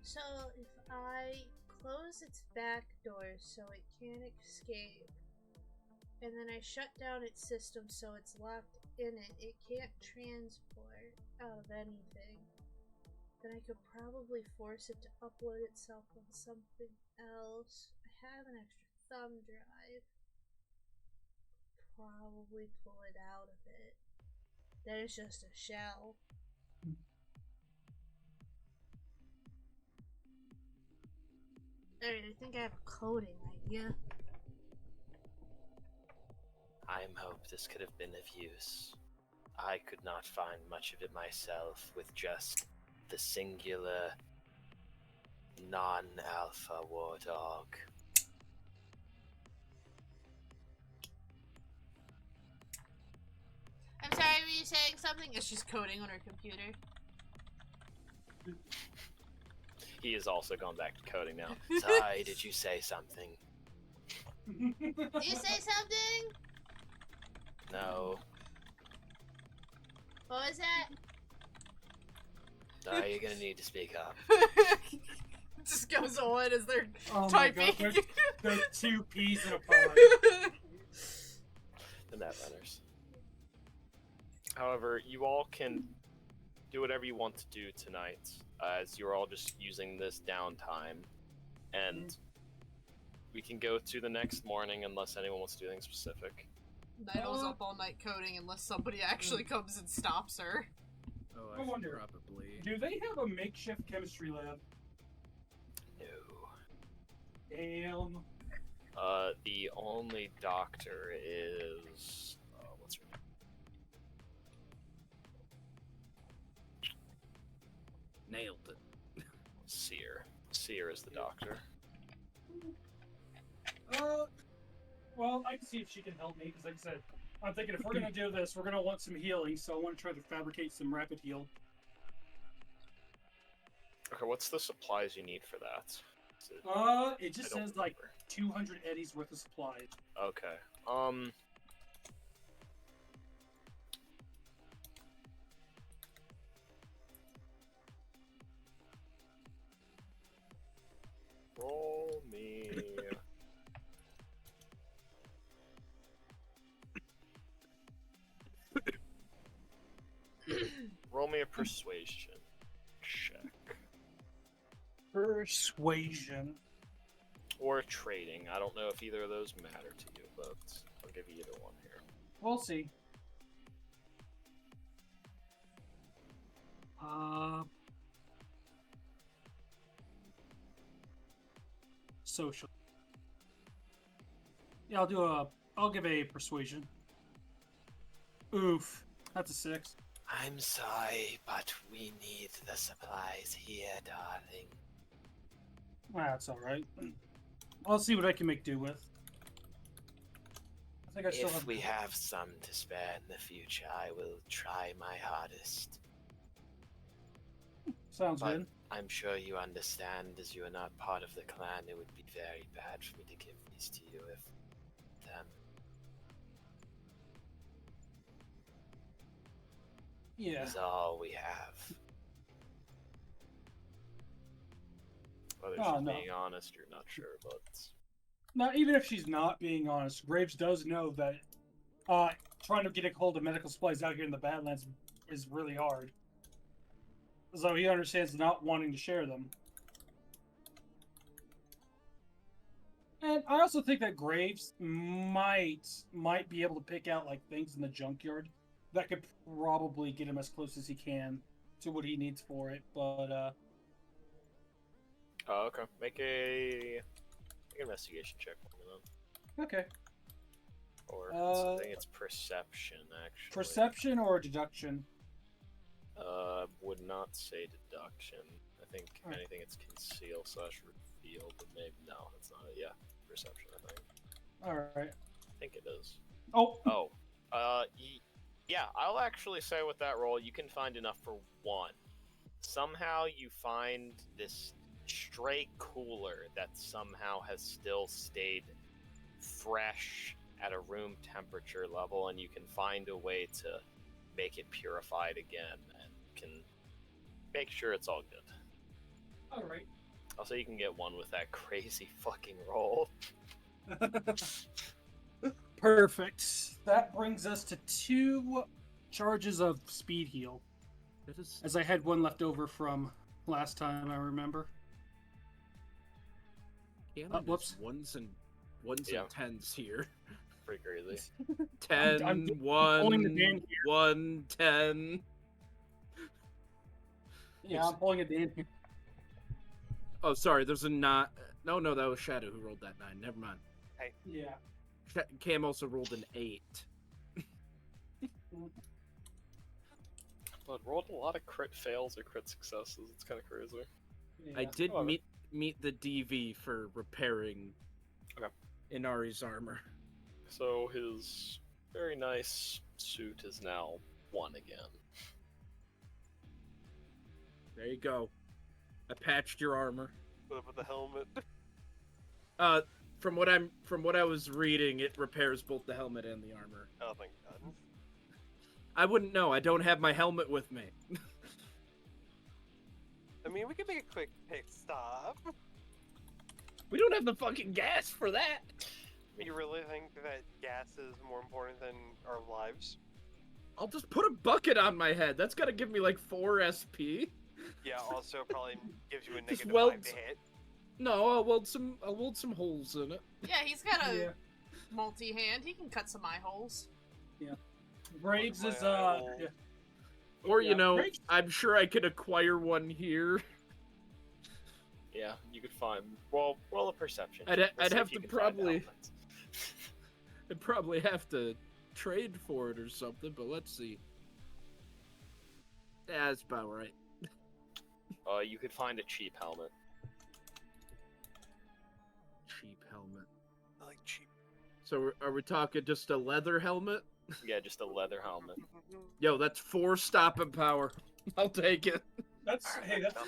Speaker 9: So if I close its back doors so it can't escape, and then I shut down its system so it's locked in it, it can't transport out of anything, then I could probably force it to upload itself on something else. I have an extra thumb drive. Probably pull it out of it. Then it's just a shell. Alright, I think I have a coding idea.
Speaker 10: I hope this could have been of use. I could not find much of it myself with just the singular non-alpha war dog.
Speaker 9: I'm sorry, were you saying something? It's just coding on her computer.
Speaker 5: He is also going back to coding now.
Speaker 10: Sorry, did you say something?
Speaker 9: Did you say something?
Speaker 10: No.
Speaker 9: What was that?
Speaker 10: Sorry, you're gonna need to speak up.
Speaker 4: Just goes on as they're
Speaker 3: Oh
Speaker 4: typing.
Speaker 3: my god, there's two peas in a pod.
Speaker 5: The Netrunners. However, you all can do whatever you want to do tonight, as you're all just using this downtime, and we can go to the next morning unless anyone wants to do anything specific.
Speaker 4: Nido's up all night coding unless somebody actually comes and stops her.
Speaker 1: Oh,
Speaker 3: I
Speaker 1: I
Speaker 3: wonder,
Speaker 1: should probably.
Speaker 3: do they have a makeshift chemistry lab?
Speaker 10: No.
Speaker 3: Damn.
Speaker 5: The only doctor is what's her name?
Speaker 1: Nailed it.
Speaker 5: Seer. Seer is the doctor.
Speaker 3: Well, I can see if she can help me, because like I said, I'm thinking if we're gonna do this, we're gonna want some healing, so I want to try to fabricate some rapid heal.
Speaker 5: Okay, what's the supplies you need for that?
Speaker 3: It just says like 200 eddies worth of supplies.
Speaker 5: Okay. Roll me. Roll me a persuasion check.
Speaker 3: Persuasion.
Speaker 5: Or trading. I don't know if either of those matter to you, but I'll give you either one here.
Speaker 3: We'll see. social. Yeah, I'll give a persuasion. Oof, that's a 6.
Speaker 10: I'm sorry, but we need the supplies here, darling.
Speaker 3: That's all right. I'll see what I can make do with. I think I still
Speaker 10: If
Speaker 3: have.
Speaker 10: we have some to spare in the future, I will try my hardest.
Speaker 3: Sounds
Speaker 10: But
Speaker 3: good.
Speaker 10: I'm sure you understand, as you are not part of the clan, it would be very bad for me to give these to you if them.
Speaker 3: Yeah.
Speaker 10: Is all we have.
Speaker 5: Whether
Speaker 3: Oh,
Speaker 5: she's
Speaker 3: no.
Speaker 5: being honest, you're not sure, but
Speaker 3: Now, even if she's not being honest, Graves does know that trying to get a hold of medical supplies out here in the Badlands is really hard. So he understands not wanting to share them. And I also think that Graves might be able to pick out like things in the junkyard that could probably get him as close as he can to what he needs for it. But
Speaker 5: oh, okay. Make an investigation check for me then.
Speaker 3: okay,
Speaker 5: Or I think it's perception actually.
Speaker 3: perception or deduction.
Speaker 5: Would not say deduction. I think if
Speaker 3: Alright.
Speaker 5: anything it's conceal / reveal, but maybe no, it's not. Yeah, perception. I think.
Speaker 3: All right.
Speaker 5: I think it is.
Speaker 3: Oh,
Speaker 5: Oh, yeah. I'll actually say with that roll, you can find enough for one. Somehow you find this stray cooler that somehow has still stayed fresh at a room temperature level, and you can find a way to make it purified again, and can make sure it's all good.
Speaker 3: all right.
Speaker 5: Also, you can get one with that crazy fucking roll.
Speaker 3: Perfect. That brings us to 2 charges of speed heal,
Speaker 1: That is
Speaker 3: as I had one left over from last time. I remember.
Speaker 1: canon is
Speaker 3: whoops.
Speaker 1: ones and
Speaker 5: Yeah.
Speaker 1: tens here.
Speaker 5: Pretty crazy.
Speaker 1: 10,
Speaker 3: I'm
Speaker 1: 1,
Speaker 3: pulling the Dan here.
Speaker 1: 1, 10.
Speaker 3: Yeah, I'm pulling a Dan here.
Speaker 1: Oh, sorry, there's a not. No, that was Shadow who rolled that 9. Never mind.
Speaker 3: Yeah.
Speaker 1: Cam also rolled an 8.
Speaker 5: But rolled a lot of crit fails or crit successes. It's kind of crazy.
Speaker 1: I did
Speaker 5: Oh,
Speaker 1: meet the DV for repairing
Speaker 5: Okay.
Speaker 1: Inari's armor.
Speaker 5: So his very nice suit is now 1 again.
Speaker 1: There you go. I patched your armor.
Speaker 7: What about the helmet?
Speaker 1: From what I was reading, it repairs both the helmet and the armor.
Speaker 7: Oh, thank God.
Speaker 1: I wouldn't know. I don't have my helmet with me.
Speaker 7: I mean, we can make a quick pit stop.
Speaker 1: We don't have the fucking gas for that.
Speaker 7: You really think that gas is more important than our lives?
Speaker 1: I'll just put a bucket on my head. That's gotta give me like 4 SP.
Speaker 7: Yeah, also probably gives you a
Speaker 1: Just
Speaker 7: negative
Speaker 1: weld-
Speaker 7: 5 to hit.
Speaker 1: No, I'll weld some holes in it.
Speaker 4: Yeah, he's got a
Speaker 3: Yeah.
Speaker 4: multi-hand. He can cut some eye holes.
Speaker 3: Graves is
Speaker 7: Well,
Speaker 3: yeah.
Speaker 1: Or you
Speaker 3: Yeah,
Speaker 1: know,
Speaker 3: great.
Speaker 1: I'm sure I could acquire one here.
Speaker 5: Yeah, you could find. Well, roll a perception.
Speaker 1: I'd
Speaker 5: Let's see
Speaker 1: have
Speaker 5: if you
Speaker 1: to
Speaker 5: can find the
Speaker 1: probably-
Speaker 5: helmet.
Speaker 1: I'd probably have to trade for it or something, but let's see. Yeah, that's about right.
Speaker 5: You could find a cheap helmet.
Speaker 1: Cheap helmet.
Speaker 7: I like cheap.
Speaker 1: So are we talking just a leather helmet?
Speaker 5: Yeah, just a leather helmet.
Speaker 1: Yo, that's 4 stopping power. I'll take it.
Speaker 3: That's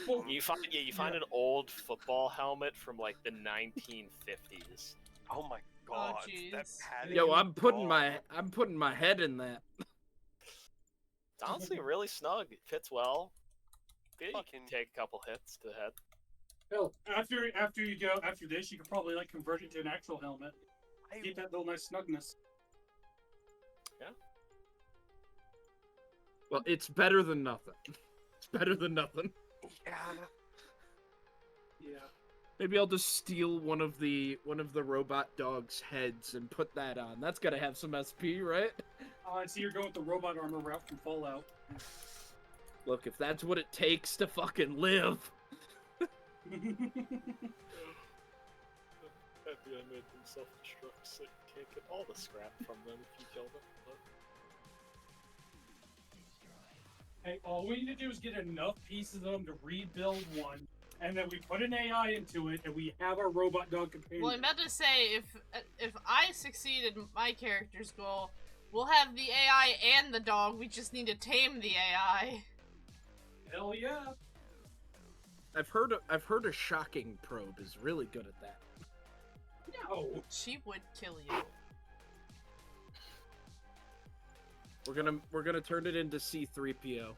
Speaker 3: cool.
Speaker 5: You find an old football helmet from like the 1950s.
Speaker 7: Oh my God, that
Speaker 4: jeez.
Speaker 7: padding.
Speaker 1: Yo,
Speaker 7: is
Speaker 1: I'm putting
Speaker 7: gone.
Speaker 1: my head in that.
Speaker 5: It's honestly really snug. It fits well. Yeah, you can
Speaker 7: Fucking-
Speaker 5: take a couple hits to the head.
Speaker 3: Hell, after this, you could probably like convert it to an actual helmet.
Speaker 7: I-
Speaker 3: Keep that little nice snugness.
Speaker 1: Well, it's better than nothing. It's better than nothing.
Speaker 7: Yeah.
Speaker 3: Yeah.
Speaker 1: Maybe I'll just steal one of the robot dog's heads and put that on. That's gotta have some SP, right?
Speaker 3: I see you're going with the robot armor route from Fallout.
Speaker 1: Look, if that's what it takes to fucking live.
Speaker 8: Maybe I made them self-destruct so you can't get all the scrap from them if you kill them. But...
Speaker 3: Hey, all we need to do is get enough pieces of them to rebuild one, and then we put an AI into it, and we have our robot dog companion.
Speaker 4: Well, I'm about to say, if I succeed in my character's goal, we'll have the AI and the dog. We just need to tame the AI.
Speaker 3: Hell yeah!
Speaker 1: I've heard a shocking probe is really good at that.
Speaker 3: No.
Speaker 4: She would kill you.
Speaker 1: We're gonna turn it into C3PO.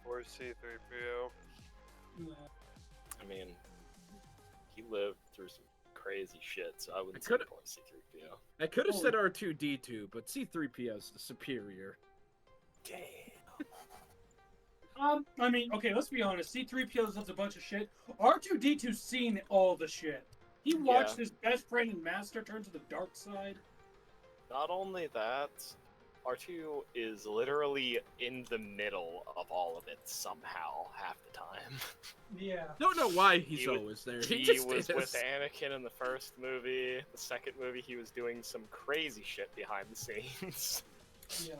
Speaker 7: Or C3PO.
Speaker 8: I mean, he lived through some crazy shit, so I wouldn't say
Speaker 1: coulda-
Speaker 8: point C-3PO.
Speaker 1: I could have said R2-D2, but C3PO is the superior.
Speaker 8: Damn.
Speaker 3: I mean, okay, let's be honest. C3PO does a bunch of shit. R2-D2's seen all the shit. He watched his best friend and master turn to the dark side.
Speaker 5: Not only that, R2 is literally in the middle of all of it somehow half the time.
Speaker 3: Yeah.
Speaker 1: Don't know why he's always there.
Speaker 5: He
Speaker 1: just
Speaker 5: was
Speaker 1: is.
Speaker 5: with Anakin in the first movie. The second movie, he was doing some crazy shit behind the scenes.
Speaker 3: Yeah.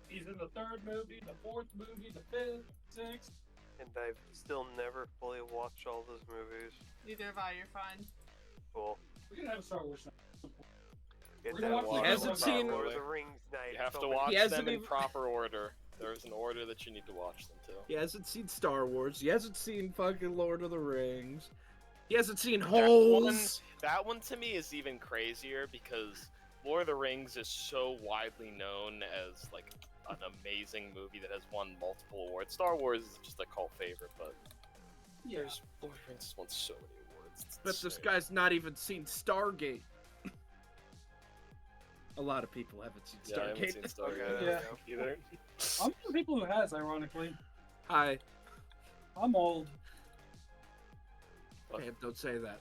Speaker 3: He's in the third movie, the fourth movie, the fifth, sixth.
Speaker 7: And I've still never fully watched all those movies.
Speaker 4: Neither have I, you're fine.
Speaker 7: Cool.
Speaker 3: We're gonna have a Star Wars night.
Speaker 7: Get
Speaker 3: We're
Speaker 7: that
Speaker 3: gonna watch
Speaker 7: Star
Speaker 1: He hasn't
Speaker 7: Wars
Speaker 1: seen-
Speaker 7: Lord of the Rings night.
Speaker 5: You have to
Speaker 7: filming.
Speaker 5: watch
Speaker 1: He hasn't
Speaker 5: them in
Speaker 1: even-
Speaker 5: proper order. There's an order that you need to watch them to.
Speaker 1: He hasn't seen Star Wars. He hasn't seen fucking Lord of the Rings. He hasn't seen
Speaker 5: That
Speaker 1: Holes.
Speaker 5: That one to me is even crazier because Lord of the Rings is so widely known as like an amazing movie that has won multiple awards. Star Wars is just a cult favorite, but
Speaker 3: Yeah.
Speaker 5: there's Lord of the Rings has won so many awards. It's
Speaker 1: But this
Speaker 5: insane.
Speaker 1: guy's not even seen Stargate. A lot of people haven't seen
Speaker 5: Yeah, I haven't
Speaker 1: Stargate.
Speaker 5: seen Stargate
Speaker 3: Yeah.
Speaker 5: either.
Speaker 3: I'm one of the people who has, ironically.
Speaker 1: Hi.
Speaker 3: I'm old.
Speaker 1: Man, don't say that.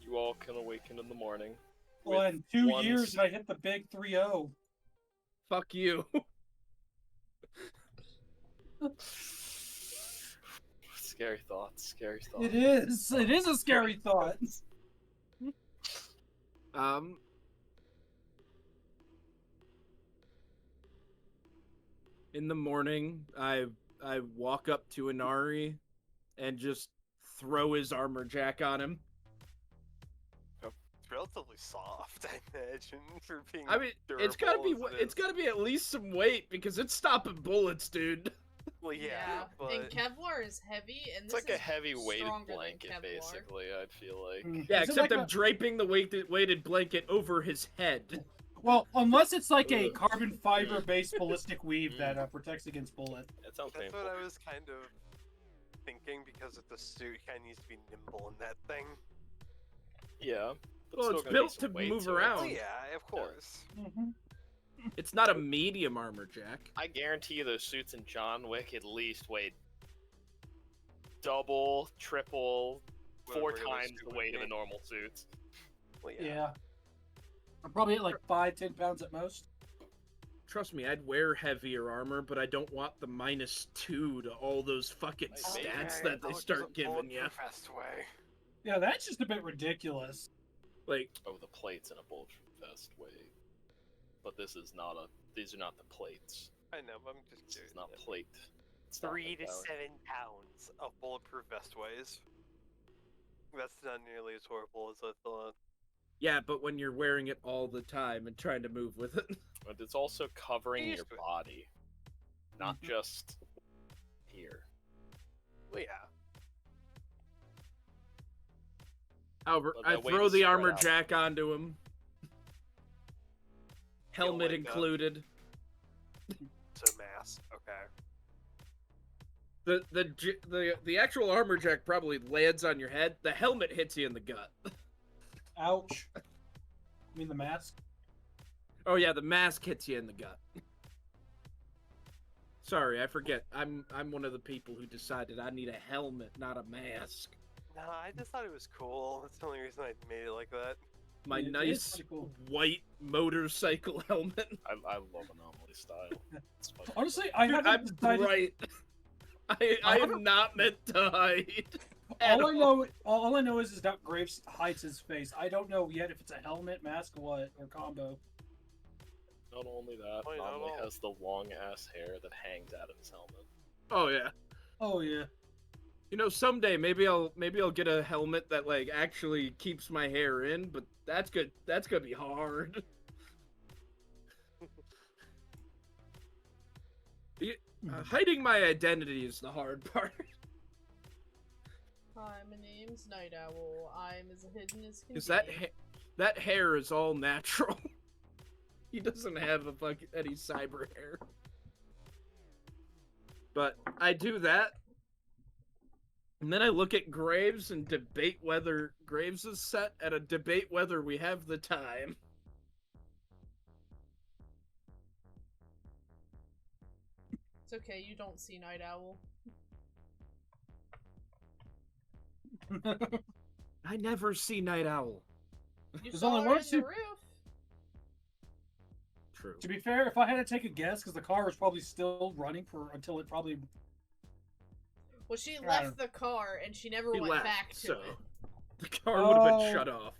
Speaker 5: You all can awaken in the morning.
Speaker 3: Well,
Speaker 5: with
Speaker 3: in 2
Speaker 5: one
Speaker 3: years, I hit the big 3-0.
Speaker 1: Fuck you.
Speaker 5: Scary thoughts. Scary thoughts.
Speaker 3: It is. It is a scary thought.
Speaker 1: In the morning, I walk up to Inari and just throw his armor jack on him.
Speaker 7: It's relatively soft, I imagine, for being.
Speaker 1: I mean, it's gotta be
Speaker 7: durable as it
Speaker 1: it's
Speaker 7: is.
Speaker 1: gotta be at least some weight because it's stopping bullets, dude.
Speaker 7: Well, yeah, but
Speaker 4: And Kevlar is heavy, and
Speaker 5: It's
Speaker 4: this
Speaker 5: like a
Speaker 4: is
Speaker 5: heavy weighted
Speaker 4: stronger than
Speaker 5: blanket,
Speaker 4: Kevlar.
Speaker 5: basically. I'd feel like.
Speaker 1: Yeah,
Speaker 3: Is it
Speaker 1: except
Speaker 3: like
Speaker 1: I'm
Speaker 3: a-
Speaker 1: draping the weighted blanket over his head.
Speaker 3: Well, unless it's like a
Speaker 1: Ugh.
Speaker 3: carbon fiber-based ballistic weave that protects against bullets.
Speaker 5: That sounds
Speaker 7: that's
Speaker 5: painful.
Speaker 7: what I was kind of thinking because of the suit, kind of needs to be nimble in that thing.
Speaker 5: Yeah. but
Speaker 1: Well,
Speaker 5: still
Speaker 1: it's
Speaker 5: gonna be
Speaker 1: built
Speaker 5: some
Speaker 1: to
Speaker 5: weight
Speaker 1: move
Speaker 5: it.
Speaker 1: around.
Speaker 7: Oh yeah, of course.
Speaker 3: Mm-hmm.
Speaker 1: It's not a medium armor jack.
Speaker 5: I guarantee you those suits in John Wick at least weighed double, triple,
Speaker 7: What a
Speaker 5: 4
Speaker 7: regular
Speaker 5: times
Speaker 7: suit
Speaker 5: the
Speaker 7: would
Speaker 5: weight of
Speaker 7: be.
Speaker 5: a normal suit.
Speaker 7: Well,
Speaker 3: Yeah. I'm probably at like 5-10 pounds at most.
Speaker 1: Trust me, I'd wear heavier armor, but I don't want the -2 to all those fucking
Speaker 5: Nice.
Speaker 1: stats
Speaker 7: Okay,
Speaker 1: that they
Speaker 7: I'll
Speaker 1: start
Speaker 7: just
Speaker 1: giving you.
Speaker 7: bulletproof vest way.
Speaker 3: Yeah, that's just a bit ridiculous.
Speaker 1: Like,
Speaker 5: Oh, the plates in a bulletproof vest weight. But this is not a. These are not the plates.
Speaker 7: I know, but I'm just
Speaker 5: This
Speaker 7: curious.
Speaker 5: is not plate. It's not
Speaker 7: 3
Speaker 5: like
Speaker 7: to
Speaker 5: that.
Speaker 7: 7 pounds of bulletproof vest weighs. That's not nearly as horrible as I thought.
Speaker 1: yeah, but when you're wearing it all the time and trying to move with it.
Speaker 5: But it's also covering
Speaker 7: Get
Speaker 5: your
Speaker 7: used to it.
Speaker 5: body, not
Speaker 1: Mm-hmm.
Speaker 5: just here.
Speaker 7: Well, yeah.
Speaker 1: However,
Speaker 5: But
Speaker 1: I
Speaker 5: that weight
Speaker 1: throw
Speaker 5: is
Speaker 1: the
Speaker 5: spread
Speaker 1: armor
Speaker 5: out.
Speaker 1: jack onto him. Helmet
Speaker 7: like that.
Speaker 1: included.
Speaker 7: So mass. Okay.
Speaker 1: The actual armor jack probably lands on your head. The helmet hits you in the gut.
Speaker 3: Ouch. I mean the mask?
Speaker 1: Oh yeah, the mask hits you in the gut. Sorry, I forget. I'm one of the people who decided I need a helmet, not a mask.
Speaker 7: No, I just thought it was cool. That's the only reason I made it like that.
Speaker 1: My
Speaker 3: It is
Speaker 1: nice
Speaker 3: pretty cool.
Speaker 1: white motorcycle helmet.
Speaker 5: I love Anomaly style. It's fun.
Speaker 3: Honestly, I
Speaker 1: Dude,
Speaker 3: haven't
Speaker 1: I'm
Speaker 3: decided.
Speaker 1: bright. I am not meant to hide.
Speaker 3: All I know is that Graves hides his face. I don't know yet if it's a helmet, mask, what, or combo.
Speaker 8: Not only that,
Speaker 7: Oh, yeah, not
Speaker 8: Nomley
Speaker 7: at all.
Speaker 8: has the long ass hair that hangs out of his helmet.
Speaker 1: Oh yeah.
Speaker 3: Oh yeah.
Speaker 1: You know, someday maybe I'll get a helmet that like actually keeps my hair in, but that's good. That's gonna be hard. Hiding my identity is the hard part.
Speaker 4: Hi, my name's Night Owl. I'm as hidden as can
Speaker 1: Because
Speaker 4: be.
Speaker 1: that hair is all natural. He doesn't have any cyber hair. But I do that, and then I look at Graves and debate whether Graves is set, and a debate whether we have the time.
Speaker 4: It's okay, you don't see Night Owl.
Speaker 1: I never see Night Owl.
Speaker 4: You
Speaker 3: There's
Speaker 4: saw
Speaker 3: only
Speaker 4: her
Speaker 3: one
Speaker 4: in the
Speaker 3: suit-
Speaker 4: roof.
Speaker 1: True.
Speaker 3: To be fair, if I had to take a guess, because the car was probably still running until it probably.
Speaker 4: Well, she
Speaker 3: don't-
Speaker 4: left the car and she never
Speaker 1: He
Speaker 4: went
Speaker 1: left,
Speaker 4: back to
Speaker 1: so
Speaker 4: it.
Speaker 1: the car would have
Speaker 3: Oh.
Speaker 1: been shut off.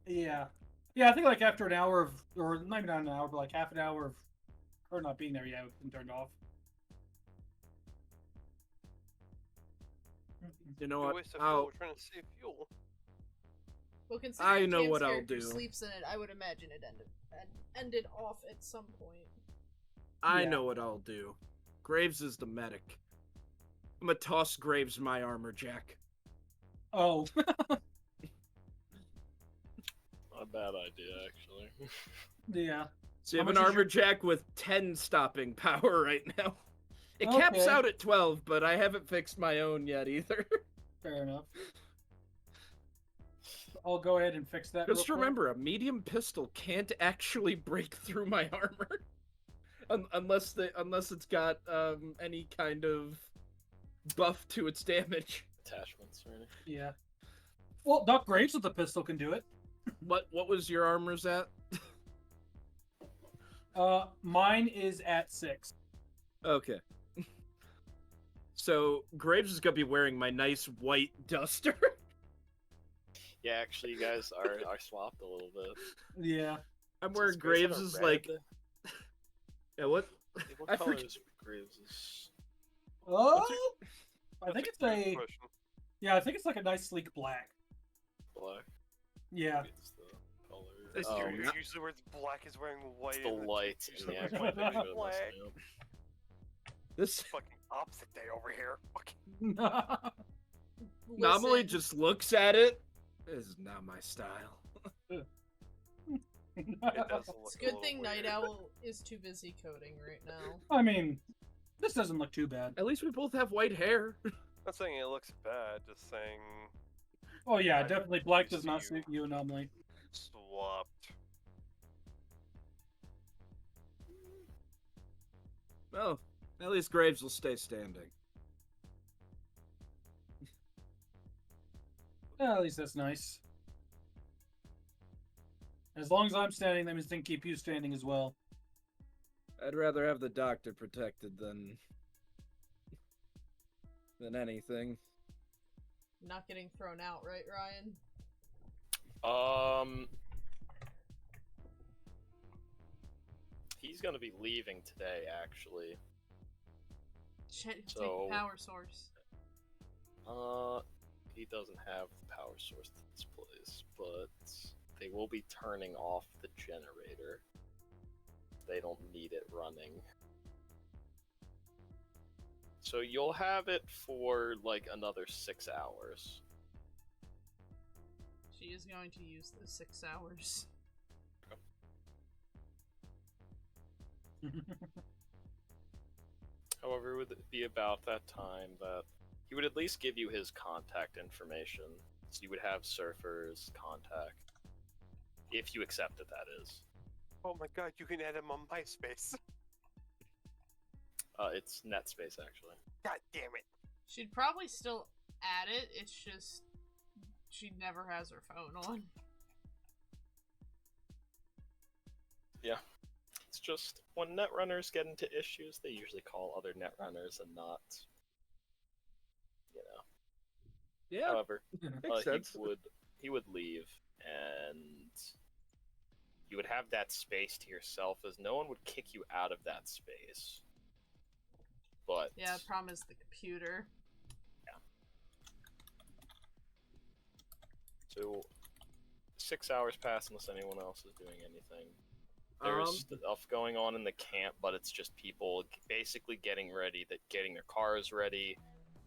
Speaker 3: Yeah. Yeah, I think like after an hour of, or maybe not an hour, but like half an hour of her not being there, yeah, it's been turned off.
Speaker 1: You know
Speaker 7: Good
Speaker 1: what?
Speaker 7: waste of fuel. We're trying to save fuel.
Speaker 4: Well, considering
Speaker 1: I know
Speaker 4: Cam's
Speaker 1: what I'll
Speaker 4: character
Speaker 1: do.
Speaker 4: sleeps in it, I would imagine it ended off at some point.
Speaker 1: I
Speaker 3: Yeah.
Speaker 1: know what I'll do. Graves is the medic. I'm gonna toss Graves my armor jack.
Speaker 3: Oh.
Speaker 8: Not a bad idea, actually.
Speaker 3: Yeah.
Speaker 1: So you
Speaker 3: How
Speaker 1: have an
Speaker 3: much is
Speaker 1: armor
Speaker 3: your-
Speaker 1: jack with 10 stopping power right now. It caps
Speaker 3: Okay.
Speaker 1: out at 12, but I haven't fixed my own yet either.
Speaker 3: Fair enough. I'll go ahead and fix that.
Speaker 1: Just
Speaker 3: real quick.
Speaker 1: remember, a medium pistol can't actually break through my armor. Unless it's got any kind of buff to its damage.
Speaker 8: Attachments or anything.
Speaker 3: Yeah. Well, Doc Graves with the pistol can do it.
Speaker 1: What was your armor's at?
Speaker 3: Mine is at 6.
Speaker 1: Okay. So Graves is gonna be wearing my nice white duster.
Speaker 5: Yeah, actually, you guys are swapped a little bit.
Speaker 3: Yeah.
Speaker 1: I'm
Speaker 5: Is
Speaker 1: wearing
Speaker 5: Graves in a
Speaker 1: Graves'
Speaker 5: red?
Speaker 1: like. Yeah, what?
Speaker 8: What
Speaker 1: I
Speaker 8: color
Speaker 1: forget-
Speaker 8: is Graves'?
Speaker 3: Oh, I
Speaker 7: That's
Speaker 3: think
Speaker 7: a
Speaker 3: it's
Speaker 7: good
Speaker 3: a.
Speaker 7: question.
Speaker 3: Yeah, I think it's like a nice sleek black.
Speaker 8: Black?
Speaker 3: Yeah.
Speaker 8: Maybe it's the color.
Speaker 1: It's
Speaker 8: Oh,
Speaker 1: your-
Speaker 8: it's
Speaker 7: Usually where it's black is wearing white.
Speaker 8: the
Speaker 7: and
Speaker 8: light in
Speaker 7: usually
Speaker 8: the
Speaker 7: wearing
Speaker 8: actual
Speaker 7: white
Speaker 8: picture.
Speaker 7: and
Speaker 8: of this
Speaker 7: black.
Speaker 8: camp.
Speaker 1: This
Speaker 7: Fucking opposite day over here. Fucking
Speaker 1: Anomaly
Speaker 4: Listen,
Speaker 1: just looks at it. This is not my style.
Speaker 7: it does look
Speaker 4: it's a
Speaker 7: a
Speaker 4: good
Speaker 7: little
Speaker 4: thing
Speaker 7: weird.
Speaker 4: Night Owl is too busy coding right now.
Speaker 3: I mean, this doesn't look too bad.
Speaker 1: At least we both have white hair.
Speaker 7: Not saying it looks bad, just saying
Speaker 3: Oh yeah,
Speaker 7: I
Speaker 3: definitely black does
Speaker 7: see
Speaker 3: not
Speaker 7: you.
Speaker 3: suit you, Anomaly.
Speaker 7: swapped.
Speaker 1: Well, at least Graves will stay standing.
Speaker 3: Yeah, at least that's nice. As long as I'm standing, that means they can keep you standing as well.
Speaker 1: I'd rather have the doctor protected than anything.
Speaker 4: Not getting thrown out, right, Ryan?
Speaker 5: He's gonna be leaving today, actually.
Speaker 4: Take
Speaker 5: So-
Speaker 4: the power source.
Speaker 5: He doesn't have the power source to this place, but they will be turning off the generator. They don't need it running. So you'll have it for like another 6 hours.
Speaker 4: She is going to use those 6 hours.
Speaker 5: However, it would be about that time that he would at least give you his contact information. So you would have Surfer's contact. If you accept it, that is.
Speaker 7: Oh my god, you can add him on MySpace.
Speaker 5: It's NetSpace, actually.
Speaker 7: God damn it.
Speaker 4: She'd probably still add it, it's just she never has her phone on.
Speaker 5: Yeah. It's just, when netrunners get into issues, they usually call other netrunners and not, you know.
Speaker 1: Yeah,
Speaker 5: However,
Speaker 1: makes sense.
Speaker 5: he would leave, and you would have that space to yourself, as no one would kick you out of that space. But
Speaker 4: Yeah, the problem is the computer.
Speaker 5: so 6 hours pass unless anyone else is doing anything. There's stuff going on in the camp, but it's just people basically getting their cars ready,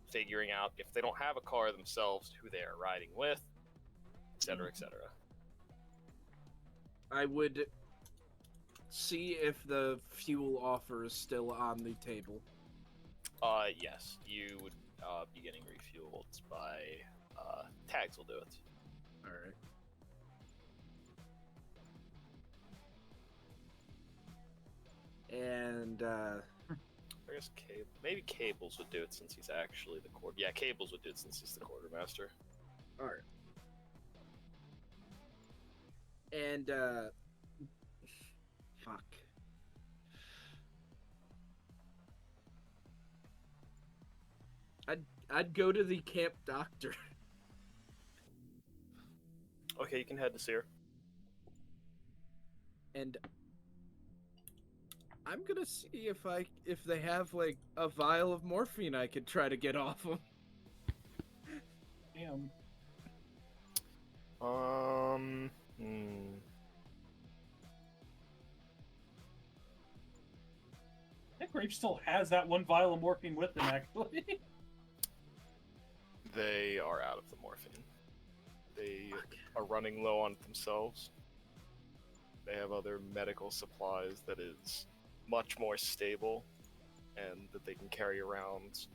Speaker 5: figuring out if they don't have a car themselves, who they are riding with, etc., etc.
Speaker 1: I would see if the fuel offer is still on the table.
Speaker 5: Yes, you would be getting refueled by tags will do it.
Speaker 1: All right. And
Speaker 5: I guess maybe Cables would do it since he's actually the quarter. Yeah, Cables would do it since he's the quartermaster.
Speaker 1: all right. And fuck. I'd go to the camp doctor.
Speaker 5: Okay, you can head to Seer.
Speaker 1: And I'm gonna see if they have like a vial of morphine I could try to get off them.
Speaker 3: Damn. I think Grape still has that one vial of morphine with him, actually.
Speaker 5: They are out of the morphine. They are running low on it themselves. They have other medical supplies that is much more stable and that they can carry around.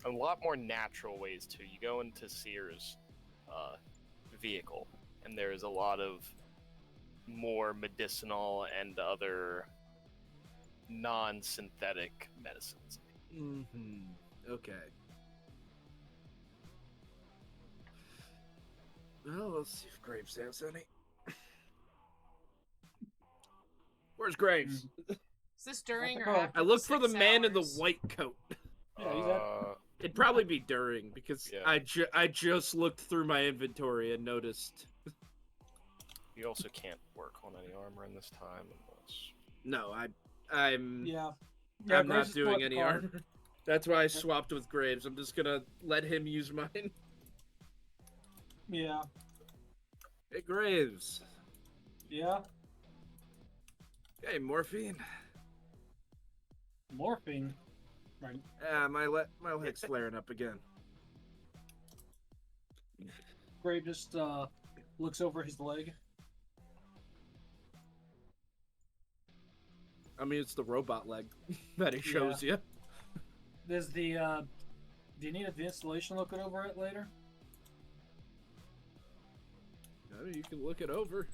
Speaker 5: A lot more natural ways too. You go into Seer's vehicle, and there's a lot of more medicinal and other non-synthetic medicines.
Speaker 1: Mm-hmm. Okay. Well, let's see if Graves has any. Where's Graves?
Speaker 4: Is this during or
Speaker 3: Oh,
Speaker 4: after?
Speaker 1: I look for the
Speaker 4: 6
Speaker 1: man in the
Speaker 4: hours?
Speaker 1: white coat.
Speaker 3: Yeah, he's at.
Speaker 1: It'd probably be during because
Speaker 5: Yeah.
Speaker 1: I just looked through my inventory and noticed.
Speaker 5: You also can't work on any armor in this time unless...
Speaker 1: No, I'm
Speaker 3: Yeah.
Speaker 1: I'm
Speaker 3: Graves
Speaker 1: not
Speaker 3: is still
Speaker 1: doing
Speaker 3: at the
Speaker 1: any
Speaker 3: car.
Speaker 1: armor. That's why I swapped with Graves. I'm just gonna let him use mine.
Speaker 3: Yeah.
Speaker 1: Hey, Graves.
Speaker 3: Yeah.
Speaker 1: Hey, morphine.
Speaker 3: Morphine. Right.
Speaker 1: My leg's flaring up again.
Speaker 3: Grape just looks over his leg.
Speaker 1: I mean, it's the robot leg that he shows you.
Speaker 3: There's the. Do you need the installation looking over it later?
Speaker 1: I mean, you can look it over.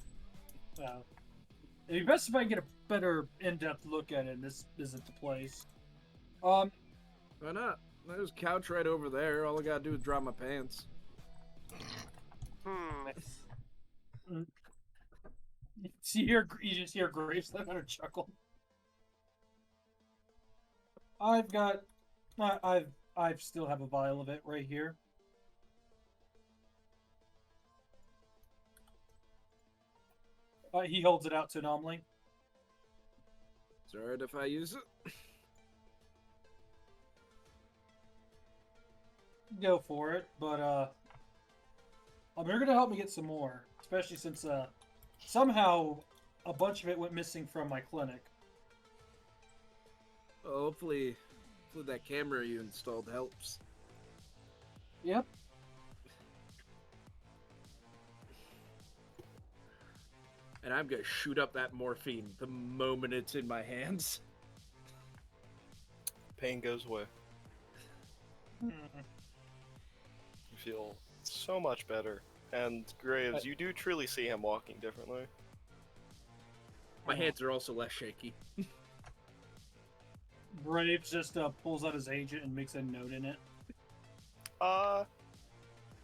Speaker 3: It'd be best if I get a better in-depth look at it. And this isn't the place.
Speaker 1: Why not? There's a couch right over there. All I gotta do is drop my pants.
Speaker 3: You just hear Graves let out a chuckle. I still have a vial of it right here. He holds it out to Anomaly.
Speaker 1: Is it alright if I use it?
Speaker 3: Go for it, but you're gonna help me get some more, especially since somehow a bunch of it went missing from my clinic.
Speaker 1: Well, hopefully that camera you installed helps.
Speaker 3: Yep.
Speaker 1: And I'm gonna shoot up that morphine the moment it's in my hands.
Speaker 5: Pain goes away. You feel so much better. And Graves, you do truly see him walking differently.
Speaker 1: My hands are also less shaky.
Speaker 3: Graves just pulls out his agent and makes a note in it.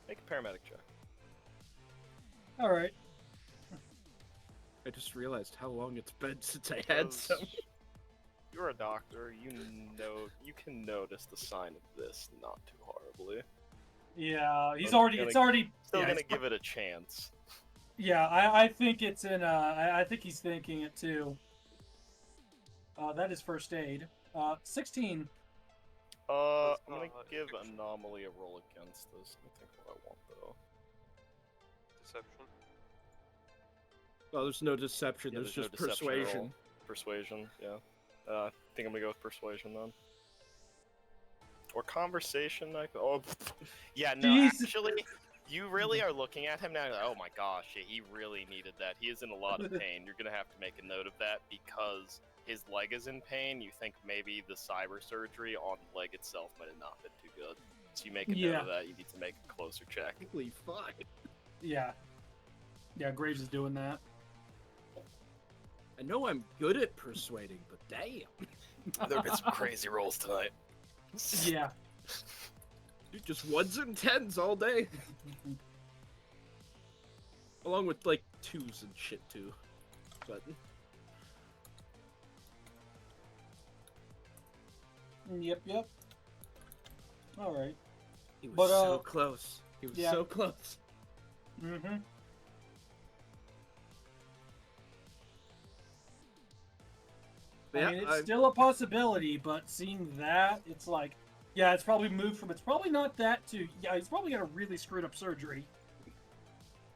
Speaker 5: Make a paramedic check.
Speaker 3: Alright.
Speaker 1: I just realized how long it's been since I had some.
Speaker 5: You're a doctor. You can notice the sign of this not too horribly.
Speaker 3: Yeah, he's
Speaker 5: I'm
Speaker 3: already.
Speaker 5: gonna-
Speaker 3: It's already.
Speaker 5: Still
Speaker 3: yeah,
Speaker 5: gonna
Speaker 3: it's-
Speaker 5: give it a chance.
Speaker 3: Yeah, I think it's in. I think he's thinking it too. That is first aid. 16.
Speaker 5: I'm gonna
Speaker 7: not
Speaker 5: give
Speaker 7: fiction.
Speaker 5: Anomaly a roll against this. Let me think what I want though.
Speaker 7: Deception.
Speaker 1: Well, there's no deception.
Speaker 5: Yeah,
Speaker 1: there's
Speaker 5: no
Speaker 1: just
Speaker 5: deception at all.
Speaker 1: persuasion.
Speaker 5: Persuasion, yeah. I think I'm gonna go with persuasion then. Or conversation. Oh, yeah. No,
Speaker 3: Jeez.
Speaker 5: actually, you really are looking at him now. Like, oh my gosh, yeah, he really needed that. He is in a lot of pain. You're gonna have to make a note of that because his leg is in pain. You think maybe the cyber surgery on the leg itself might have not been too good. So you make a note
Speaker 3: Yeah.
Speaker 5: of that. You need to make a closer check.
Speaker 1: Holy fuck.
Speaker 3: Yeah. Yeah, Graves is doing that.
Speaker 1: I know I'm good at persuading, but damn.
Speaker 5: There have been some crazy rolls tonight.
Speaker 3: Yeah.
Speaker 1: Dude, just ones and tens all day. Along with, like, twos and shit, too. But...
Speaker 3: Yep. Alright.
Speaker 1: He was
Speaker 3: But,
Speaker 1: so close. He was
Speaker 3: yeah.
Speaker 1: so close.
Speaker 3: Mm-hmm.
Speaker 1: Yeah,
Speaker 3: I mean, it's
Speaker 1: I-
Speaker 3: still a possibility, but seeing that, it's like, yeah, it's probably moved from, it's probably not that to, yeah, he's probably got a really screwed up surgery.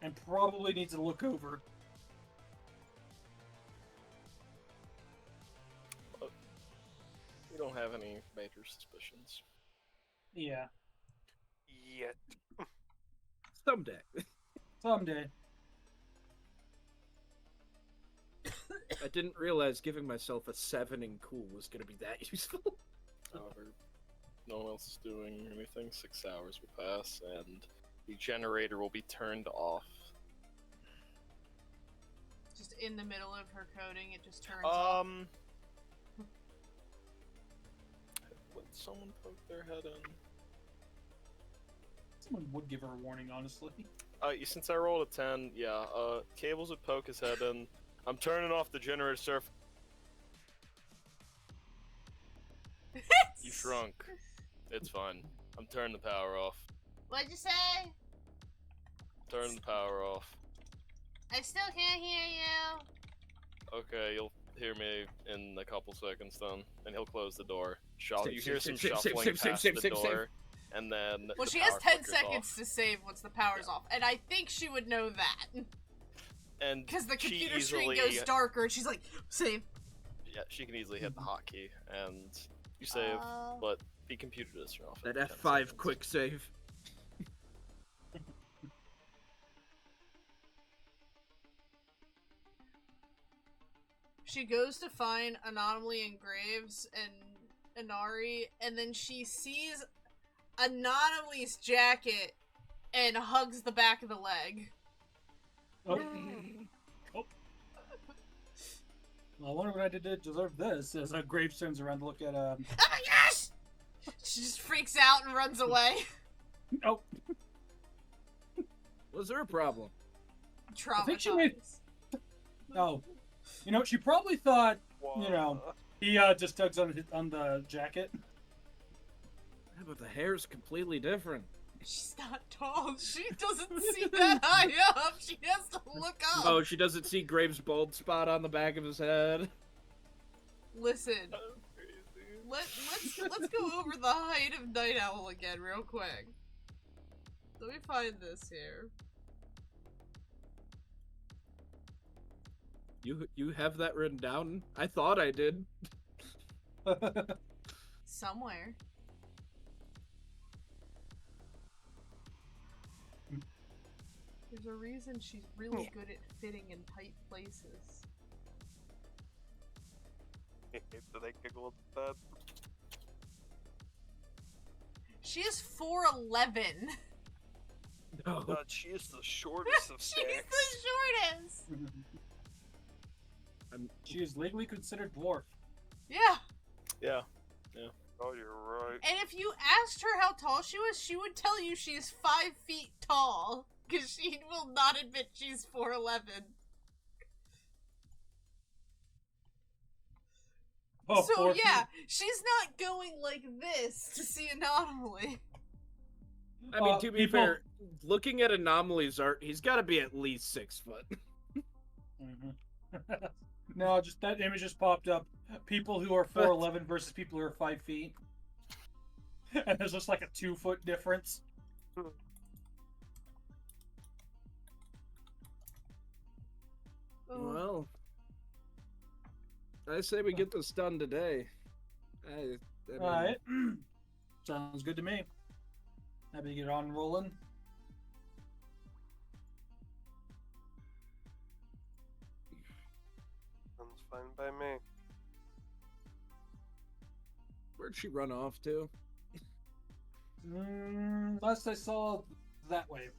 Speaker 3: And probably needs to look over.
Speaker 5: We don't have any major suspicions.
Speaker 3: Yeah.
Speaker 7: Yet.
Speaker 1: Someday.
Speaker 3: Someday.
Speaker 1: I didn't realize giving myself a 7 in cool was gonna be that useful.
Speaker 5: However, no one else is doing anything. 6 hours will pass, and the generator will be turned off.
Speaker 4: Just in the middle of her coding, it just turns off.
Speaker 5: Would someone poke their head in?
Speaker 3: Someone would give her a warning, honestly.
Speaker 5: Since I rolled a 10, yeah, Cables would poke his head in. I'm turning off the generator surf. You shrunk. It's fine. I'm turning the power off.
Speaker 9: What'd you say?
Speaker 5: Turn the power off.
Speaker 9: I still can't hear you.
Speaker 5: Okay, you'll hear me in a couple seconds then, and he'll close the door.
Speaker 1: Save,
Speaker 5: You hear some
Speaker 1: save, save,
Speaker 5: shuffling
Speaker 1: save, save,
Speaker 5: past
Speaker 1: save,
Speaker 5: the
Speaker 1: save, save.
Speaker 5: door, and then
Speaker 4: Well,
Speaker 5: the
Speaker 4: she has
Speaker 5: power
Speaker 4: 10
Speaker 5: flickers
Speaker 4: seconds
Speaker 5: off.
Speaker 4: to save once the power's off, and I think she would know that.
Speaker 5: And
Speaker 4: Because the
Speaker 5: she
Speaker 4: computer screen
Speaker 5: easily-
Speaker 4: goes darker, and she's like, save.
Speaker 5: Yeah, she can easily hit the hotkey, and you save, but the computer does turn off.
Speaker 1: That
Speaker 5: after 10
Speaker 1: F5
Speaker 5: seconds.
Speaker 1: quick save.
Speaker 4: She goes to find Anomaly and Graves and Inari, and then she sees Anomaly's jacket and hugs the back of the leg.
Speaker 3: Oh. Oh. Well, I wonder what I did to deserve this, as Graves turns around to look at,
Speaker 4: Oh my gosh! She just freaks out and runs away.
Speaker 3: Oh.
Speaker 1: Was there a problem?
Speaker 3: I think she made... Oh. You know, she probably thought, you know, he just tugs on the jacket.
Speaker 1: Yeah, but the hair's completely different.
Speaker 4: She's not tall. She doesn't see that high up. She has to look up.
Speaker 1: Oh, she doesn't see Graves' bald spot on the back of his head.
Speaker 4: Listen. Let's go over the height of Night Owl again real quick. Let me find this here.
Speaker 1: You have that written down? I thought I did.
Speaker 4: Somewhere. There's a reason she's really good at fitting in tight places.
Speaker 7: Did I giggle at that?
Speaker 4: She is 4'11".
Speaker 1: No.
Speaker 7: She is the shortest of
Speaker 4: She's
Speaker 7: stacks.
Speaker 4: the shortest!
Speaker 3: She is legally considered dwarf.
Speaker 4: Yeah.
Speaker 5: Yeah.
Speaker 7: Oh, you're right.
Speaker 4: And if you asked her how tall she was, she would tell you she is 5 feet tall. Because she will not admit she's 4'11".
Speaker 3: Oh,
Speaker 4: So
Speaker 3: 4
Speaker 4: yeah,
Speaker 3: feet.
Speaker 4: she's not going like this to see Anomaly.
Speaker 1: I mean, to be
Speaker 3: people-
Speaker 1: fair, looking at Anomaly's art, he's got to be at least 6 foot.
Speaker 3: Mhm. No, just that image just popped up. People who are 4'11" versus people who are 5 feet. And there's just like a 2-foot difference.
Speaker 9: Oh,
Speaker 1: Well, I say we get this done today. I mean,
Speaker 3: Alright. Sounds good to me. Happy to get on rolling.
Speaker 7: Sounds fine by me.
Speaker 1: Where'd she run off to?
Speaker 3: Last I saw, that way.